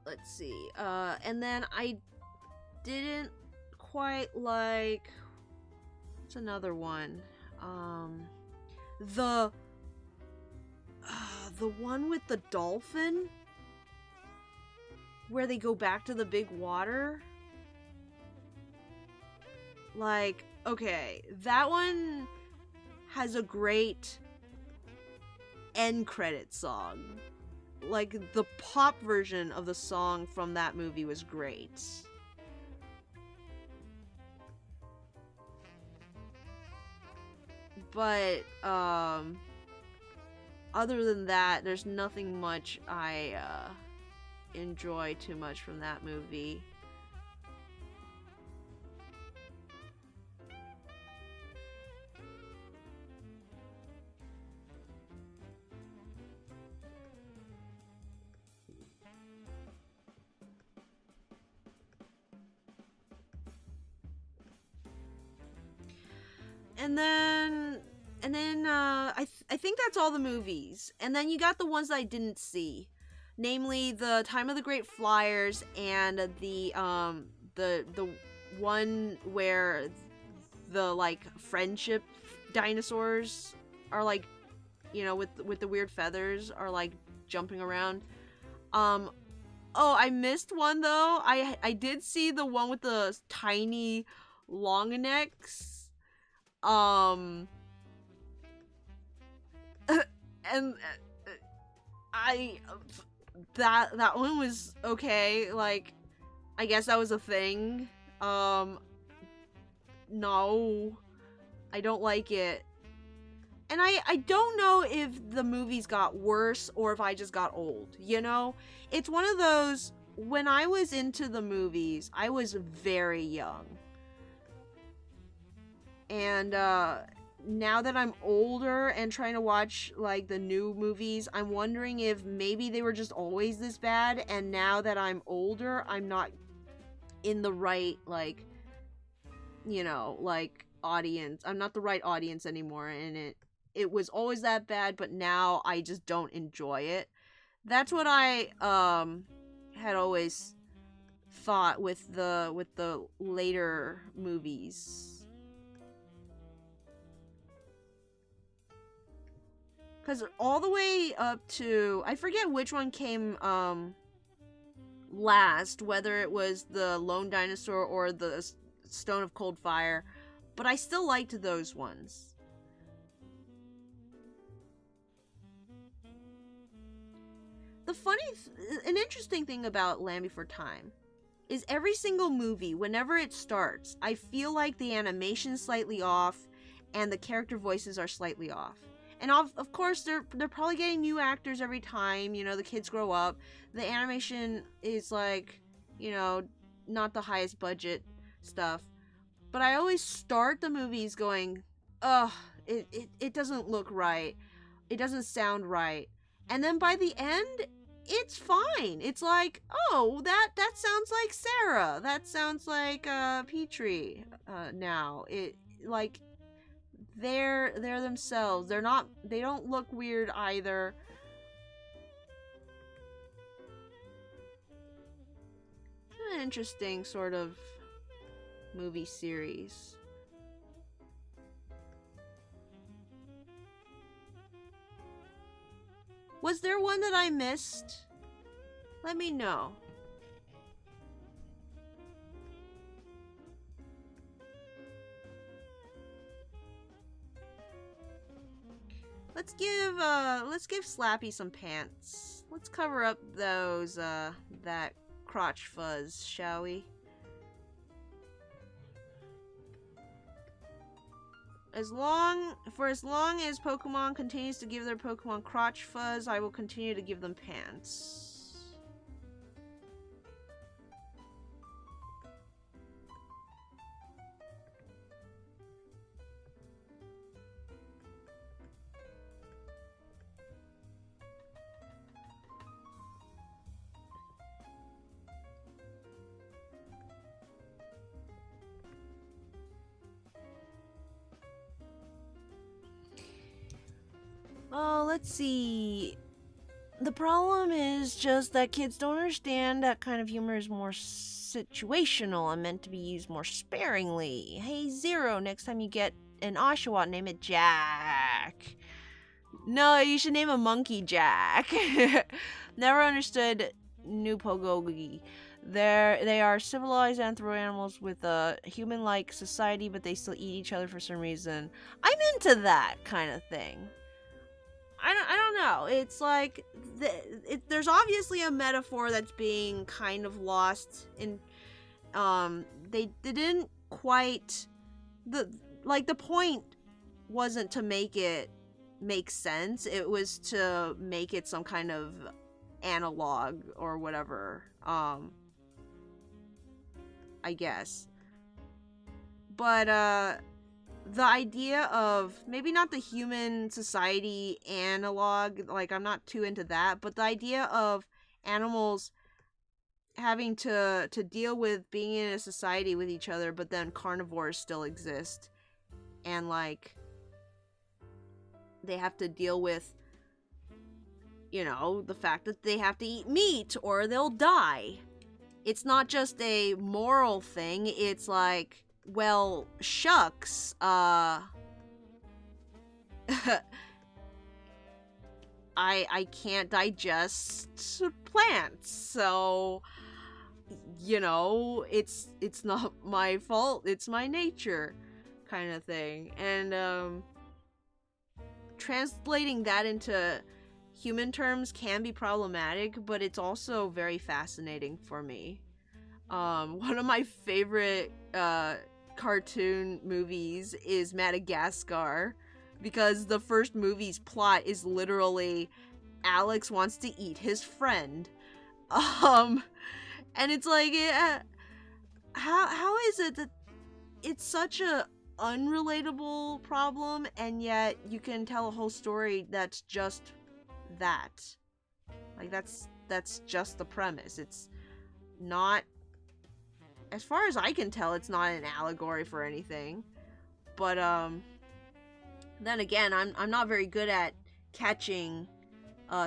Let's see. And then I didn't quite like. What's another one? The the one with the dolphin where they go back to the big water. Like, okay, that one has a great end credit song. Like, the pop version of the song from that movie was great. But, other than that, there's nothing much I, enjoy too much from that movie. I think that's all the movies. And then you got the ones that I didn't see, namely the Time of the Great Flyers and the one where the like friendship dinosaurs are like, you know, with the weird feathers are like jumping around. Oh, I missed one though. I did see the one with the tiny long necks. Um and I that one was okay. Like, I guess that was a thing. No, I don't like it. And I don't know if the movies got worse or if I just got old, you know? It's one of those, when I was into the movies, I was very young. And now that I'm older and trying to watch like the new movies, I'm wondering if maybe they were just always this bad, and now that I'm older, I'm not in the right, like, you know, like audience. I'm not the right audience anymore, and it was always that bad, but now I just don't enjoy it. That's what I had always thought with the later movies. Because all the way up to, I forget which one came last, whether it was the Lone Dinosaur or the Stone of Cold Fire, but I still liked those ones. An interesting thing about Land Before Time is every single movie, whenever it starts, I feel like the animation's slightly off and the character voices are slightly off. And of course, they're probably getting new actors every time, you know, the kids grow up. The animation is like, you know, not the highest budget stuff. But I always start the movies going, ugh, it doesn't look right. It doesn't sound right. And then by the end, it's fine. It's like, oh, that sounds like Sarah. That sounds like Petrie now. It like they're themselves. They don't look weird either. An interesting sort of movie series. Was there one that I missed? Let me know. Let's give Slappy some pants. Let's cover up those that crotch fuzz, shall we? As long as Pokemon continues to give their Pokemon crotch fuzz, I will continue to give them pants. Oh, let's see. The problem is just that kids don't understand that kind of humor is more situational and meant to be used more sparingly. Hey, Zero, next time you get an Oshawott, name it Jack. No, you should name a monkey Jack. Never understood Nupogogi. They are civilized anthro animals with a human-like society, but they still eat each other for some reason. I'm into that kind of thing. I don't know. It's like there's obviously a metaphor that's being kind of lost in. They didn't quite the point wasn't to make it make sense. It was to make it some kind of analog or whatever. I guess. But the idea of maybe not the human society analog, like I'm not too into that, but the idea of animals having to deal with being in a society with each other, but then carnivores still exist, and like they have to deal with, you know, the fact that they have to eat meat or they'll die. It's not just a moral thing, it's like, well, shucks, I can't digest plants, so, you know, it's not my fault, it's my nature, kind of thing. And translating that into human terms can be problematic, but it's also very fascinating for me. One of my favorite cartoon movies is Madagascar, because the first movie's plot is literally Alex wants to eat his friend. And it's like, how is it that it's such a unrelatable problem, and yet you can tell a whole story that's just that? Like, that's just the premise. It's not, as far as I can tell, it's not an allegory for anything. But then again, I'm not very good at catching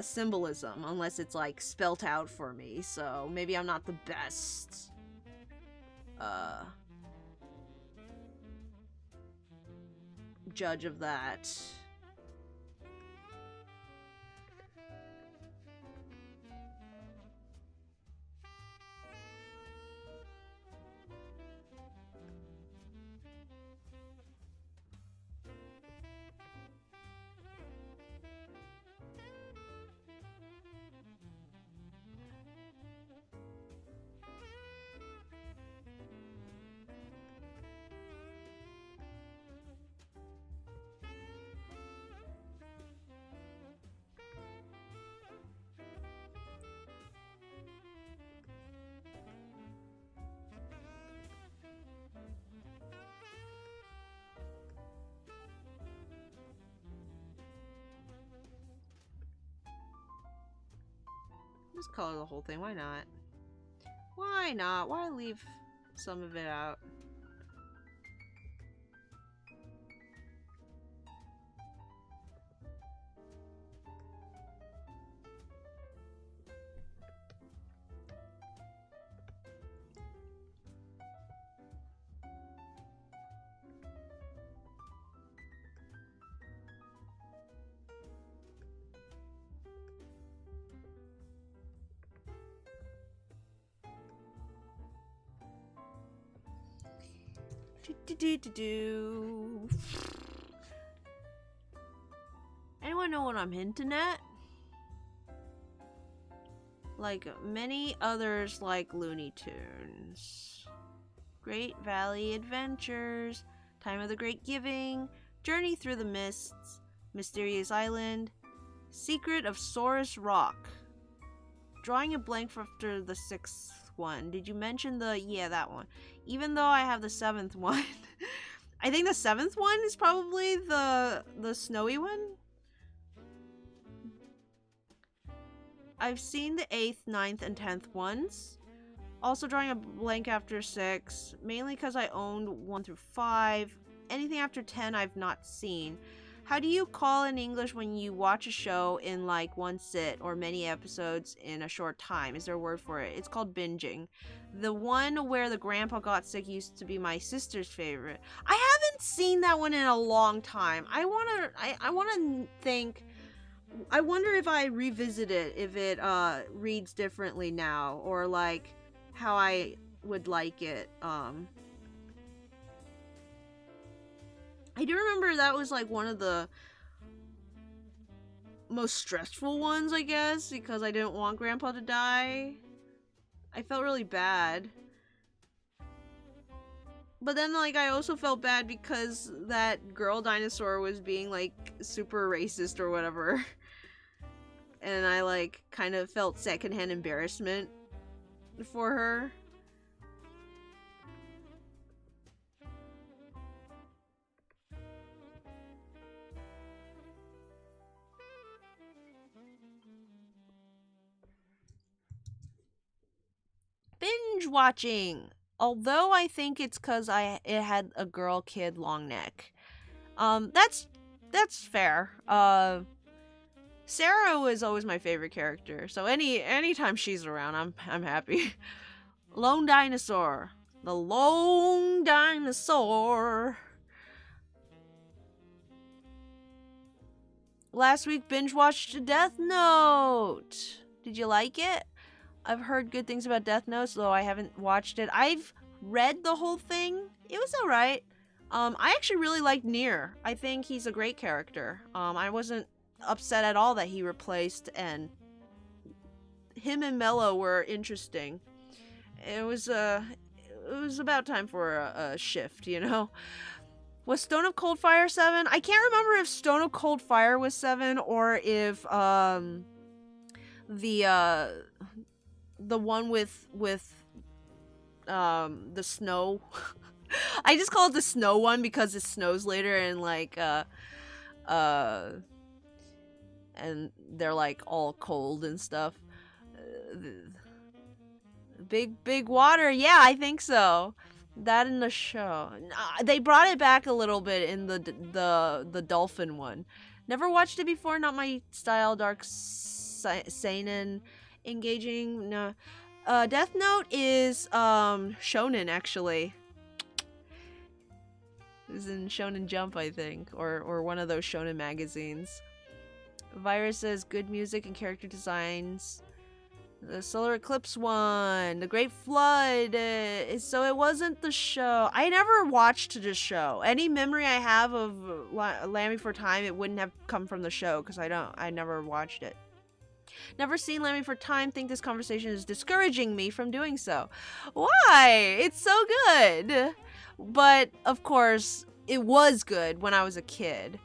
symbolism unless it's like spelt out for me. So maybe I'm not the best judge of that. Just color the whole thing, why not? Why not? Why leave some of it out? Anyone know what I'm hinting at? Like many others like Looney Tunes. Great Valley Adventures, Time of the Great Giving, Journey Through the Mists, Mysterious Island, Secret of Saurus Rock. Drawing a blank after the 6th one. Did you mention yeah, that one. Even though I have the 7th one. I think the 7th one is probably the snowy one. I've seen the 8th, 9th, and 10th ones. Also drawing a blank after 6, mainly because I owned 1 through 5. Anything after 10 I've not seen. How do you call in English when you watch a show in like one sit or many episodes in a short time? Is there a word for it? It's called binging. The one where the grandpa got sick used to be my sister's favorite. I haven't seen that one in a long time. I wanna think. I wonder if I revisit it, if it reads differently now, or like how I would like it. I do remember that was like one of the most stressful ones, I guess, because I didn't want Grandpa to die. I felt really bad. But then, like, I also felt bad because that girl dinosaur was being, like, super racist or whatever. And I, like, kind of felt secondhand embarrassment for her. Binge watching. Although I think it's because it had a girl kid long neck. That's fair. Sarah was always my favorite character, so anytime she's around, I'm happy. Lone Dinosaur. The Lone Dinosaur. Last week binge watched Death Note. Did you like it? I've heard good things about Death Note, though I haven't watched it. I've read the whole thing. It was alright. I actually really liked Nier. I think he's a great character. I wasn't upset at all that he replaced, and him and Mello were interesting. It was about time for a shift, you know? Was Stone of Cold Fire 7? I can't remember if Stone of Cold Fire was 7 or if the one with the snow. I just call it the snow one because it snows later and like and they're like all cold and stuff. Big water. Yeah, I think so. That in the show. They brought it back a little bit in the dolphin one. Never watched it before, not my style. Dark seinen engaging. No. Death Note is shonen actually. It was in Shonen Jump, I think, or one of those shonen magazines. Virus says good music and character designs. The Solar Eclipse one, The Great Flood. So it wasn't the show. I never watched the show. Any memory I have of Land Before Time, it wouldn't have come from the show because I never watched it. Never seen Land Before Time. Think this conversation is discouraging me from doing so. Why? It's so good. But of course, it was good when I was a kid.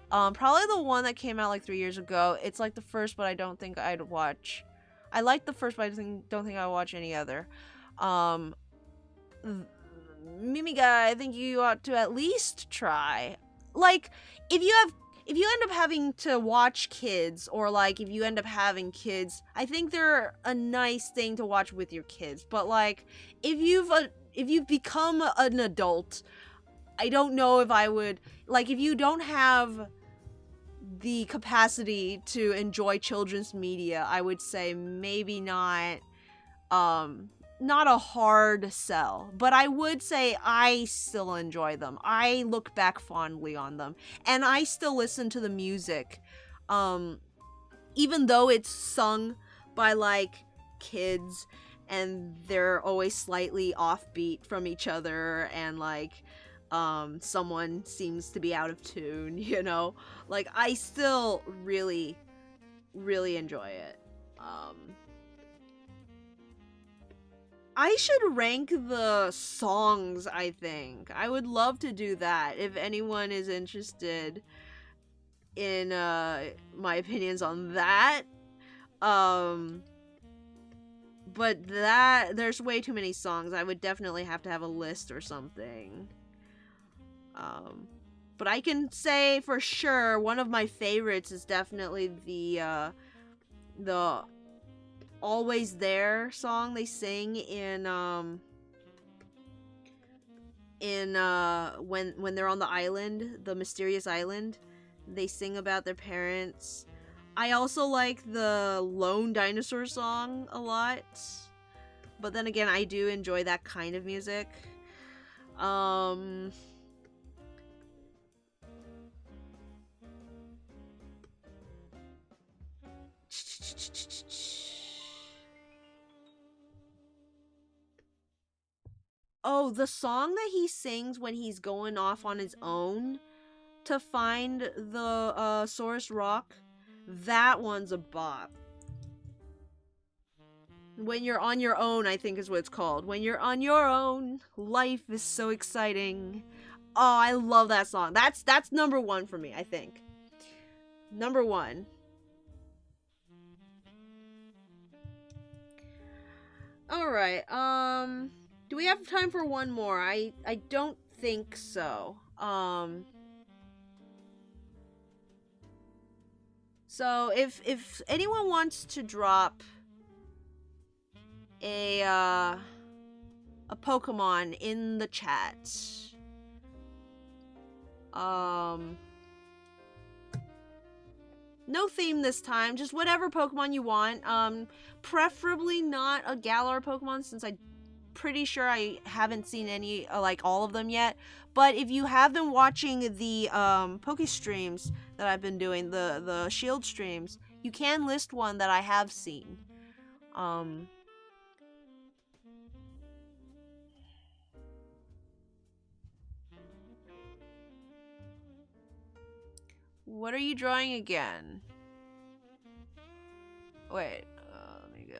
Probably the one that came out like 3 years ago. It's like the first, but I don't think I'd watch. I like the first, but I don't think I'll watch any other. Mimi Guy, I think you ought to at least try. Like, if you end up having to watch kids, or like if you end up having kids, I think they're a nice thing to watch with your kids. But like, if you've become an adult, I don't know if I would, like, if you don't have the capacity to enjoy children's media, I would say maybe not a hard sell, but I would say I still enjoy them. I look back fondly on them, and I still listen to the music, even though it's sung by like kids and they're always slightly offbeat from each other, and like someone seems to be out of tune, you know? Like, I still really, really enjoy it. I should rank the songs, I think. I would love to do that if anyone is interested in my opinions on that. But there's way too many songs. I would definitely have to have a list or something. But I can say for sure one of my favorites is definitely the Always There song they sing in when they're on the island, the mysterious island. they sing about their parents. I also like the Lone Dinosaur song a lot. But then again, I do enjoy that kind of music. Oh, the song that he sings when he's going off on his own to find the Saurus Rock, that one's a bop. When You're on Your Own, I think is what it's called. When you're on your own, life is so exciting. Oh, I love that song. That's number one for me, I think. Number one. Alright, do we have time for one more? I don't think so. So if anyone wants to drop a Pokemon in the chat, no theme this time, just whatever Pokemon you want. Preferably not a Galar Pokemon, since I'm pretty sure I haven't seen any, like, all of them yet. But if you have been watching the Poke streams that I've been doing, the Shield streams, you can list one that I have seen. What are you drawing again? Wait, let me go.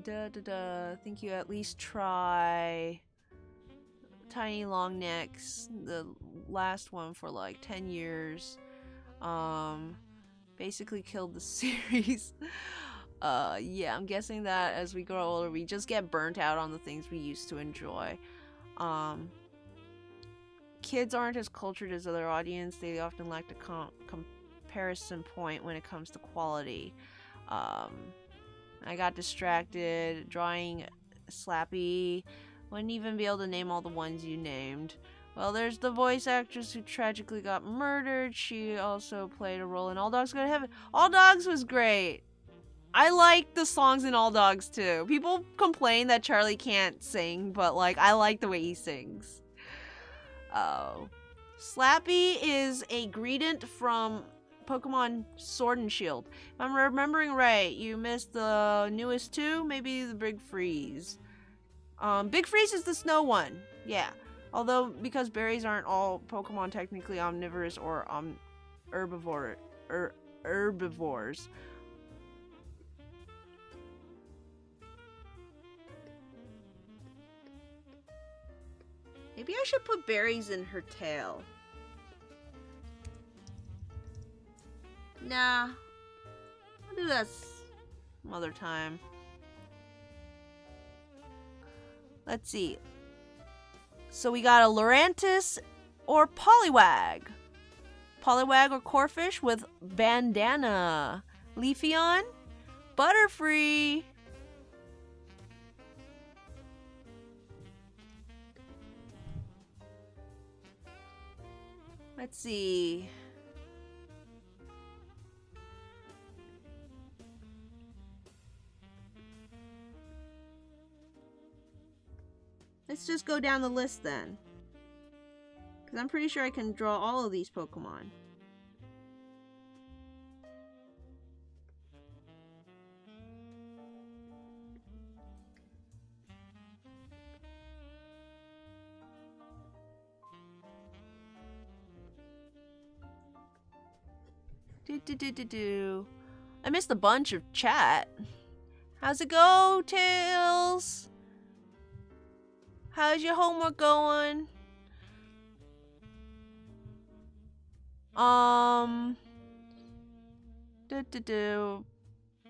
I think you at least try Tiny Long Necks, the last one for like 10 years. Basically killed the series. Yeah, I'm guessing that as we grow older, we just get burnt out on the things we used to enjoy. Kids aren't as cultured as other audience. They often lack the comparison point when it comes to quality. I got distracted drawing Slappy. Wouldn't even be able to name all the ones you named. Well, there's the voice actress who tragically got murdered. She also played a role in All Dogs Go to Heaven. All Dogs was great. I like the songs in All Dogs too. People complain that Charlie can't sing, but like I like the way he sings. Oh. Slappy is a Greedent from Pokemon Sword and Shield. If I'm remembering right, you missed the newest two, maybe the Big Freeze. Big Freeze is the snow one. Yeah. Although, because berries aren't all Pokemon technically omnivorous or herbivores. Maybe I should put berries in her tail. Nah. I'll do that some other time. Let's see. So we got a Lurantis or Poliwag. Poliwag or Corphish with Bandana. Leafeon. Butterfree. Let's see. Let's just go down the list then. Because I'm pretty sure I can draw all of these Pokemon. I missed a bunch of chat. How's it go, Tails? How's your homework going?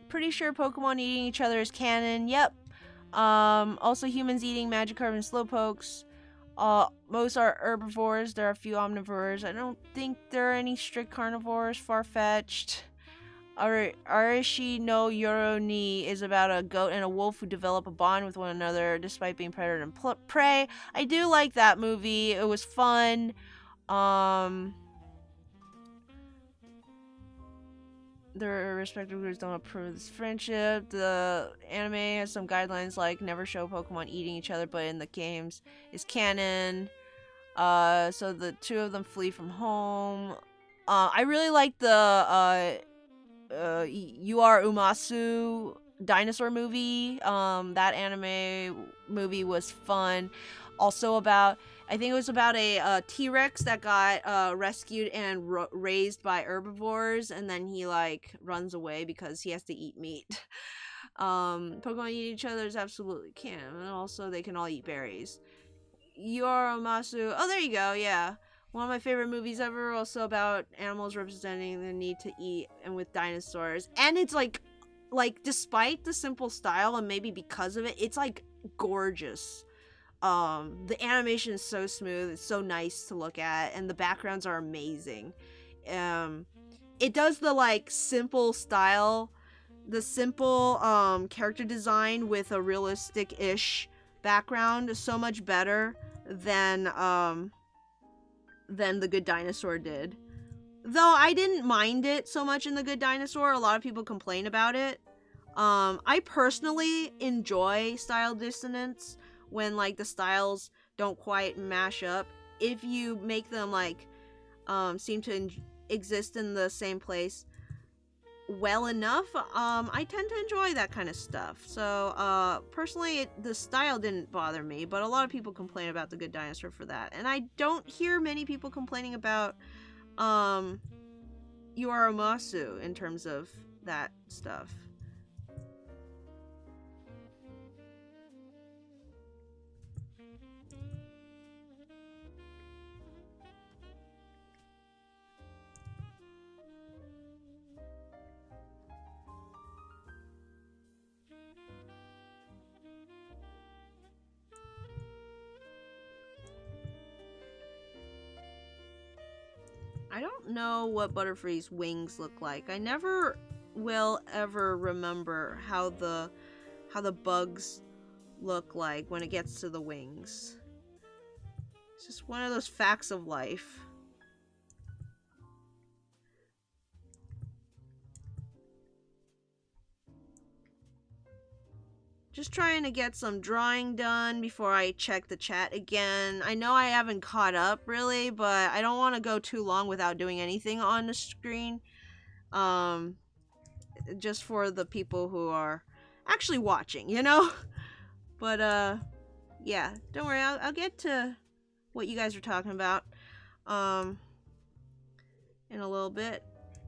Pretty sure Pokemon eating each other is canon. Yep. Also humans eating Magikarp and Slowpokes. Most are herbivores. There are a few omnivores. I don't think there are any strict carnivores. Far-fetched. Arashi no Yoro ni is about a goat and a wolf who develop a bond with one another despite being predator and prey. I do like that movie. It was fun. Their respective groups don't approve of this friendship. The anime has some guidelines like never show Pokemon eating each other, but in the games is canon. So the two of them flee from home. I really like the You Are Umasu dinosaur movie. That anime movie was fun. Also about, I think it was about a T-Rex that got rescued and raised by herbivores, and then he like runs away because he has to eat meat. Pokemon eat each other is absolutely can, and also they can all eat berries. Yoromasu. Oh, there you go. Yeah. One of my favorite movies ever, also about animals representing the need to eat and with dinosaurs. And it's like despite the simple style and maybe because of it, it's like gorgeous. The animation is so smooth, it's so nice to look at, and the backgrounds are amazing. It does the like simple style, the simple character design with a realistic-ish background so much better than The Good Dinosaur did. Though I didn't mind it so much in The Good Dinosaur. A lot of people complain about it. I personally enjoy style dissonance when like the styles don't quite mash up. If you make them like seem to exist in the same place well enough, I tend to enjoy that kind of stuff. So personally, the style didn't bother me, but a lot of people complain about The Good Dinosaur for that, and I don't hear many people complaining about Yoramasu in terms of that stuff. I don't know what Butterfree's wings look like. I never will ever remember how the bugs look like when it gets to the wings. It's just one of those facts of life. Just trying to get some drawing done before I check the chat again. I know I haven't caught up really, but I don't want to go too long without doing anything on the screen. Just for the people who are actually watching, you know? But yeah, don't worry, I'll get to what you guys are talking about in a little bit.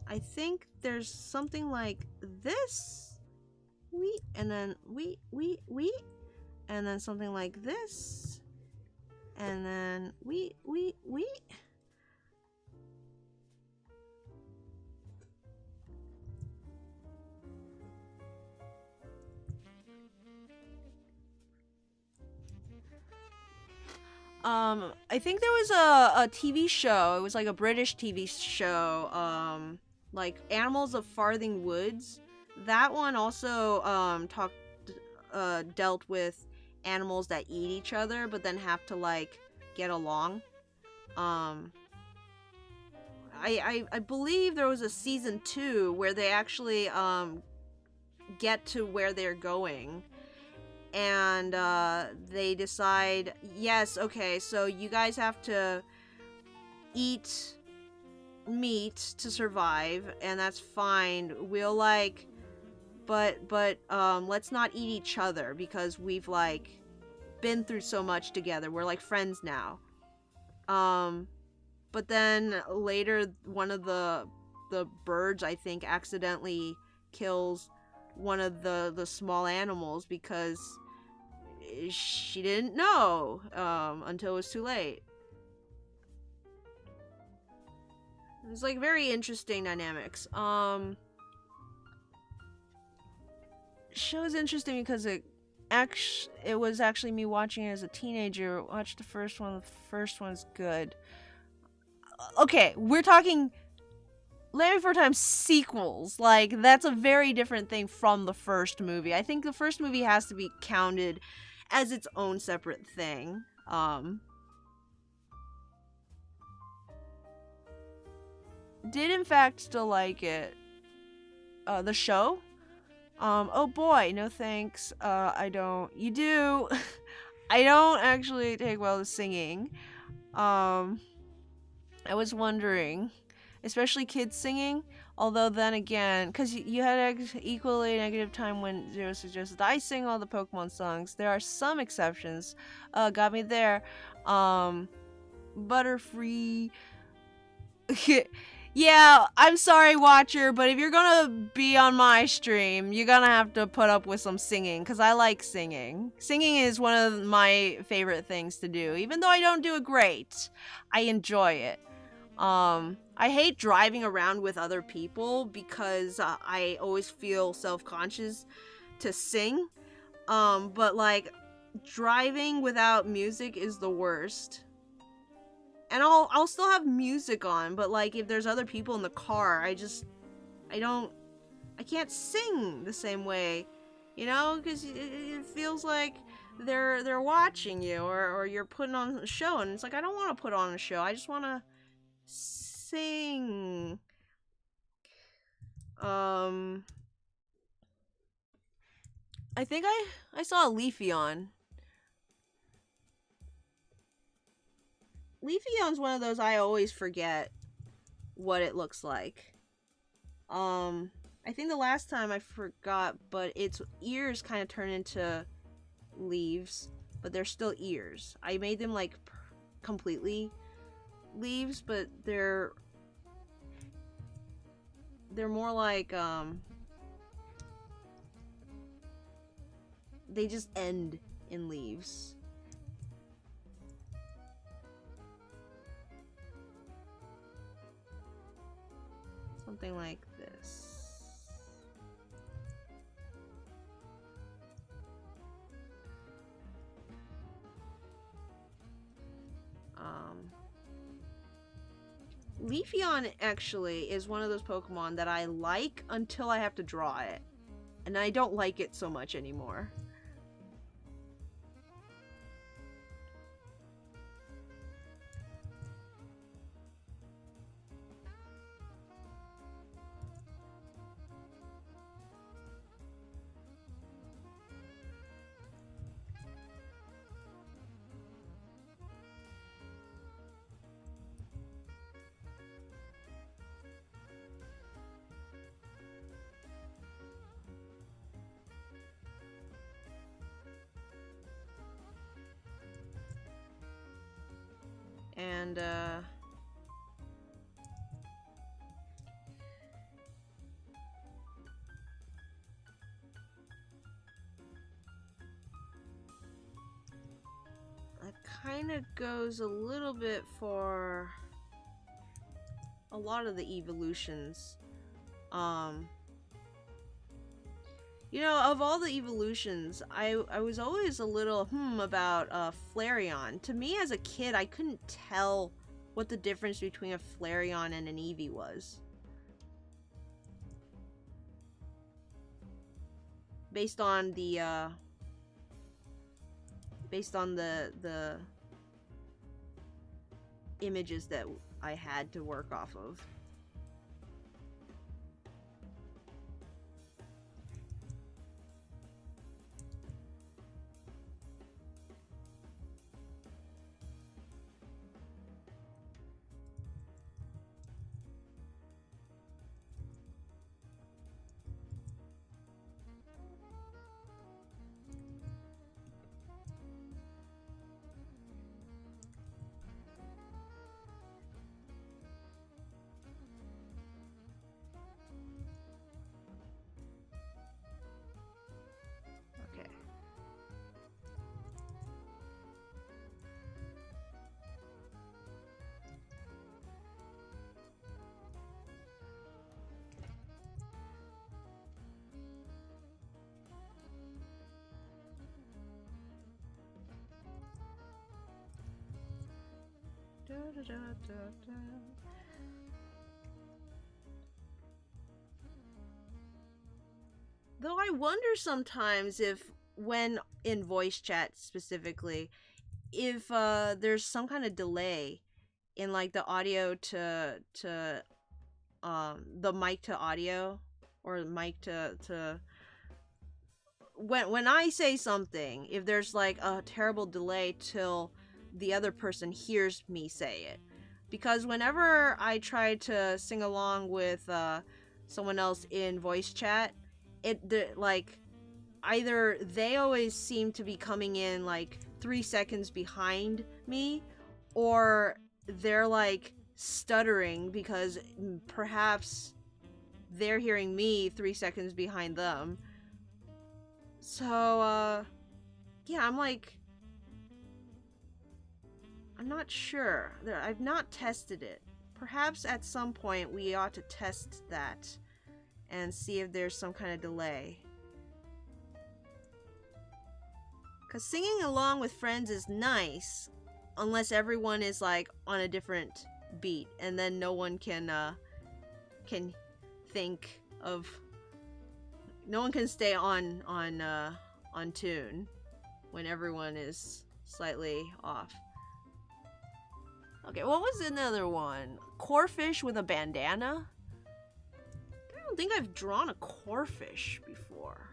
I think there's something like this. Wheat, and then wheat, and then something like this, and then wheat. I think there was a TV show. It was like a British TV show, like Animals of Farthing Woods. That one also dealt with animals that eat each other but then have to like get along. I believe there was a season 2 where they actually get to where they're going, and they decide, yes, okay, so you guys have to eat meat to survive, and that's fine. We'll like but let's not eat each other because we've like been through so much together. We're like friends now. But then later one of the birds, I think, accidentally kills one of the small animals because she didn't know until it was too late. It's like very interesting dynamics. Show's interesting because it was actually me watching it as a teenager. Watched the first one. The first one's good. Okay, we're talking Land Before Time sequels, like, that's a very different thing from the first movie. I think the first movie has to be counted as its own separate thing. Did in fact still like it. The show? Oh boy, no thanks. I don't. You do. I don't actually take well to singing. I was wondering, especially kids singing. Although then again, because you had equally negative time when Zero suggested I sing all the Pokemon songs. There are some exceptions. Got me there. Butterfree. Yeah, I'm sorry, Watcher, but if you're gonna be on my stream, you're gonna have to put up with some singing, because I like singing. Singing is one of my favorite things to do. Even though I don't do it great, I enjoy it. I hate driving around with other people because I always feel self-conscious to sing. But like, driving without music is the worst. And I'll still have music on, but like if there's other people in the car, I can't sing the same way, you know, because it feels like they're watching you, or you're putting on a show, and it's like I don't want to put on a show. I just want to sing. I think I saw a Leafeon. Leafeon's one of those I always forget what it looks like. I think the last time I forgot, but its ears kind of turn into leaves, but they're still ears. I made them like completely leaves, but they're more like they just end in leaves. Something like this. Leafeon actually is one of those Pokemon that I like until I have to draw it. And I don't like it so much anymore. And that kind of goes a little bit for a lot of the evolutions. You know, of all the evolutions, I was always a little about Flareon. To me as a kid, I couldn't tell what the difference between a Flareon and an Eevee was. Based on the images that I had to work off of. Da, da, da, da, da. Though I wonder sometimes if, when in voice chat specifically, if there's some kind of delay in like the audio to the mic to audio, or mic to when I say something, if there's like a terrible delay till the other person hears me say it. Because whenever I try to sing along with someone else in voice chat, like either they always seem to be coming in like 3 seconds behind me, or they're like stuttering because perhaps they're hearing me 3 seconds behind them. So yeah, I'm not sure. I've not tested it. Perhaps at some point we ought to test that and see if there's some kind of delay. Because singing along with friends is nice, unless everyone is like on a different beat, and then no one can think of... No one can stay on tune when everyone is slightly off. Okay, what was another one? Corfish with a bandana? I don't think I've drawn a corfish before.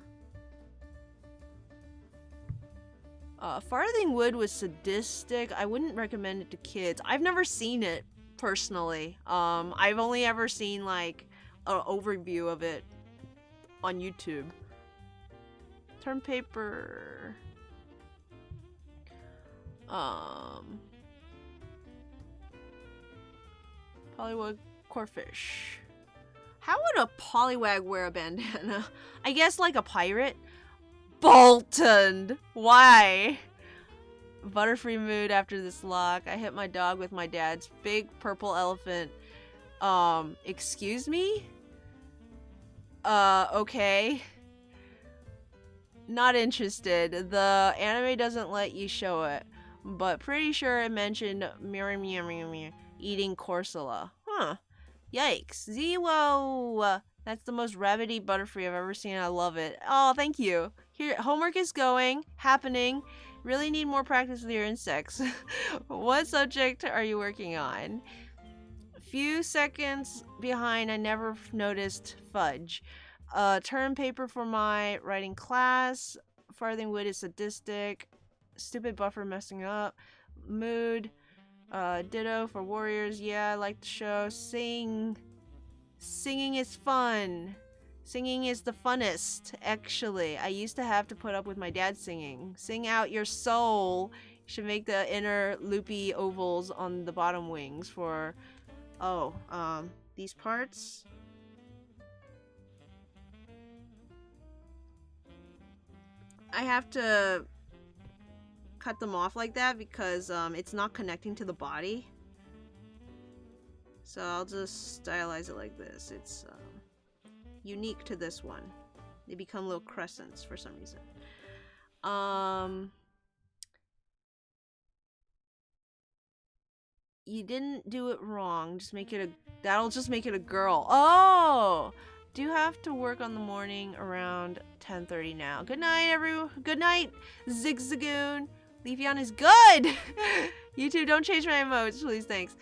Farthing Wood was sadistic. I wouldn't recommend it to kids. I've never seen it, personally. I've only ever seen, like, an overview of it on YouTube. Term paper... Pollywog Corfish. How would a Poliwag wear a bandana? I guess like a pirate? Bolton! Why? Butterfree mood after this lock. I hit my dog with my dad's big purple elephant. Excuse me? Okay. Not interested. The anime doesn't let you show it, but pretty sure it mentioned eating Corsola. Huh. Yikes. Zero! That's the most rabbity Butterfree I've ever seen. I love it. Oh, thank you. Here, homework is happening. Really need more practice with your insects. What subject are you working on? Few seconds behind, I never noticed fudge. Term paper for my writing class. Farthing Wood is sadistic. Stupid buffer messing up. Mood. Ditto for warriors. Yeah, I like the show. Singing is fun. Singing is the funnest, actually. I used to have to put up with my dad singing. Sing out your soul. You should make the inner loopy ovals on the bottom wings for... Oh, these parts? I have to cut them off like that because it's not connecting to the body. So I'll just stylize it like this. It's unique to this one. They become little crescents for some reason. You didn't do it wrong. Just make it that'll just make it a girl. Oh! Do have to work on the morning around 10:30 now. Good night, everyone. Good night, Zigzagoon. Leafeon is good! YouTube, don't change my emotes, please, thanks.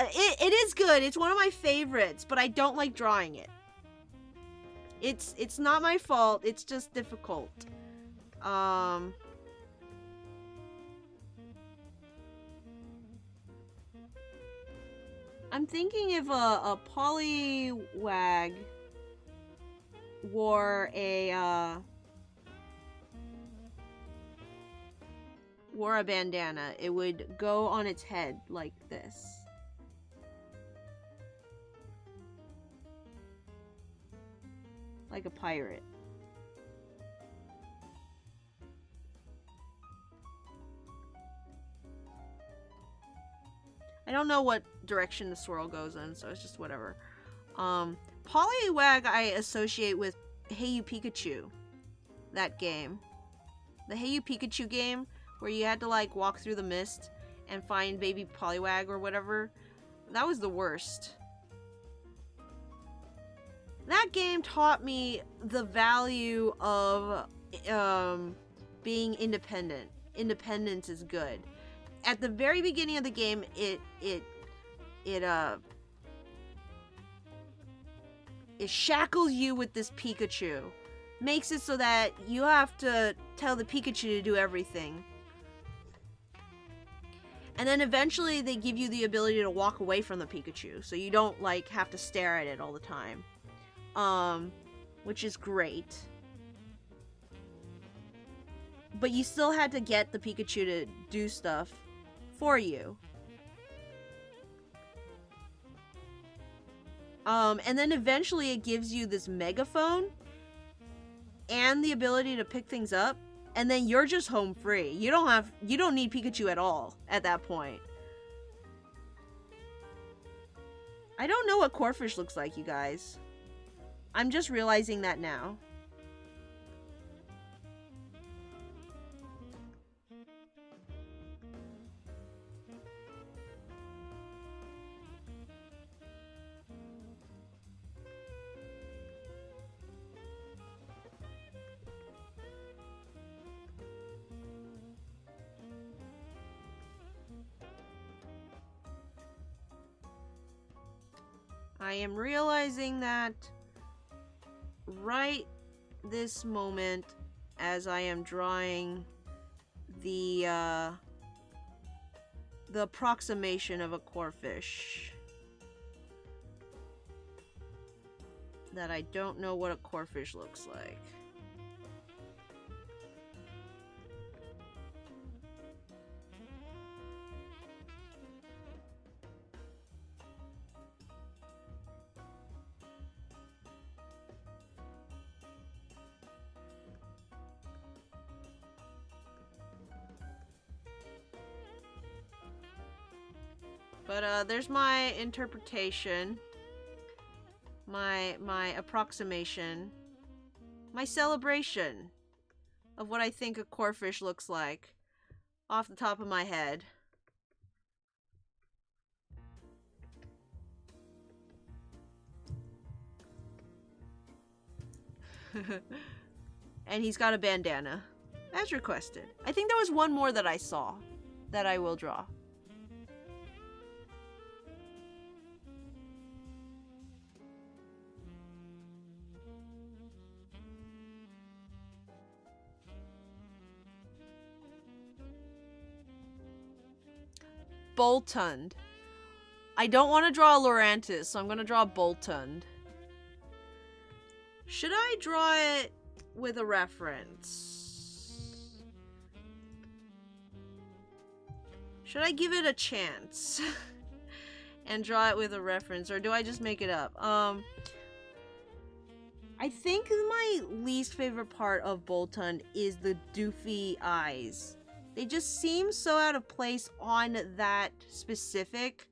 It is good. It's one of my favorites, but I don't like drawing it. It's not my fault. It's just difficult. I'm thinking if a Poliwag wore a bandana, it would go on its head like this. Like a pirate. I don't know what direction the swirl goes in, so it's just whatever. Poliwag I associate with Hey You Pikachu. That game. The Hey You Pikachu game, where you had to like walk through the mist and find baby Poliwag or whatever. That was the worst. that game taught me the value of being independent. Independence is good. At the very beginning of the game, it shackles you with this Pikachu. Makes it so that you have to tell the Pikachu to do everything. And then eventually they give you the ability to walk away from the Pikachu, so you don't like have to stare at it all the time. Which is great. But you still had to get the Pikachu to do stuff for you. And then eventually it gives you this megaphone and the ability to pick things up, and then you're just home free. You don't need Pikachu at all at that point. I don't know what Corphish looks like, you guys. I'm just realizing that now. I am realizing that right this moment as I am drawing the approximation of a Corphish, that I don't know what a Corphish looks like. But there's my interpretation, my approximation, my celebration of what I think a Corphish looks like off the top of my head. And he's got a bandana, as requested. I think there was one more that I saw that I will draw. Boltund. I don't want to draw a Lurantis, so I'm going to draw Boltund. Should I draw it with a reference? Should I give it a chance and draw it with a reference, or do I just make it up? I think my least favorite part of Boltund is the doofy eyes. They just seem so out of place on that specific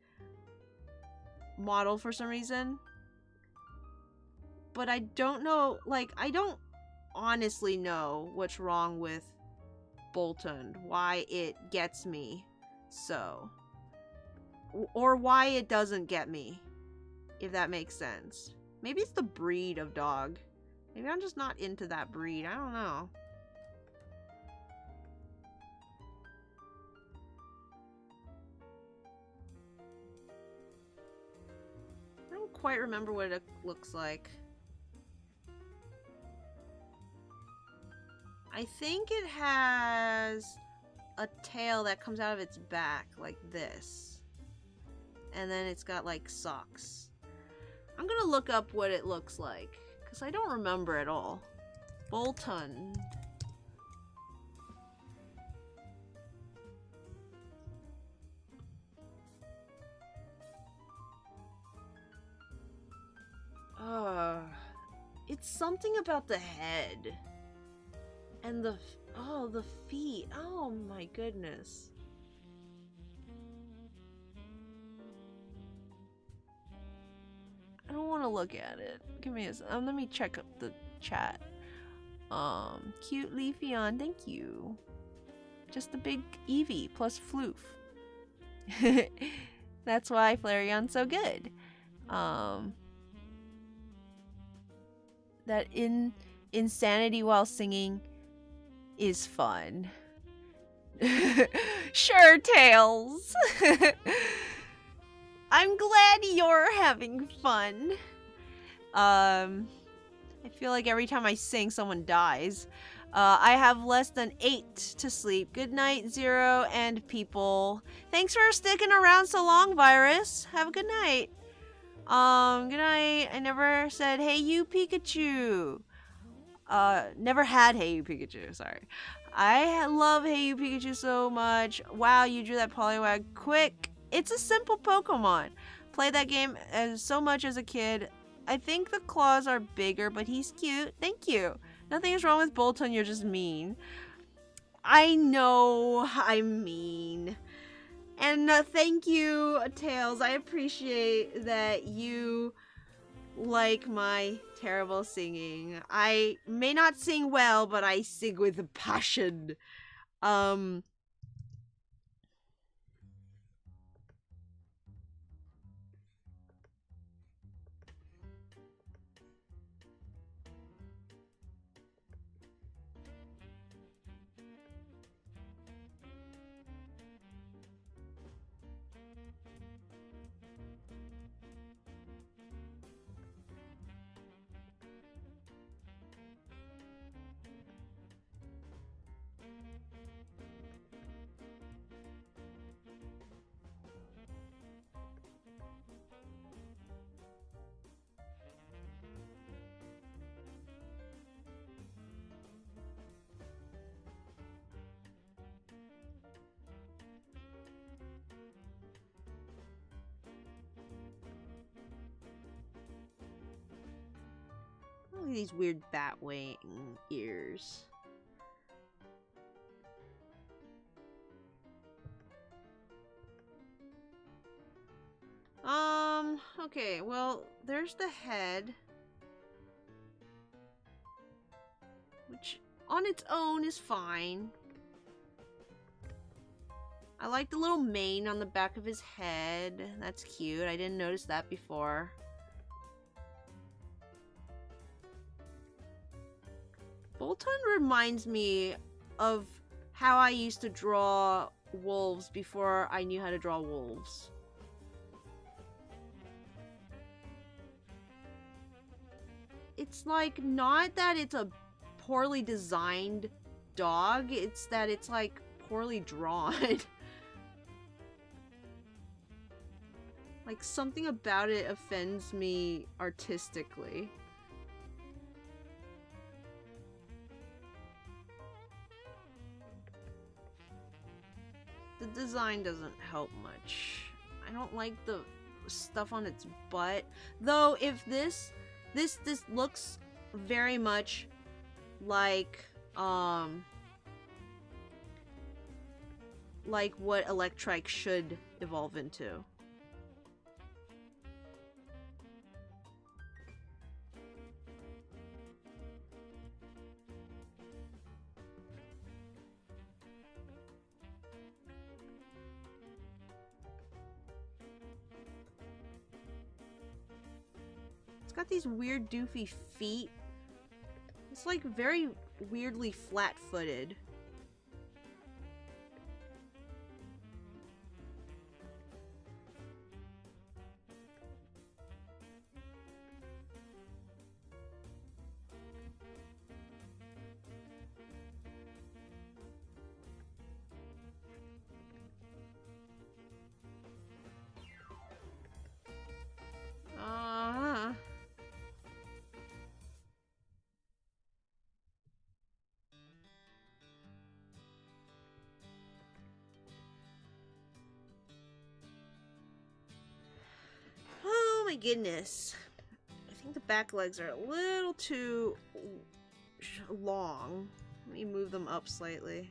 model for some reason. But I don't know, like, I don't honestly know what's wrong with Boltund, why it gets me so. Or why it doesn't get me, if that makes sense. Maybe it's the breed of dog. Maybe I'm just not into that breed, I don't know. I don't quite remember what it looks like. I think it has a tail that comes out of its back like this. And then it's got like socks. I'm gonna look up what it looks like, because I don't remember at all. Boltund. It's something about the head. And the feet. Oh my goodness. I don't want to look at it. Give me a let me check up the chat. Cute Leafeon, thank you. Just a big Eevee plus Floof. That's why Flareon's so good. that insanity while singing is fun. Sure, Tails. I'm glad you're having fun. I feel like every time I sing, someone dies. I have less than 8 to sleep. Good night, Zero and people. Thanks for sticking around so long, Virus. Have a good night. Good night. I never said, hey, you Pikachu. Never had Hey You Pikachu, sorry. I love Hey You Pikachu so much. Wow, you drew that Poliwag quick. It's a simple Pokemon. Played that game so much as a kid. I think the claws are bigger, but he's cute. Thank you. Nothing is wrong with Bolton, you're just mean. I know I'm mean. And thank you, Tails. I appreciate that you like my terrible singing. I may not sing well, but I sing with passion. Look at these weird bat wing ears. Okay, well, there's the head. Which, on its own, is fine. I like the little mane on the back of his head. That's cute. I didn't notice that before. Bolton reminds me of how I used to draw wolves before I knew how to draw wolves. It's like, not that it's a poorly designed dog, it's that it's like poorly drawn. Like, something about it offends me artistically. The design doesn't help much. I don't like the stuff on its butt. Though, if this looks very much like what Electrike should evolve into. It's got these weird doofy feet. It's like very weirdly flat-footed. Oh my goodness. I think the back legs are a little too long. Let me move them up slightly.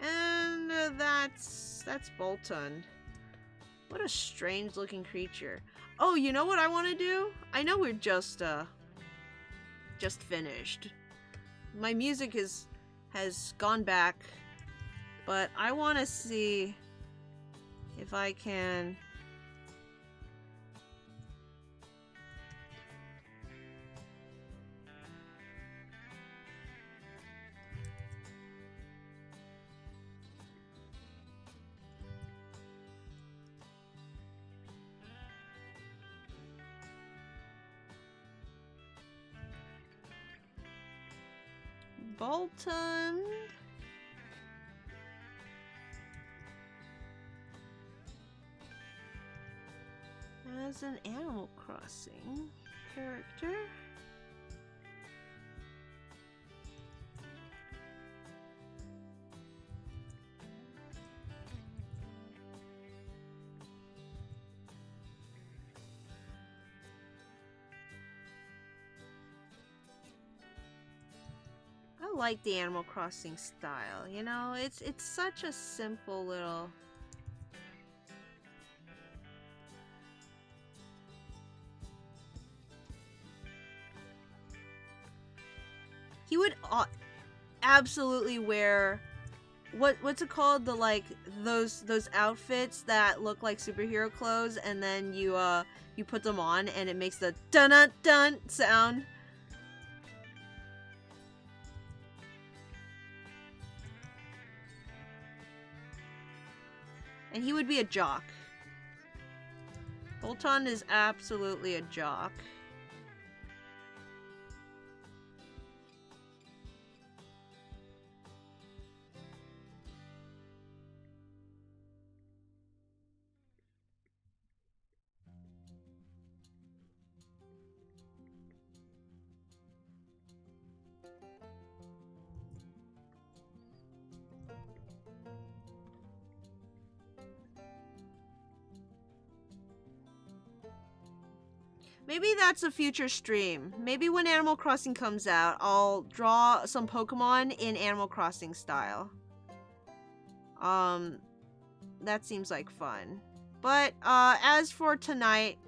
And that's Bolton. What a strange looking creature. Oh, you know what I want to do? I know we're just finished. My music has gone back, but I want to see if I can Bolton. As an Animal Crossing character. I like the Animal Crossing style, you know, it's such a simple little... He would absolutely wear what's it called, the like those outfits that look like superhero clothes, and then you put them on and it makes the dun dun dun sound. And he would be a jock. Bolton is absolutely a jock. Maybe that's a future stream. Maybe when Animal Crossing comes out, I'll draw some Pokemon in Animal Crossing style. That seems like fun. But, as for tonight,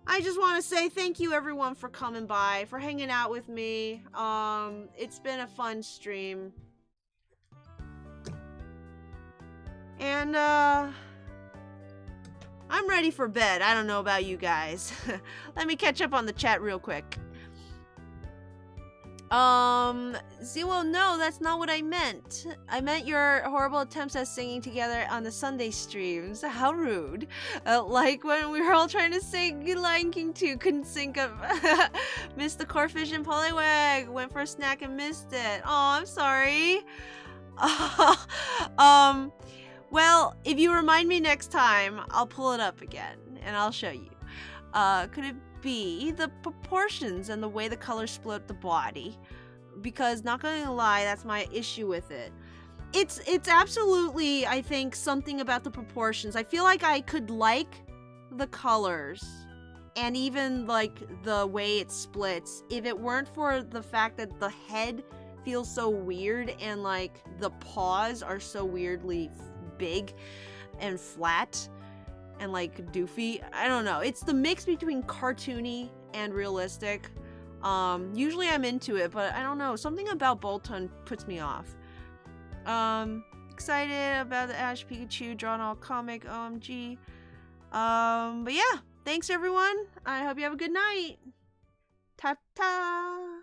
I just want to say thank you everyone for coming by, for hanging out with me. It's been a fun stream. And, I'm ready for bed. I don't know about you guys. Let me catch up on the chat real quick. Zero, no, that's not what I meant. I meant your horrible attempts at singing together on the Sunday streams. How rude. Like when we were all trying to sing Lion King 2, couldn't sync up. Missed the Corphish and Poliwag. Went for a snack and missed it. Oh, I'm sorry. Well, if you remind me next time, I'll pull it up again and I'll show you. Could it be the proportions and the way the colors split the body? Because not gonna lie, that's my issue with it. It's absolutely, I think, something about the proportions. I feel like I could like the colors and even like the way it splits if it weren't for the fact that the head feels so weird and like the paws are so weirdly big and flat and like doofy. I don't know. It's the mix between cartoony and realistic. Usually I'm into it, but I don't know. Something about Bolton puts me off. Excited about the Ash Pikachu drawn all comic. OMG. But yeah, thanks everyone. I hope you have a good night. Ta-ta.